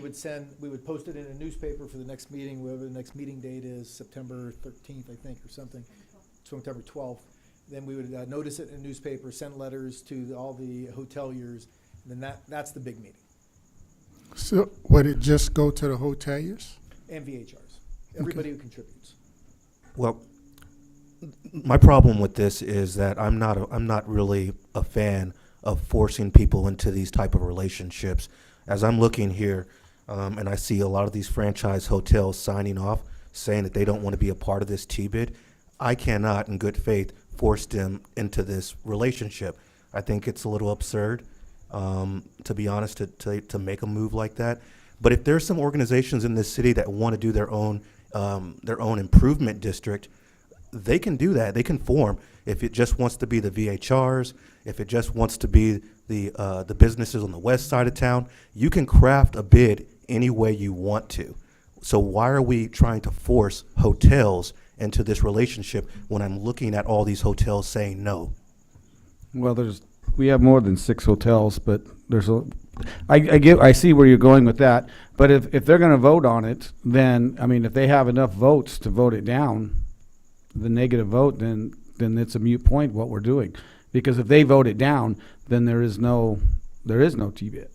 would post it in a newspaper for the next meeting, whatever the next meeting date is, September 13th, I think, or something, September 12th. Then we would notice it in a newspaper, send letters to all the hoteliers, and then that's the big meeting. So would it just go to the hoteliers? And VHRs, everybody who contributes. Well, my problem with this is that I'm not really a fan of forcing people into these type of relationships. As I'm looking here, and I see a lot of these franchise hotels signing off, saying that they don't want to be a part of this T-bid, I cannot, in good faith, force them into this relationship. I think it's a little absurd, to be honest, to make a move like that. But if there's some organizations in this city that want to do their own improvement district, they can do that. They can form. If it just wants to be the VHRs, if it just wants to be the businesses on the west side of town, you can craft a bid any way you want to. So why are we trying to force hotels into this relationship when I'm looking at all these hotels saying no? Well, we have more than 6 hotels, but I see where you're going with that. But if they're going to vote on it, then, I mean, if they have enough votes to vote it down, the negative vote, then it's a moot point what we're doing. Because if they vote it down, then there is no T-bid.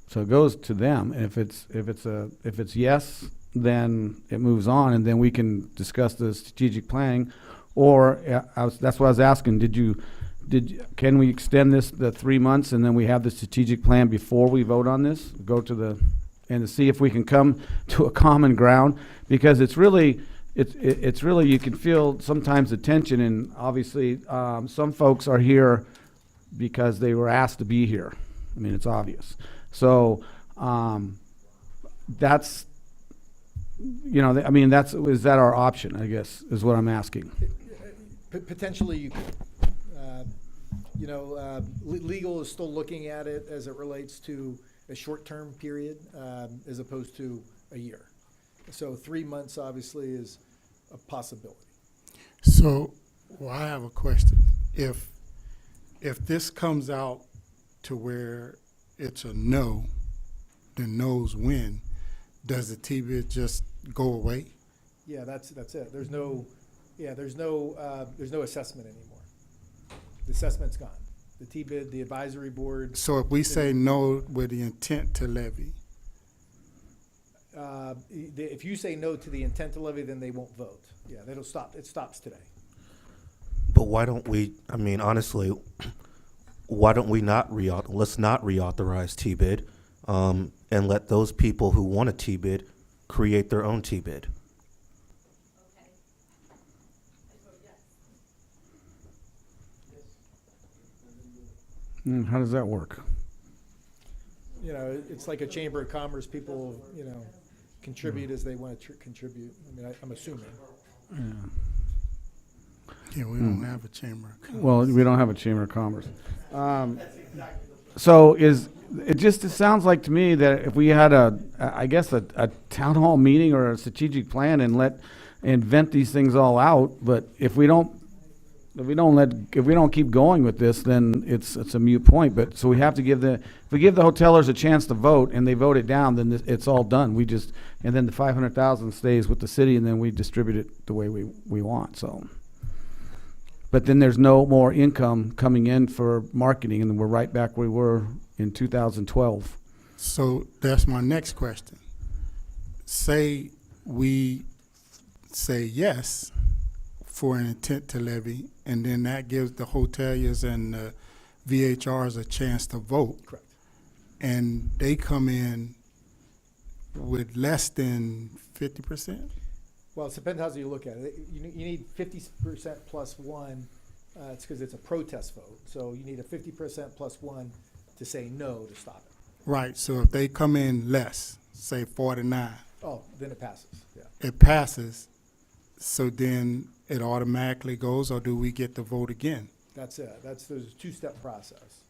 So it goes to them. And if it's yes, then it moves on, and then we can discuss the strategic planning. Or that's what I was asking. Can we extend this the 3 months, and then we have the strategic plan before we vote on this? And to see if we can come to a common ground, because it's really you can feel sometimes the tension, and obviously some folks are here because they were asked to be here. I mean, it's obvious. So that's, is that our option, I guess, is what I'm asking. Potentially you could. Legal is still looking at it as it relates to a short-term period as opposed to a year. So 3 months obviously is a possibility. So, I have a question. If this comes out to where it's a no, then no's win, does the T-bid just go away? Yeah, that's it. There's no assessment anymore. The assessment's gone. The T-bid, the advisory board. So if we say no with the intent to levy? If you say no to the intent to levy, then they won't vote. Yeah, it'll stop. It stops today. But why don't we, honestly, why don't we let's not reauthorize T-bid, and let those people who want a T-bid create their own T-bid? How does that work? It's like a chamber of commerce. People, contribute as they want to contribute. I'm assuming. Yeah, we don't have a chamber of commerce. Well, we don't have a chamber of commerce. So it sounds like to me that if we had a town hall meeting or a strategic plan and vent these things all out, but if we don't if we don't keep going with this, then it's a moot point. But so we have to if we give the hotelers a chance to vote and they vote it down, then it's all done. And then the 500,000 stays with the city, and then we distribute it the way we want. So, but then there's no more income coming in for marketing, and then we're right back where we were in 2012. So that's my next question. Say we say yes for an intent to levy, and then that gives the hoteliers and the VHRs a chance to vote. Correct. And they come in with less than 50%? Well, it depends how you look at it. You need 50% plus one, it's because it's a protest vote. So you need a 50% plus one to say no to stop it. Right, so if they come in less, say 49, Oh, then it passes, yeah. it passes, so then it automatically goes, or do we get to vote again? That's it. There's a two-step process.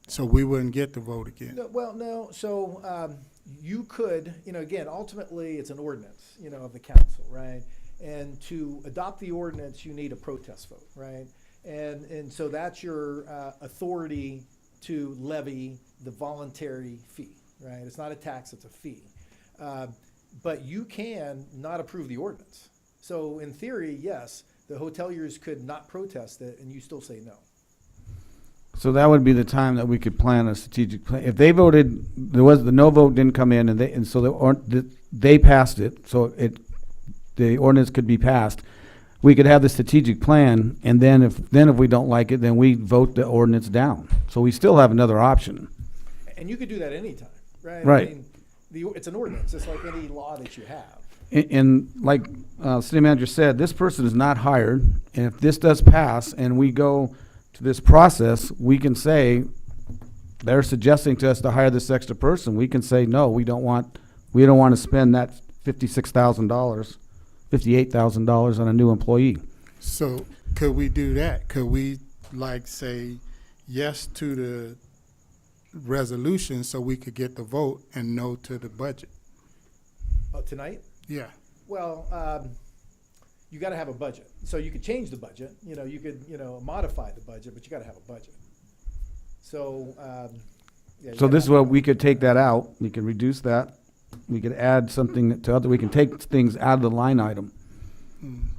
So we wouldn't get to vote again? No, well, no, so you could, again, ultimately, it's an ordinance, of the council, right? And to adopt the ordinance, you need a protest vote, right? And so that's your authority to levy the voluntary fee, right? It's not a tax, it's a fee. But you can not approve the ordinance. So in theory, yes, the hoteliers could not protest it and you still say no. So that would be the time that we could plan a strategic plan. If they voted, the no vote didn't come in, and so they passed it, so the ordinance could be passed. We could have the strategic plan, and then if we don't like it, then we vote the ordinance down. So we still have another option. And you could do that anytime, right? Right. I mean, it's an ordinance, just like any law that you have. And like city manager said, this person is not hired, and if this does pass and we go to this process, we can say, they're suggesting to us to hire this extra person. We can say, no, we don't want to spend that $56,000, $58,000 on a new employee. So could we do that? Could we say yes to the resolution so we could get the vote and no to the budget? Tonight? Yeah. Well, you got to have a budget. So you could change the budget. You could modify the budget, but you got to have a budget. So yeah. So this is what we could take that out. We could reduce that. We could add something to other. We can take things out of the line item,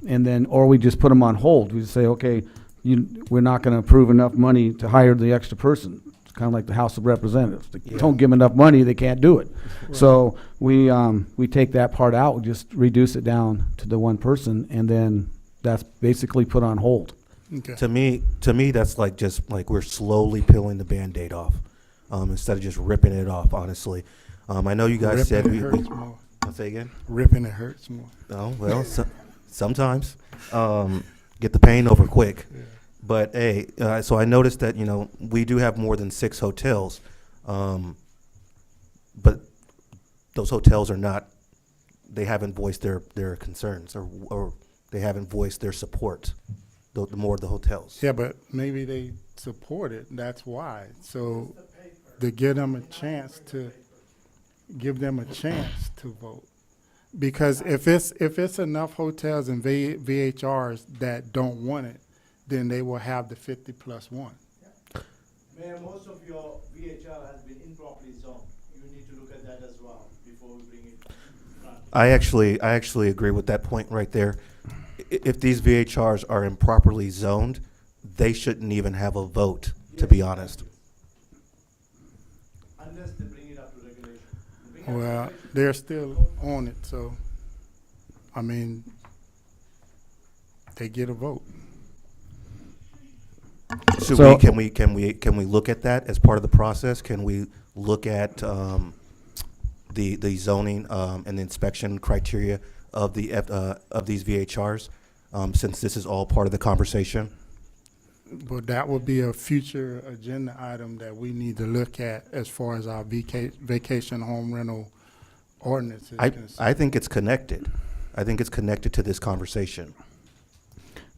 and then, or we just put them on hold. We just say, okay, we're not going to approve enough money to hire the extra person. It's kind of like the House of Representatives. They don't give them enough money, they can't do it. Right. So we take that part out, just reduce it down to the one person, and then that's basically put on hold. Okay. To me, that's just like we're slowly peeling the Band-Aid off, instead of just ripping it off. Honestly, I know you guys said it hurts more. I'll say again. Ripping it hurts more. Oh well, sometimes get the pain over quick. Yeah. But hey, so I noticed that we do have more than 6 hotels, but those hotels are not. They haven't voiced their concerns or they haven't voiced their support. The more the hotels. Yeah, but maybe they support it. That's why. So to give them a chance to vote, because if it's enough hotels and VHRs that don't want it, then they will have the 50 plus 1. Mayor, most of your VHR has been improperly zoned. You need to look at that as well before we bring it. I actually agree with that point right there. If these VHRs are improperly zoned, they shouldn't even have a vote, to be honest. Unless they bring it up to regulation. Well, they're still on it, so I mean, they get a vote. So can we look at that as part of the process? Can we look at the zoning and the inspection criteria of these VHRs, since this is all part of the conversation? But that would be a future agenda item that we need to look at as far as our vacation home rental ordinance is concerned. I think it's connected. I think it's connected to this conversation.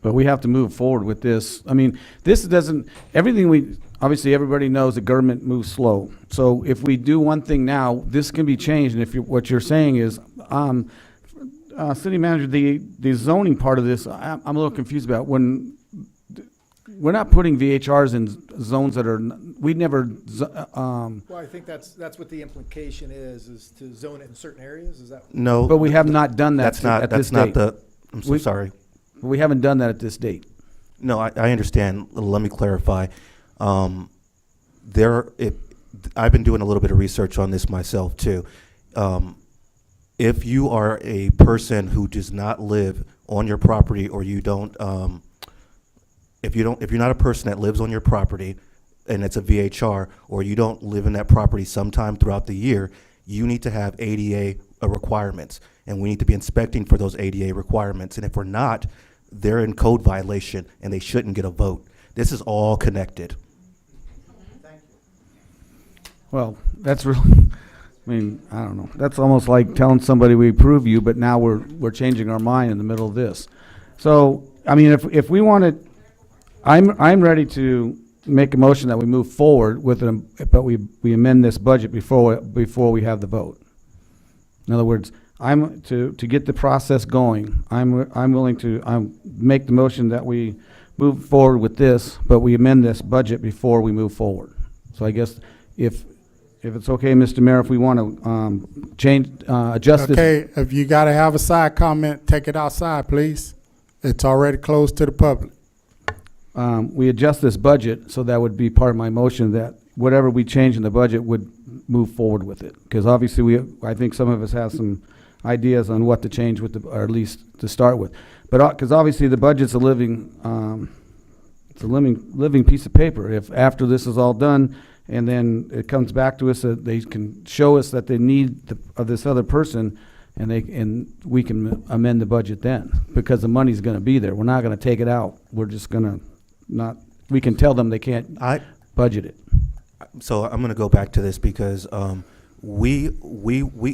But we have to move forward with this. I mean, this doesn't, obviously everybody knows the government moves slow. So if we do one thing now, this can be changed. And what you're saying is, city manager, the zoning part of this, I'm a little confused about. When we're not putting VHRs in zones that are, we never, Well, I think that's what the implication is to zone it in certain areas, is that? No. but we have not done that That's not, at this that's date. not the, I'm so We- sorry. We haven't done that at this date. No, I understand. Let me clarify. I've been doing a little bit of research on this myself too. If you are a person who does not live on your property, or you don't, if you're not a person that lives on your property and it's a VHR, or you don't live in that property sometime throughout the year, you need to have ADA requirements, and we need to be inspecting for those ADA requirements. And if we're not, they're in code violation and they shouldn't get a vote. This is all connected. Well, that's real, I mean, I don't know. That's almost like telling somebody we approve you, but now we're changing our mind in the middle of this. So, I mean, if we wanted, I'm ready to make a motion that we move forward with them, but we amend this budget before we have the vote. In other words, I'm to get the process going. I'm willing to make the motion that we move forward with this, but we amend this budget before we move forward. So I guess if it's okay, Mr. Mayor, if we want to adjust this. Okay, if you gotta have a side comment, take it outside, please. It's already closed to the public. We adjust this budget, so that would be part of my motion, that whatever we change in the budget would move forward with it. Because obviously I think some of us have some ideas on what to change with or at least to start with. But, because obviously the budget's a living piece of paper. If after this is all done, and then it comes back to us that they can show us that they need this other person, and we can amend the budget then, because the money's gonna be there. We're not gonna take it out. We're just gonna we can tell them they can't budget it. So I'm going to go back to this because we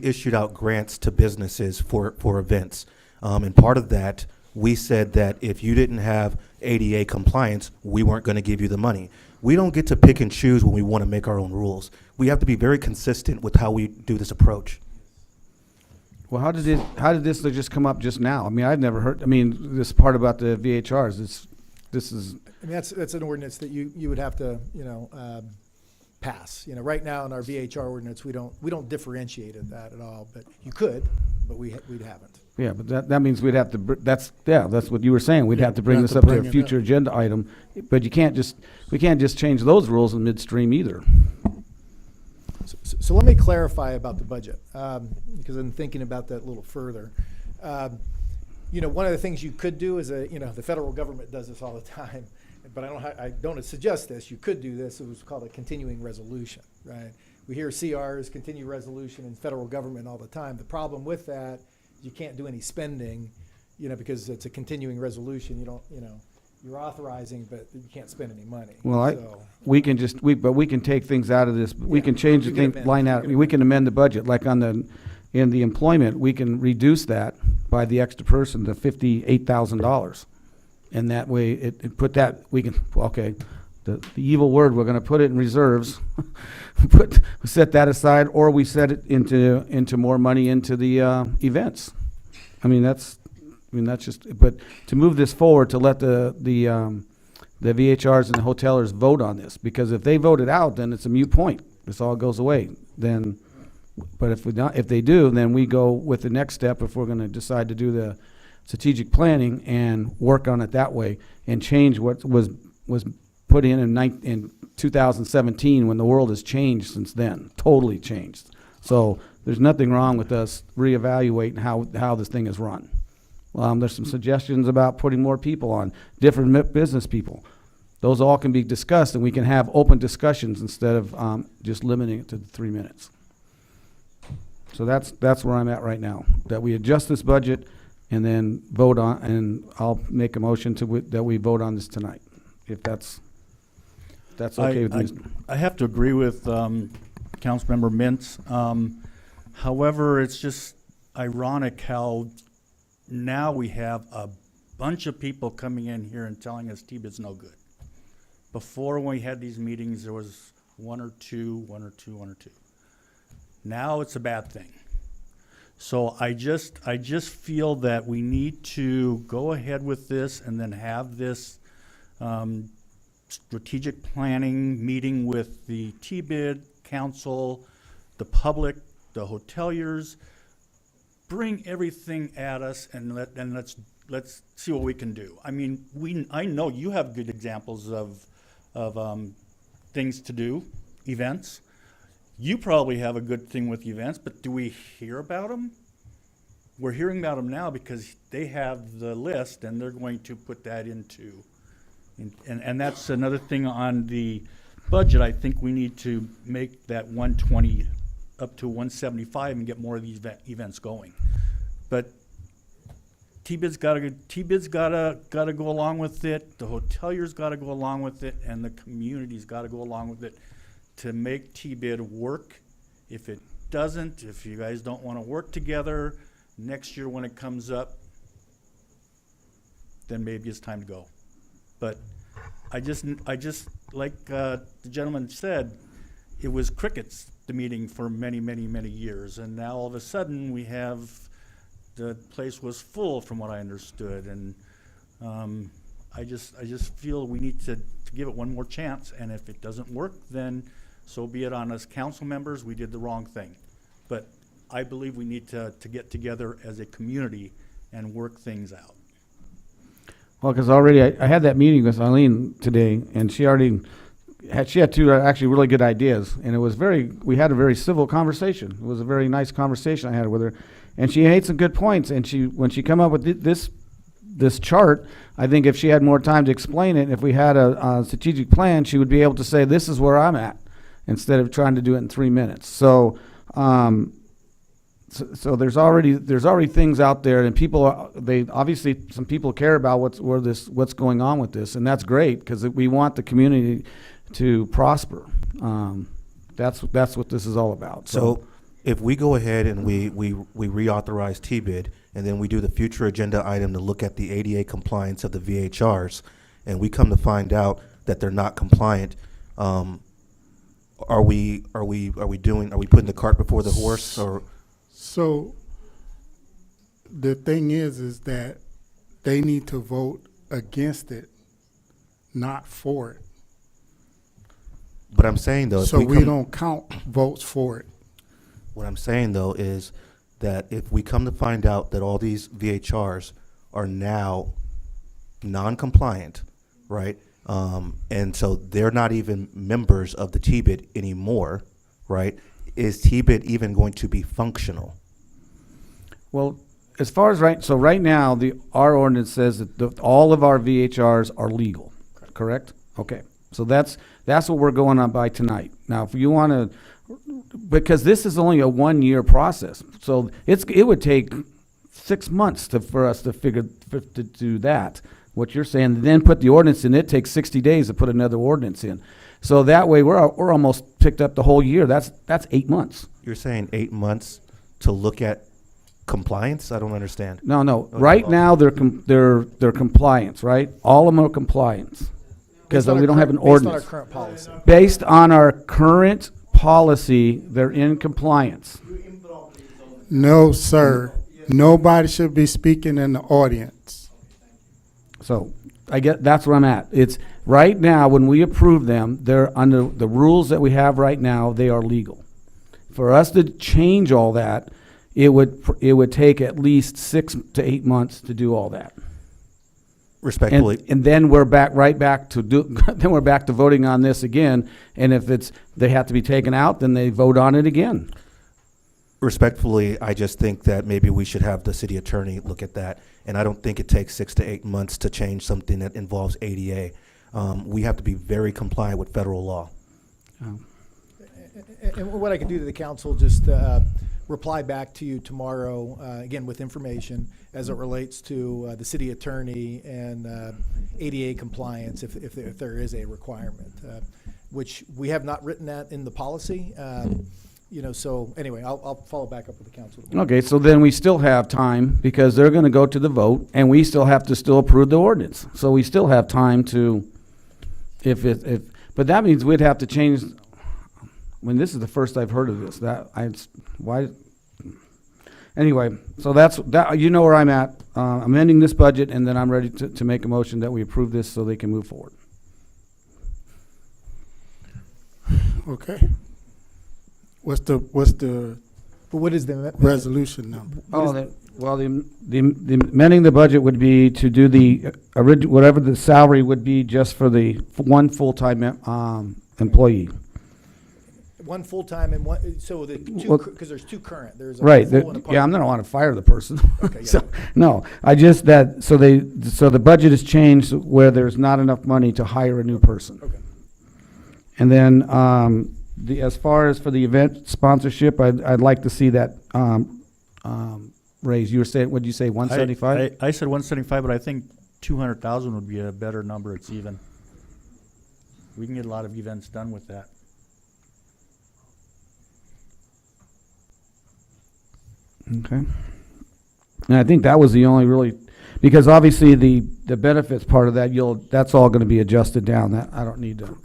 issued out grants to businesses for events, and part of that, we said that if you didn't have ADA compliance, we weren't going to give you the money. We don't get to pick and choose when we want to make our own rules. We have to be very consistent with how we do this approach. Well, how did this just come up just now? I mean, I've never heard. I mean, this part about the VHRs. This is. I mean, that's an ordinance that you would have to, pass. Right now in our VHR ordinance, we don't differentiate that at all, but you could, but we haven't. Yeah, but that means we'd have to, that's what you were saying. We'd have to bring this up to a future agenda item. But we can't just change those rules in midstream either. So let me clarify about the budget, because I'm thinking about that a little further. One of the things you could do is, the federal government does this all the time, but I don't suggest this. You could do this. It was called a continuing resolution, right? We hear CRs, continued resolution, in federal government all the time. The problem with that is you can't do any spending, because it's a continuing resolution. You're authorizing, but you can't spend any money. Well, we can take things out of this. We can change the thing, line out. We can amend the budget, like in the employment, we can reduce that by the extra person to $58,000. And that way, the evil word, we're gonna put it in reserves, set that aside, or we set it into more money into the events. That's just, but to move this forward, to let the VHRs and the hotelers vote on this, because if they vote it out, then it's a moot point. This all goes away. But if they do, then we go with the next step if we're gonna decide to do the strategic planning and work on it that way and change what was put in 2017, when the world has changed since then, totally changed. So there's nothing wrong with us reevaluating how this thing is run. There's some suggestions about putting more people on, different business people. Those all can be discussed, and we can have open discussions instead of just limiting it to 3 minutes. So that's where I'm at right now, that we adjust this budget and then vote on, and I'll make a motion that we vote on this tonight, if that's okay with me. I have to agree with Councilmember Mintz. However, it's just ironic how now we have a bunch of people coming in here and telling us TBID's no good. Before, when we had these meetings, there was one or two. Now it's a bad thing. So I just feel that we need to go ahead with this and then have this strategic planning meeting with the T-bid council, the public, the hoteliers. Bring everything at us and let's see what we can do. I mean, I know you have good examples of things to do, events. You probably have a good thing with events, but do we hear about them? We're hearing about them now because they have the list and they're going to put that into, and that's another thing on the budget. I think we need to make that 120 up to 175 and get more of these events going. But T-bid's gotta go along with it, the hoteliers gotta go along with it, and the community's gotta go along with it to make T-bid work. If it doesn't, if you guys don't wanna work together, next year when it comes up, then maybe it's time to go. But I just like the gentleman said, it was crickets, the meeting, for many, many, many years. And now all of a sudden we have, the place was full from what I understood. And I just feel we need to give it one more chance. And if it doesn't work, then so be it. On us council members, we did the wrong thing. But I believe we need to get together as a community and work things out. Well, because already I had that meeting with Eileen today, and she had two actually really good ideas, and we had a very civil conversation. It was a very nice conversation I had with her, and she made some good points. And when she come up with this chart, I think if she had more time to explain it, if we had a strategic plan, she would be able to say, this is where I'm at, instead of trying to do it in 3 minutes. So there's already things out there, and some people care about what's going on with this, and that's great because we want the community to prosper. That's what this is all about. So if we go ahead and we reauthorize T-bid, and then we do the future agenda item to look at the ADA compliance of the VHRs, and we come to find out that they're not compliant, are we putting the cart before the horse? Or so the thing is that they need to vote against it, not for it. But I'm saying though, so we don't count votes for it. What I'm saying though is that if we come to find out that all these VHRs are now non-compliant, right? And so they're not even members of the T-bid anymore, right? Is T-bid even going to be functional? Well, as far as right now, our ordinance says that all of our VHRs are legal, correct? Okay, so that's what we're going on by tonight. Now, if you want to, because this is only a 1-year process, so it would take 6 months for us to do that. What you're saying, then put the ordinance in. It takes 60 days to put another ordinance in. So that way, we're almost picked up the whole year. That's 8 months. You're saying 8 months to look at compliance? I don't understand. No. Right now, they're compliance, right? All of them are compliance because we don't have an ordinance. Based on our current policy. Based on our current policy, they're in compliance. No, sir. Nobody should be speaking in the audience. So that's where I'm at. It's right now, when we approve them, they're under the rules that we have right now, they are legal. For us to change all that, it would take at least 6 to 8 months to do all that. Respectfully. And then we're back then we're back to voting on this again. And if they have to be taken out, then they vote on it again. Respectfully, I just think that maybe we should have the city attorney look at that. And I don't think it takes 6 to 8 months to change something that involves ADA. We have to be very compliant with federal law. And what I can do to the council, just reply back to you tomorrow, again, with information as it relates to the city attorney and ADA compliance, if there is a requirement, which we have not written that in the policy. So anyway, I'll follow back up with the council tomorrow. Okay, so then we still have time because they're going to go to the vote, and we still have to approve the ordinance. So we still have time to, but that means we'd have to change. I mean, this is the first I've heard of this. Anyway, so that's you know where I'm at. Amending this budget, and then I'm ready to make a motion that we approve this so they can move forward. Okay. What's the But what is the resolution number? Oh, the amending the budget would be to do the whatever the salary would be just for the one full-time employee. one full-time and one, so the two, Well, because there's two current, there's a Right, full and a part. yeah, I'm not want to fire the person. Okay, So, yeah. no, I just that, so the budget has changed where there's not enough money to hire a new person. Okay. And then, as far as for the event sponsorship, I'd like to see that, raise. You were saying, what'd you say, 175? I said 175, but I think 200,000 would be a better number. It's even. We can get a lot of events done with that. Okay. And I think that was the only really, because obviously the benefits part of that, that's all gonna be adjusted down. That, I don't need to,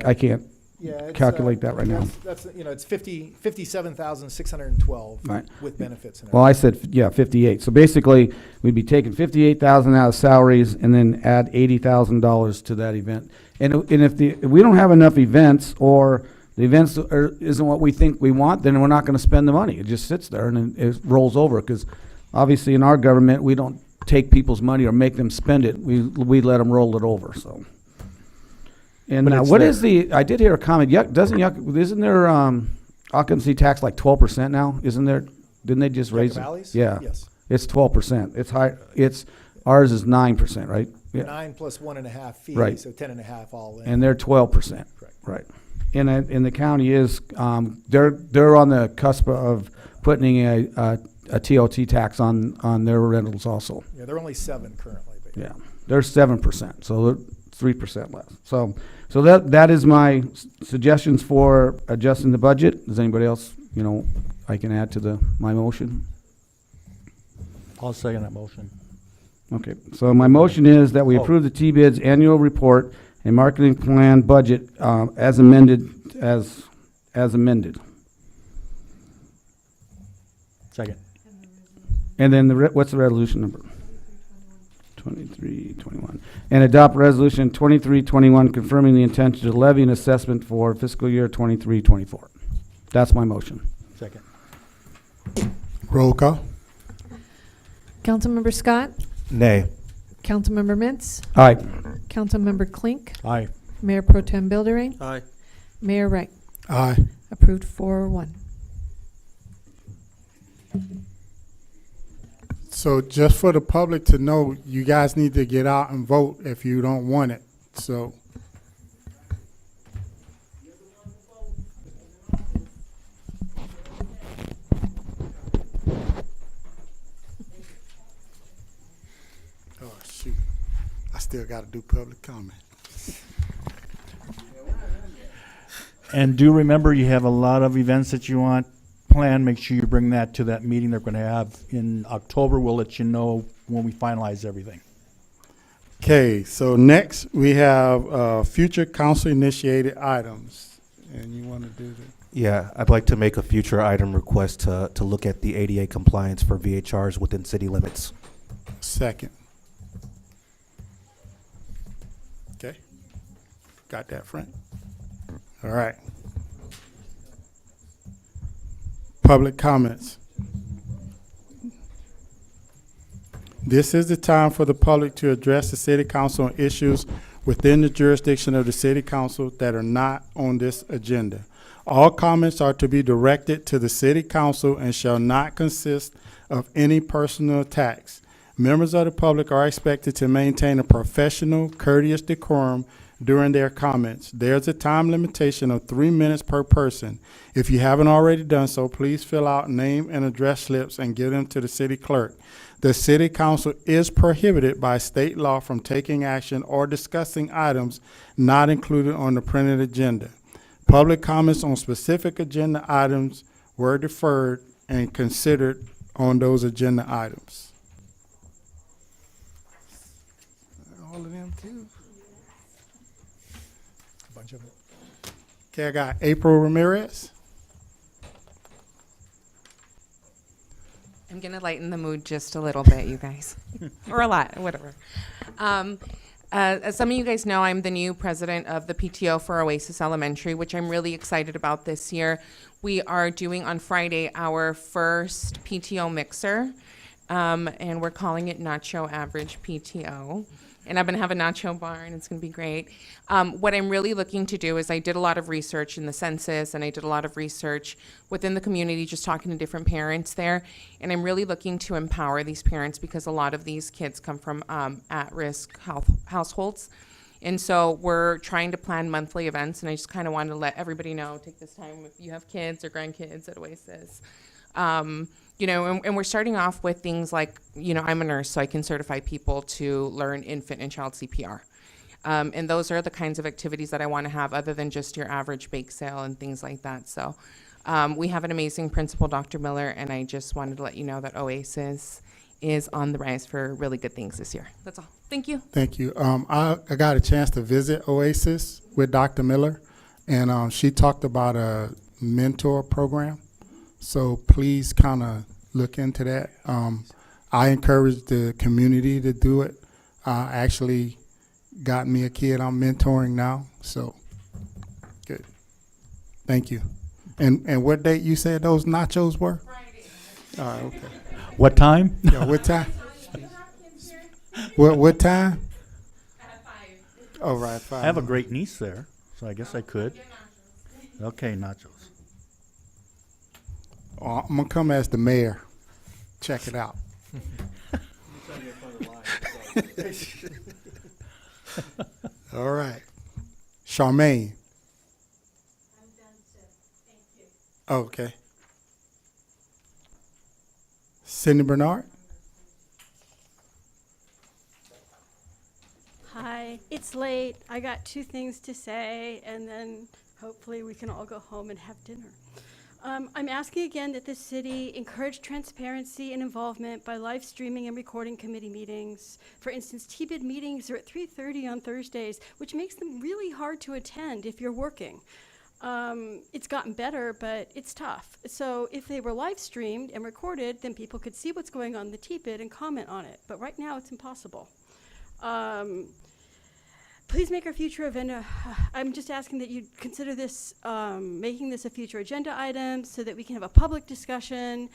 I can't Yeah, it's, calculate that right now. That's, you know, it's 57,612 Right. with benefits and Well, I everything. said, yeah, 58. So basically, we'd be taking 58,000 out of salaries and then add $80,000 to that event. And if we don't have enough events, or the events isn't what we think we want, then we're not gonna spend the money. It just sits there and then it rolls over, because obviously in our government, we don't take people's money or make them spend it. We let them roll it over, so. And But it's what there. is I did hear a comment, isn't there, occupancy tax like 12% now? Isn't there, didn't they just raise it? Valley's? Yeah. Yes. It's 12%. It's high, ours is 9%, right? Yeah. 9 plus 1.5 fee, Right. so 10.5 all in. And they're 12%. Correct. Right. And the county is, they're on the cusp of putting a TOT tax on their rentals also. Yeah, they're only 7 currently. But Yeah, they're 7%, so they're 3% less. So that is my suggestions for adjusting the budget. Does anybody else, I can add to my motion? I'll second that motion. Okay, so my motion is that we Oh. approve the T-Bid's annual report and marketing plan budget as amended, as amended. Second. And then what's the resolution number? 2321. And adopt resolution 2321 confirming the intention to levy an assessment for fiscal year 2324. That's my motion. Second. Roll call. Councilmember Scott, Nay. Councilmember Mintz, Aye. Councilmember Klink, Aye. Mayor Pro Tem Buildering, Aye. Mayor Wright. Aye. Approved 4-1. So just for the public to know, you guys need to get out and vote if you don't want it. So. Oh, shoot. I still got to do public comment. And do remember, you have a lot of events that you want planned. Make sure you bring that to that meeting they're going to have in October. We'll let you know when we finalize everything. Okay, so next we have future council-initiated items. And you want to do the... Yeah, I'd like to make a future item request to look at the ADA compliance for VHRs within city limits. Second. Okay. Got that, Frank? All right. Public comments. This is the time for the public to address the city council on issues within the jurisdiction of the city council that are not on this agenda. All comments are to be directed to the city council and shall not consist of any personal attacks. Members of the public are expected to maintain a professional, courteous decorum during their comments. There's a time limitation of 3 minutes per person. If you haven't already done so, please fill out name and address slips and give them to the city clerk. The city council is prohibited by state law from taking action or discussing items not included on the printed agenda. Public comments on specific agenda items were deferred and considered on those agenda items. All of them too? A bunch of it. Okay, I got April Ramirez. I'm gonna lighten the mood just a little bit, you guys, or a lot, whatever. As some of you guys know, I'm the new president of the PTO for Oasis Elementary, which I'm really excited about this year. We are doing on Friday our first PTO mixer, and we're calling it Nacho Average PTO. And I'm going to have a nacho bar, and it's going to be great. What I'm really looking to do is I did a lot of research in the census, and I did a lot of research within the community, just talking to different parents there. And I'm really looking to empower these parents because a lot of these kids come from at-risk households. And so we're trying to plan monthly events, and I just kind of wanted to let everybody know, take this time if you have kids or grandkids at Oasis. You know, and we're starting off with things like, you know, I'm a nurse, so I can certify people to learn infant and child CPR. And those are the kinds of activities that I want to have other than just your average bake sale and things like that. So we have an amazing principal, Dr. Miller, and I just wanted to let you know that Oasis is on the rise for really good things this year. That's all. Thank you. Thank you. I got a chance to visit Oasis with Dr. Miller, and she talked about a mentor program. So please kind of look into that. I encourage the community to do it. Actually got me a kid I'm mentoring now, so good. Thank you. And what date you said those nachos were? Friday. All right, okay. What time? Yeah, what time? What time? At 5. Oh, right, 5. I have a great niece there, so I guess I could. Okay, nachos. Oh, I'm gonna come as the mayor. Check it out. All right, Charmaine. I'm done, sir. Thank you. Okay. Cindy Bernard. Hi, it's late. I got 2 things to say, and then hopefully we can all go home and have dinner. I'm asking again that the city encourage transparency and involvement by live streaming and recording committee meetings. For instance, TBID meetings are at 3:30 on Thursdays, which makes them really hard to attend if you're working. It's gotten better, but it's tough. So if they were live streamed and recorded, then people could see what's going on in the TBID and comment on it. But right now, it's impossible. Please make our future agenda. I'm just asking that you consider this, making this a future agenda item so that we can have a public discussion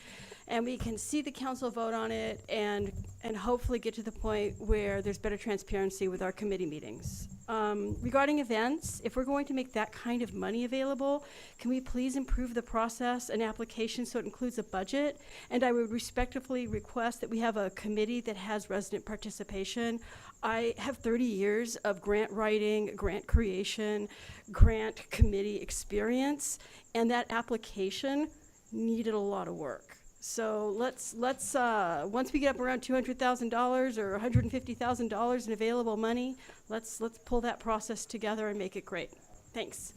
and we can see the council vote on it and hopefully get to the point where there's better transparency with our committee meetings. Regarding events, if we're going to make that kind of money available, can we please improve the process and application so it includes a budget? And I would respectfully request that we have a committee that has resident participation. I have 30 years of grant writing, grant creation, grant committee experience, and that application needed a lot of work. So let's once we get up around $200,000 or $150,000 in available money, let's pull that process together and make it great. Thanks.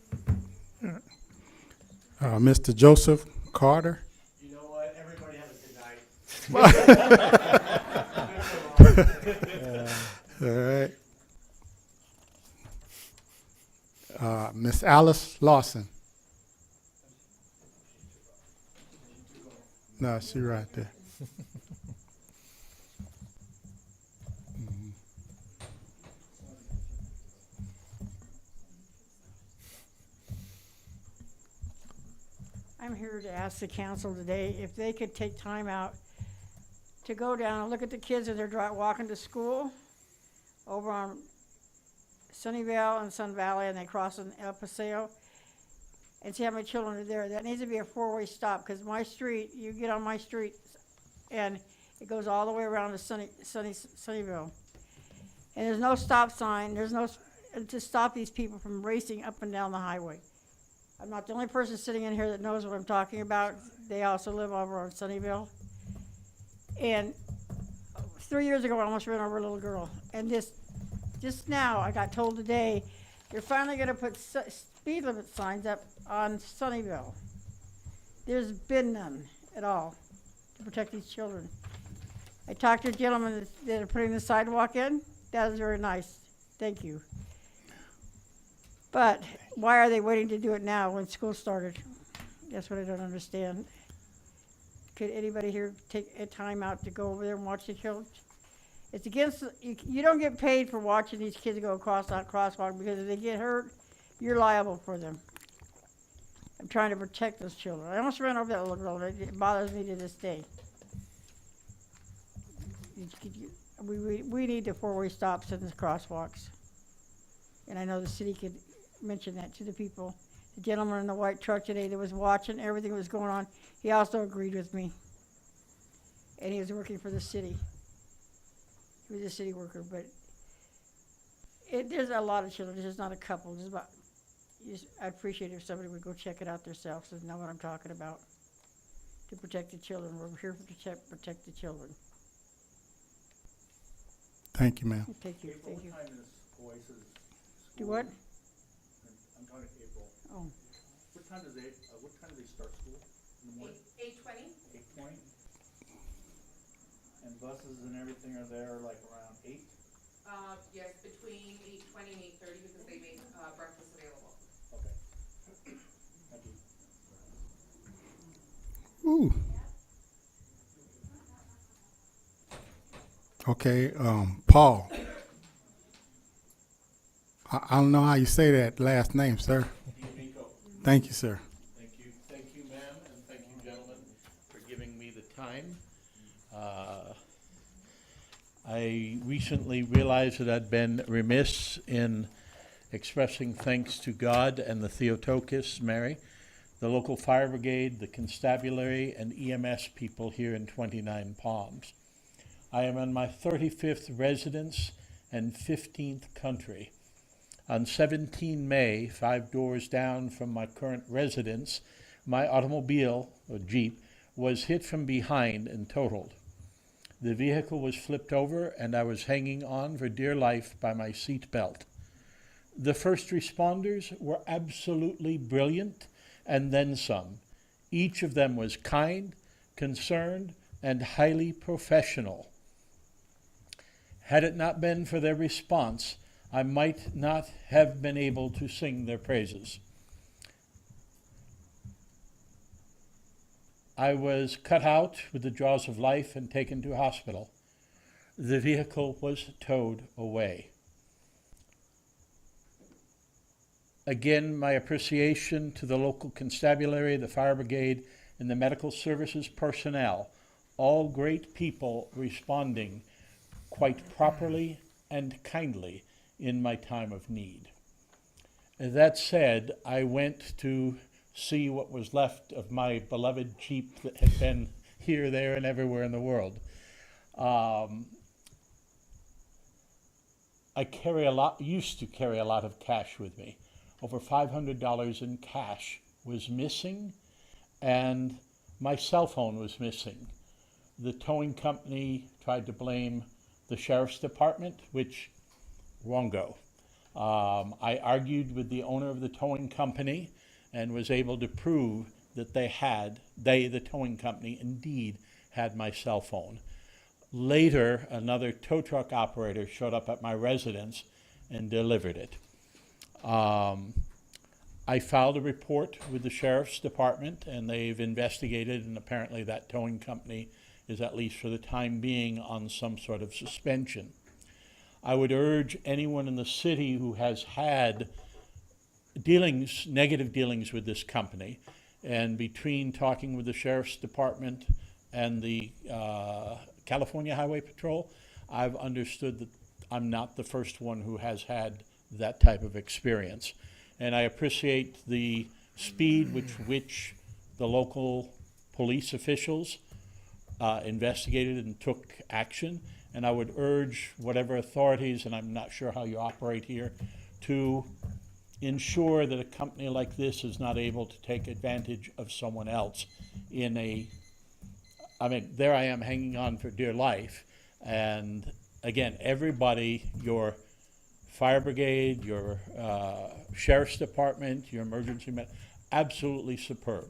Mr. Joseph Carter. You know what? Everybody have a good night. All right. Miss Alice Lawson. No, she right there. I'm here to ask the council today if they could take time out to go down and look at the kids as they're walking to school over on Sunnyvale and Sun Valley, and they cross in El Paseo, and see how many children are there. That needs to be a 4-way stop, because my street, you get on my street, and it goes all the way around to Sunnyvale. And there's no stop sign, there's no, to stop these people from racing up and down the highway. I'm not the only person sitting in here that knows what I'm talking about. They also live over on Sunnyvale. And 3 years ago, I almost ran over a little girl. And just now, I got told today, they're finally gonna put speed limit signs up on Sunnyvale. There's been none at all to protect these children. I talked to a gentleman that are putting the sidewalk in. That was very nice. Thank you. But why are they waiting to do it now when school started? That's what I don't understand. Could anybody here take a time out to go over there and watch the children? It's against, you don't get paid for watching these kids go across that crosswalk, because if they get hurt, you're liable for them. I'm trying to protect those children. I almost ran over that little girl, and it bothers me to this day. We need the four-way stops in the crosswalks. And I know the city could mention that to the people. The gentleman in the white truck today that was watching everything that was going on, he also agreed with me. And he was working for the city. He was a city worker, but there's a lot of children. There's just not a couple. There's about, I'd appreciate it if somebody would go check it out themselves and know what I'm talking about. To protect the children. We're here to protect the children. Thank you, ma'am. Thank you, thank you. What time is Oasis? Do what? I'm talking April. Oh. What time do they start school in the morning? 8:20. 8:20? And buses and everything are there like around 8? Yes, between 8:20 and 8:30 because they make breakfast available. Okay. Thank you. Ooh. Okay, Paul. I don't know how you say that last name, sir. Thank you, sir. Thank you, ma'am, and thank you, gentlemen, for giving me the time. I recently realized that I'd been remiss in expressing thanks to God and the Theotokos, Mary, the local fire brigade, the constabulary, and EMS people here in 29 Palms. I am on my 35th residence and 15th country. On 17 May, 5 doors down from my current residence, my automobile, or Jeep, was hit from behind and totaled. The vehicle was flipped over and I was hanging on for dear life by my seat belt. The first responders were absolutely brilliant and then some. Each of them was kind, concerned, and highly professional. Had it not been for their response, I might not have been able to sing their praises. I was cut out with the jaws of life and taken to hospital. The vehicle was towed away. Again, my appreciation to the local constabulary, the fire brigade, and the medical services personnel, all great people responding quite properly and kindly in my time of need. That said, I went to see what was left of my beloved Jeep that had been here, there, and everywhere in the world. I used to carry a lot of cash with me. Over $500 in cash was missing, and my cell phone was missing. The towing company tried to blame the sheriff's department, which, wrongo. I argued with the owner of the towing company and was able to prove that the towing company, indeed had my cell phone. Later, another tow truck operator showed up at my residence and delivered it. I filed a report with the sheriff's department, and they've investigated, and apparently that towing company is, at least for the time being, on some sort of suspension. I would urge anyone in the city who has had negative dealings with this company, and between talking with the sheriff's department and the California Highway Patrol, I've understood that I'm not the first one who has had that type of experience. And I appreciate the speed with which the local police officials investigated and took action. And I would urge whatever authorities, and I'm not sure how you operate here, to ensure that a company like this is not able to take advantage of someone else there I am hanging on for dear life. And again, everybody, your fire brigade, your sheriff's department, your emergency absolutely superb.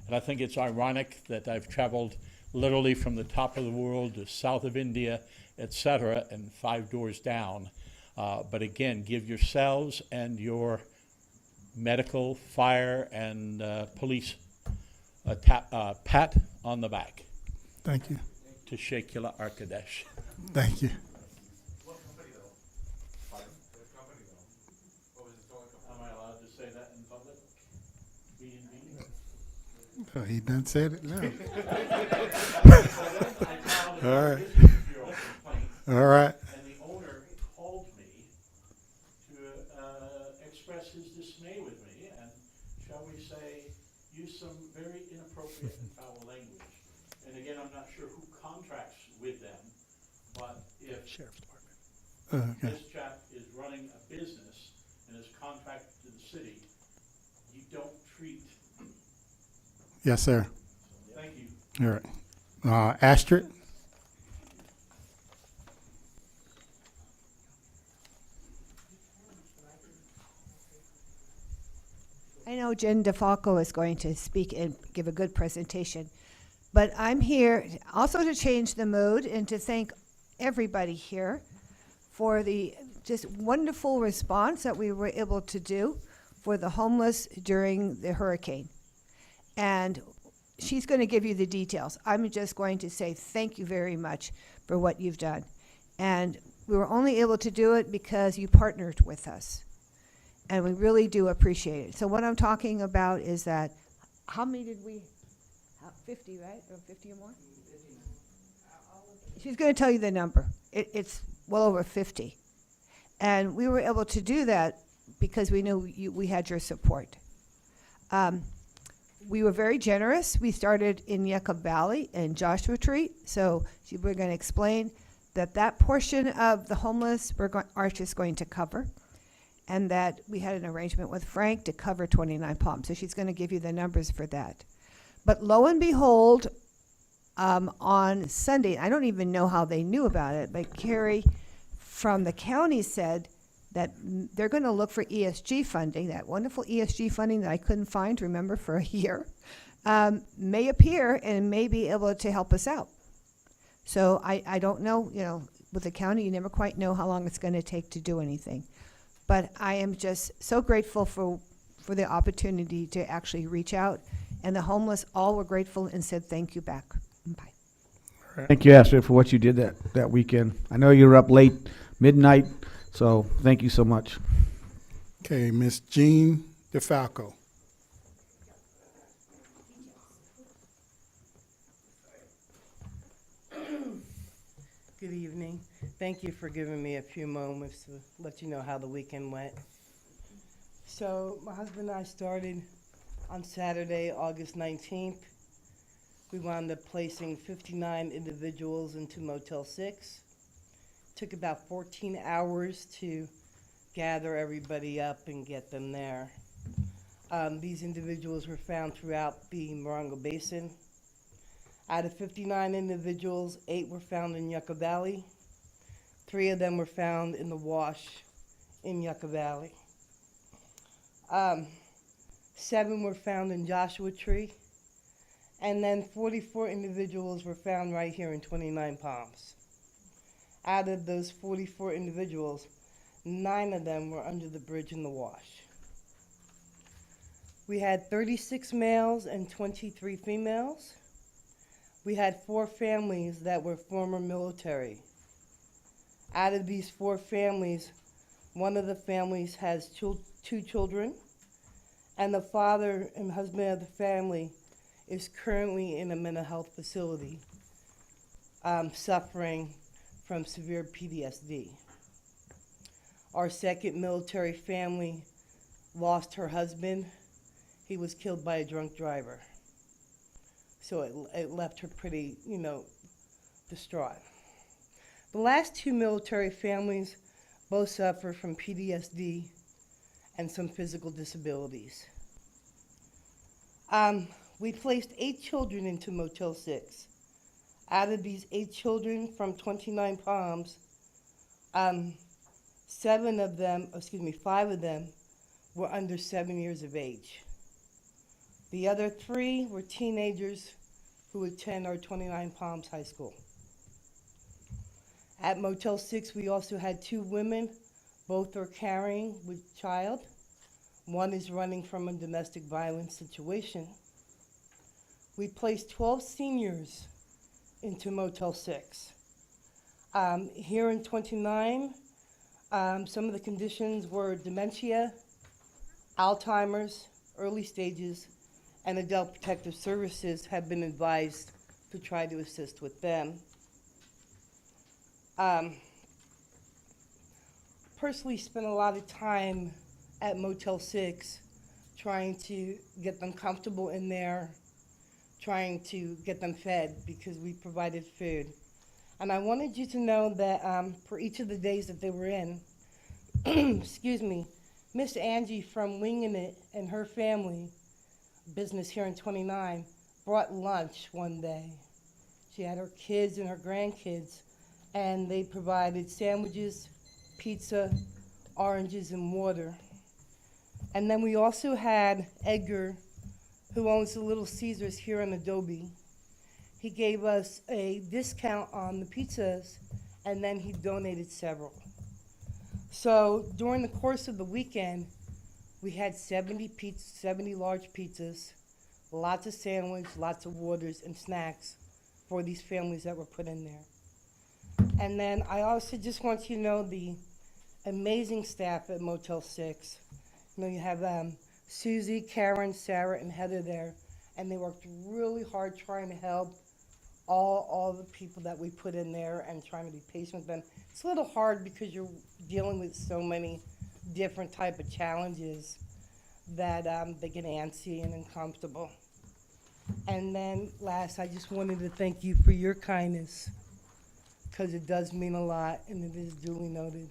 And I think it's ironic that I've traveled literally from the top of the world to south of India, etc., and 5 doors down. But again, give yourselves and your medical, fire, and police a pat on the back. Thank you. To Sheikh Arkadesh. Thank you. Oh, he done said it now. All right. All right. And the owner called me to express his dismay with me and, shall we say, use some very inappropriate and foul language. And again, I'm not sure who contracts with them, but if Sheriff's Department. Okay. this chap is running a business and is contracted to the city, you don't treat. Yes, sir. Thank you. All right. Astrid? I know Jen DeFalco is going to speak and give a good presentation, but I'm here also to change the mood and to thank everybody here for the just wonderful response that we were able to do for the homeless during the hurricane. And she's going to give you the details. I'm just going to say thank you very much for what you've done. And we were only able to do it because you partnered with us. And we really do appreciate it. So what I'm talking about is that, how many did we, 50, right? Or 50 or more? She's going to tell you the number. It's well over 50. And we were able to do that because we knew we had your support. We were very generous. We started in Yucca Valley and Joshua Tree. So we're going to explain that portion of the homeless Arch is going to cover. And that we had an arrangement with Frank to cover 29 Palms. So she's going to give you the numbers for that. But lo and behold, on Sunday, I don't even know how they knew about it, but Carrie from the county said that they're going to look for ESG funding, that wonderful ESG funding that I couldn't find, remember, for a year, may appear and may be able to help us out. So I don't know, with the county, you never quite know how long it's going to take to do anything. But I am just so grateful for the opportunity to actually reach out. And the homeless all were grateful and said thank you back. Bye. Thank you, Astrid, for what you did that weekend. I know you were up late, midnight, so thank you so much. Okay, Miss Jean DeFalco. Good evening. Thank you for giving me a few moments to let you know how the weekend went. So my husband and I started on Saturday, August 19th. We wound up placing 59 individuals into Motel 6. Took about 14 hours to gather everybody up and get them there. These individuals were found throughout the Morongo Basin. Out of 59 individuals, 8 were found in Yucca Valley. 3 of them were found in the wash in Yucca Valley. 7 were found in Joshua Tree. And then 44 individuals were found right here in 29 Palms. Out of those 44 individuals, 9 of them were under the bridge in the wash. We had 36 males and 23 females. We had 4 families that were former military. Out of these 4 families, one of the families has 2 children, and the father and husband of the family is currently in a mental health facility, suffering from severe PTSD. Our second military family lost her husband. He was killed by a drunk driver. So it left her pretty, distraught. The last 2 military families both suffer from PTSD and some physical disabilities. We placed 8 children into Motel 6. Out of these 8 children from 29 Palms, 5 of them were under 7 years of age. The other 3 were teenagers who attend our 29 Palms High School. At Motel 6, we also had 2 women. Both are carrying with child. One is running from a domestic violence situation. We placed 12 seniors into Motel 6. Here in 29, some of the conditions were dementia, Alzheimer's, early stages, and Adult Protective Services have been advised to try to assist with them. Personally spent a lot of time at Motel 6 trying to get them comfortable in there, trying to get them fed because we provided food. And I wanted you to know that for each of the days that they were in, excuse me, Miss Angie from Winging It and her family, business here in 29, brought lunch one day. She had her kids and her grandkids, and they provided sandwiches, pizza, oranges, and water. And then we also had Edgar, who owns the Little Caesars here in Adobe. He gave us a discount on the pizzas, and then he donated several. So during the course of the weekend, we had 70 large pizzas, lots of sandwiches, lots of waters, and snacks for these families that were put in there. And then I also just want you to know the amazing staff at Motel 6. You know, you have Susie, Karen, Sarah, and Heather there, and they worked really hard trying to help all the people that we put in there and trying to be patient with them. It's a little hard because you're dealing with so many different type of challenges that they get antsy and uncomfortable. And then last, I just wanted to thank you for your kindness, because it does mean a lot and it is duly noted.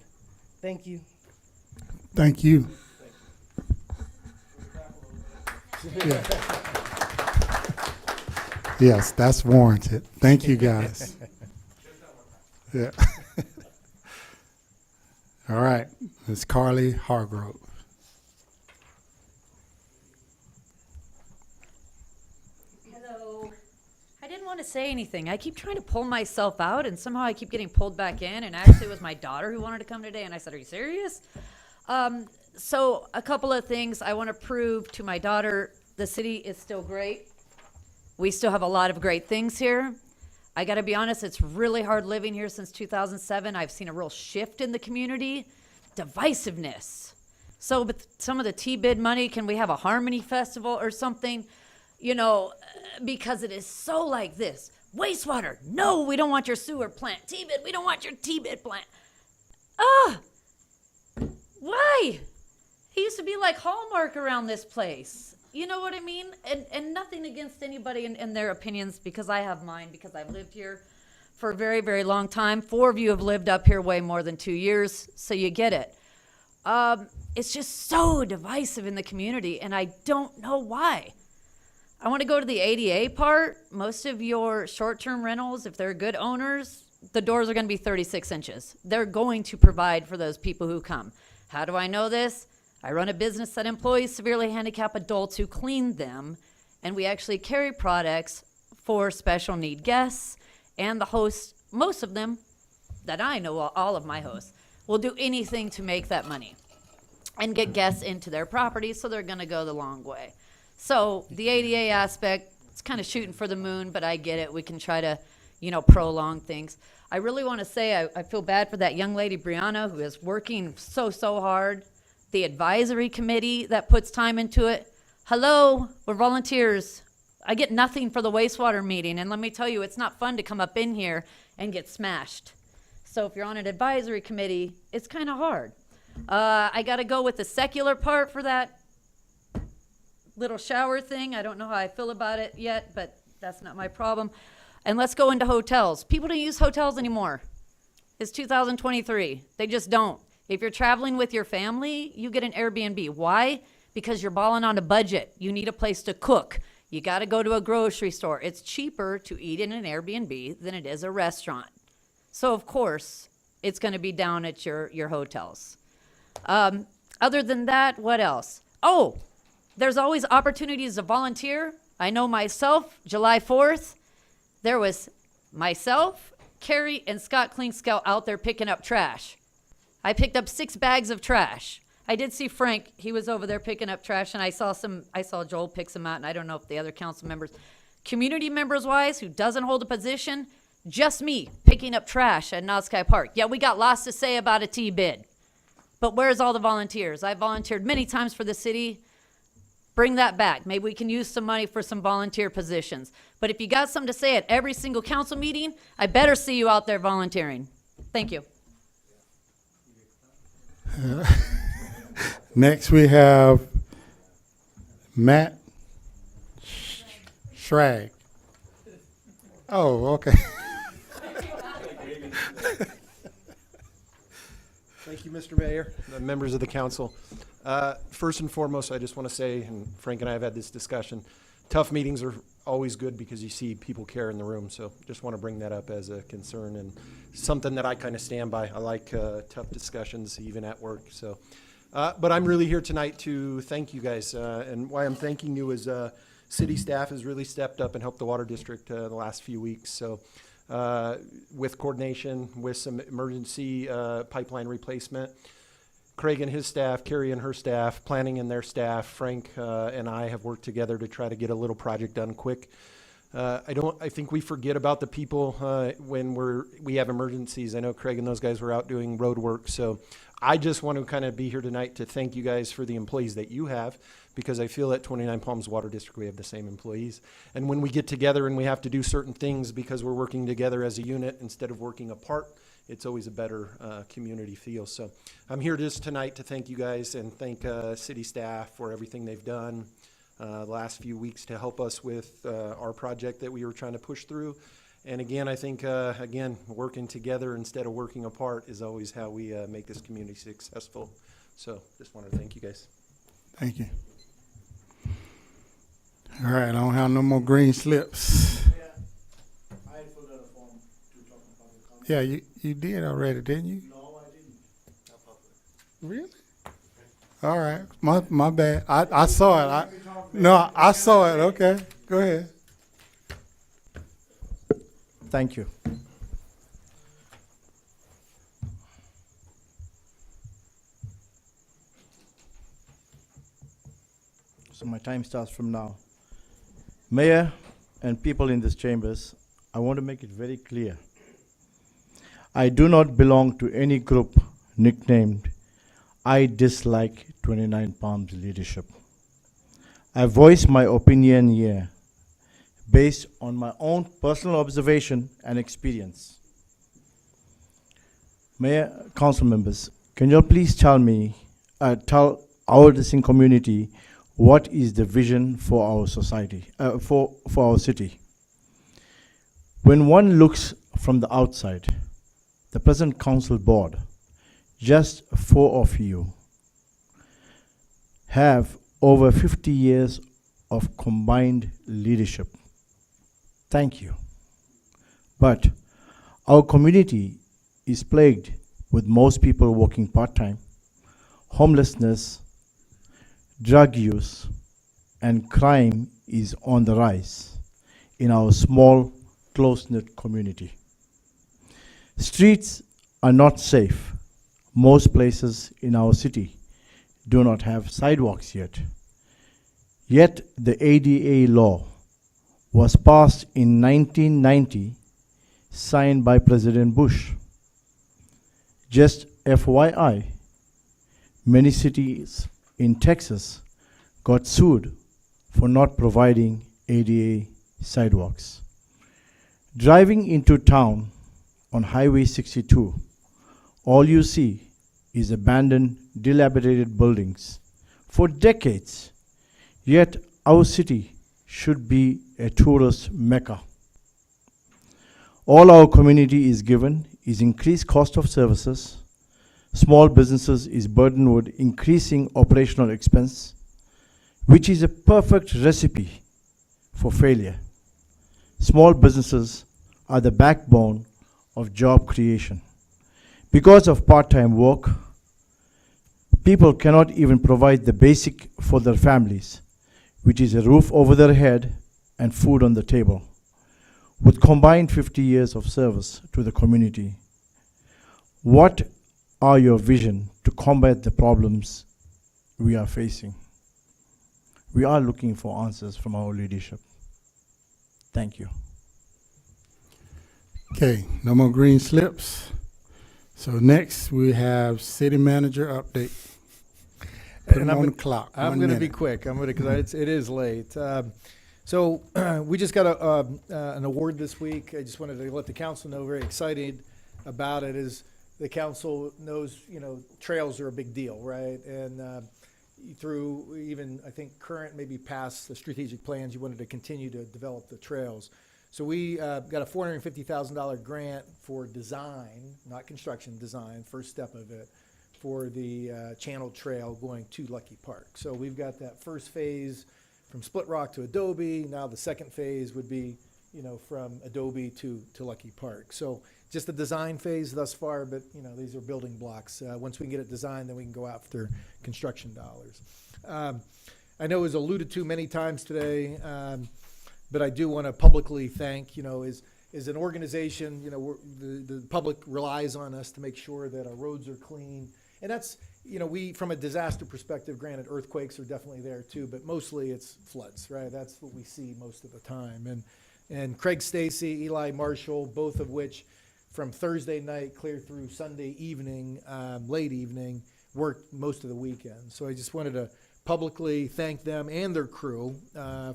Thank you. Thank you. Yeah. Yes, that's warranted. Thank you, guys. Yeah. All right, Ms. Carly Hargrove. Hello. I didn't want to say anything. I keep trying to pull myself out, and somehow I keep getting pulled back in. And actually, it was my daughter who wanted to come today, and I said, "Are you serious?" So a couple of things I want to prove to my daughter: the city is still great. We still have a lot of great things here. I got to be honest, it's really hard living here since 2007. I've seen a real shift in the community, divisiveness. So with some of the T-bid money, can we have a harmony festival or something? You know, because it is so like this. Wastewater, no, we don't want your sewer plant. T-bid, we don't want your T-bid plant. Why? He used to be like Hallmark around this place. You know what I mean? And nothing against anybody and their opinions, because I have mine, because I've lived here for a very, very long time. 4 of you have lived up here way more than 2 years, so you get it. It's just so divisive in the community, and I don't know why. I want to go to the ADA part. Most of your short-term rentals, if they're good owners, the doors are going to be 36 inches. They're going to provide for those people who come. How do I know this? I run a business that employs severely handicapped adults who clean them, and we actually carry products for special need guests, and the hosts, most of them that I know, all of my hosts, will do anything to make that money and get guests into their property, so they're going to go the long way. So the ADA aspect, it's kind of shooting for the moon, but I get it. We can try to, you know, prolong things. I really want to say I feel bad for that young lady, Brianna, who is working so hard. The advisory committee that puts time into it. Hello, we're volunteers. I get nothing for the wastewater meeting, and let me tell you, it's not fun to come up in here and get smashed. So if you're on an advisory committee, it's kind of hard. I got to go with the secular part for that little shower thing. I don't know how I feel about it yet, but that's not my problem. And let's go into hotels. People don't use hotels anymore. It's 2023. They just don't. If you're traveling with your family, you get an Airbnb. Why? Because you're balling on a budget. You need a place to cook. You got to go to a grocery store. It's cheaper to eat in an Airbnb than it is a restaurant. So, of course, it's going to be down at your hotels. Other than that, what else? Oh, there's always opportunities to volunteer. I know myself, July 4th, there was myself, Carrie, and Scott Klinkskow out there picking up trash. I picked up 6 bags of trash. I did see Frank, he was over there picking up trash, and I saw Joel pick some out, and I don't know if the other council members. Community members wise, who doesn't hold a position, just me picking up trash at Northsky Park. Yeah, we got lots to say about a T-bid. But where's all the volunteers? I volunteered many times for the city. bring that back. Maybe we can use some money for some volunteer positions. But if you got something to say at every single council meeting, I better see you out there volunteering. Thank you. Next, we have Matt Schrag. Oh, okay. Thank you, Mr. Mayor, members of the council. First and foremost, I just want to say, and Frank and I have had this discussion, tough meetings are always good because you see people care in the room. So just want to bring that up as a concern and something that I kind of stand by. I like tough discussions, even at work. So, but I'm really here tonight to thank you guys. And why I'm thanking you is city staff has really stepped up and helped the water district the last few weeks. So with coordination, with some emergency pipeline replacement, Craig and his staff, Carrie and her staff, planning and their staff, Frank and I have worked together to try to get a little project done quick. I think we forget about the people when we have emergencies. I know Craig and those guys were out doing road work. So I just want to kind of be here tonight to thank you guys for the employees that you have, because I feel at 29 Palms Water District we have the same employees. And when we get together and we have to do certain things because we're working together as a unit instead of working apart, it's always a better community feel. So I'm here just tonight to thank you guys and thank city staff for everything they've done the last few weeks to help us with our project that we were trying to push through. And again, I think, again, working together instead of working apart is always how we make this community successful. So just wanted to thank you guys. Thank you. All right, I don't have no more green slips. Yeah, you did already, didn't you? No, I didn't. Really? All right, my bad. I saw it. I saw it. Okay, go ahead. Thank you. So my time starts from now. Mayor and people in this chambers, I want to make it very clear. I do not belong to any group nicknamed I dislike 29 Palms leadership. I voice my opinion here based on my own personal observation and experience. Mayor, council members, can you all please tell our listening community what is the vision for our society, for our city? When one looks from the outside, the present council board, just 4 of you, have over 50 years of combined leadership. Thank you. But our community is plagued with most people working part-time, homelessness, drug use, and crime is on the rise in our small, close-knit community. Streets are not safe. Most places in our city do not have sidewalks yet. Yet the ADA law was passed in 1990, signed by President Bush. Just FYI, many cities in Texas got sued for not providing ADA sidewalks. Driving into town on Highway 62, all you see is abandoned, dilapidated buildings for decades. Yet our city should be a tourist mecca. All our community is given is increased cost of services. Small businesses is burdened with increasing operational expense, which is a perfect recipe for failure. Small businesses are the backbone of job creation. Because of part-time work, people cannot even provide the basic for their families, which is a roof over their head and food on the table. With combined 50 years of service to the community, what are your vision to combat the problems we are facing? We are looking for answers from our leadership. Thank you. Okay, no more green slips. So next we have city manager update. Put And them I'm on the gonna- clock. I'm 1 going to be minute. quick. I'm going to, because it is late. So we just got an award this week. I just wanted to let the council know, very excited about it. Is the council knows, trails are a big deal, right? And through even, I think, current, maybe past the strategic plans, you wanted to continue to develop the trails. So we got a $450,000 grant for design, not construction, design, first step of it, for the Channel Trail going to Lucky Park. So we've got that first phase from Split Rock to Adobe. Now the second phase would be, from Adobe to Lucky Park. So just the design phase thus far, but these are building blocks. Once we can get it designed, then we can go after construction dollars. I know it was alluded to many times today, but I do want to publicly thank, as an organization, the public relies on us to make sure that our roads are clean. And that's, we, from a disaster perspective, granted, earthquakes are definitely there too, but mostly it's floods, right? That's what we see most of the time. And Craig Stacy, Eli Marshall, both of which from Thursday night clear through Sunday evening, late evening, worked most of the weekend. So I just wanted to publicly thank them and their crew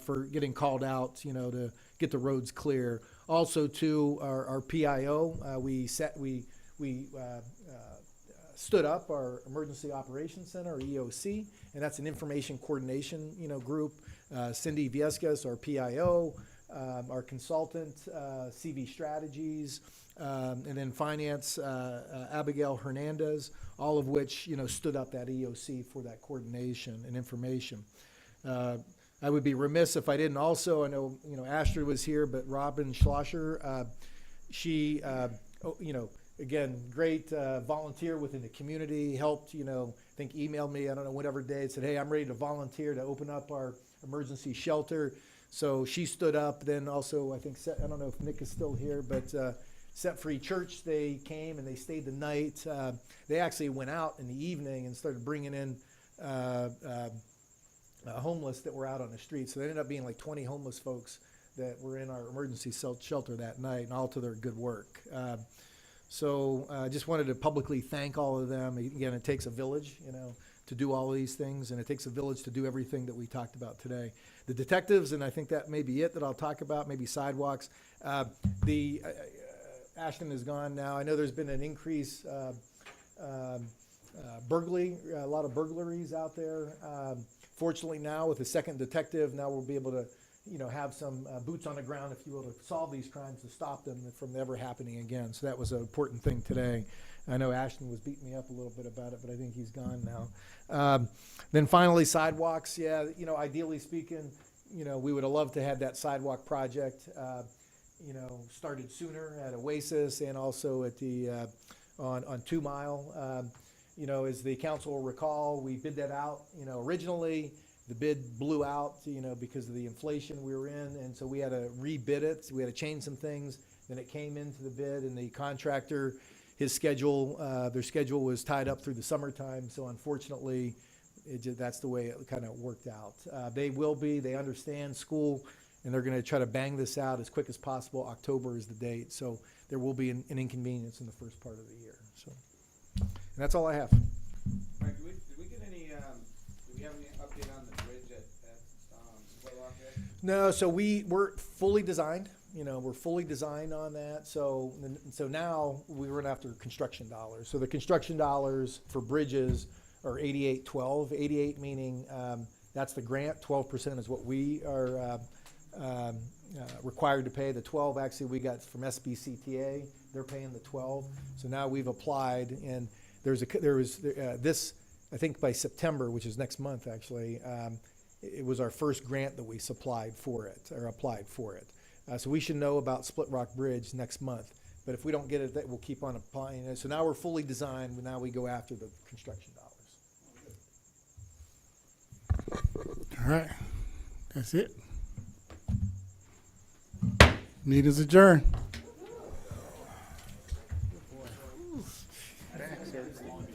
for getting called out, to get the roads clear. Also, to our PIO, we stood up our Emergency Operations Center, or EOC, and that's an information coordination, group. Cindy Viescas, our PIO, our consultant, CV Strategies, and then finance, Abigail Hernandez, all of which, stood up that EOC for that coordination and information. I would be remiss if I didn't also, I know, Astrid was here, but Robin Schlosser, she, again, great volunteer within the community, helped, I think emailed me, I don't know, whatever day, said, hey, I'm ready to volunteer to open up our emergency shelter. So she stood up. Then also, I think, I don't know if Nick is still here, but Set Free Church, they came and they stayed the night. They actually went out in the evening and started bringing in homeless that were out on the street. So there ended up being like 20 homeless folks that were in our emergency shelter that night, and all to their good work. So I just wanted to publicly thank all of them. Again, it takes a village, to do all of these things, and it takes a village to do everything that we talked about today. The detectives, and I think that may be it that I'll talk about, maybe sidewalks. Ashton is gone now. I know there's been an increase, burglary, a lot of burglaries out there. Fortunately now, with the second detective, now we'll be able to, have some boots on the ground, if you will, to solve these crimes, to stop them from ever happening again. So that was an important thing today. I know Ashton was beating me up a little bit about it, but I think he's gone now. Then finally, sidewalks. Yeah, ideally speaking, we would have loved to have that sidewalk project, started sooner at Oasis and also at the on 2 Mile. As the council will recall, we bid that out. Originally the bid blew out, because of the inflation we were in, and so we had to rebid it. So we had to change some things. Then it came into the bid, and the contractor, his schedule, their schedule was tied up through the summertime. So unfortunately, that's the way it kind of worked out. They understand school, and they're going to try to bang this out as quick as possible. October is the date, so there will be an inconvenience in the first part of the year. So, and that's all I have. Frank, did we get any, do we have any update on the bridge at Split Rock yet? No, so we're fully designed. We're fully designed on that. So now we run after construction dollars. So the construction dollars for bridges are 88-12. 88 meaning that's the grant. 12% is what we are required to pay. The 12 actually we got from SBCTA. They're paying the 12. So now we've applied, and there was this, I think by September, which is next month actually, it was our first grant that we applied for it. So we should know about Split Rock Bridge next month. But if we don't get it, we'll keep on applying. So now we're fully designed. Now we go after the construction dollars. All right. That's it. Meeting's adjourned.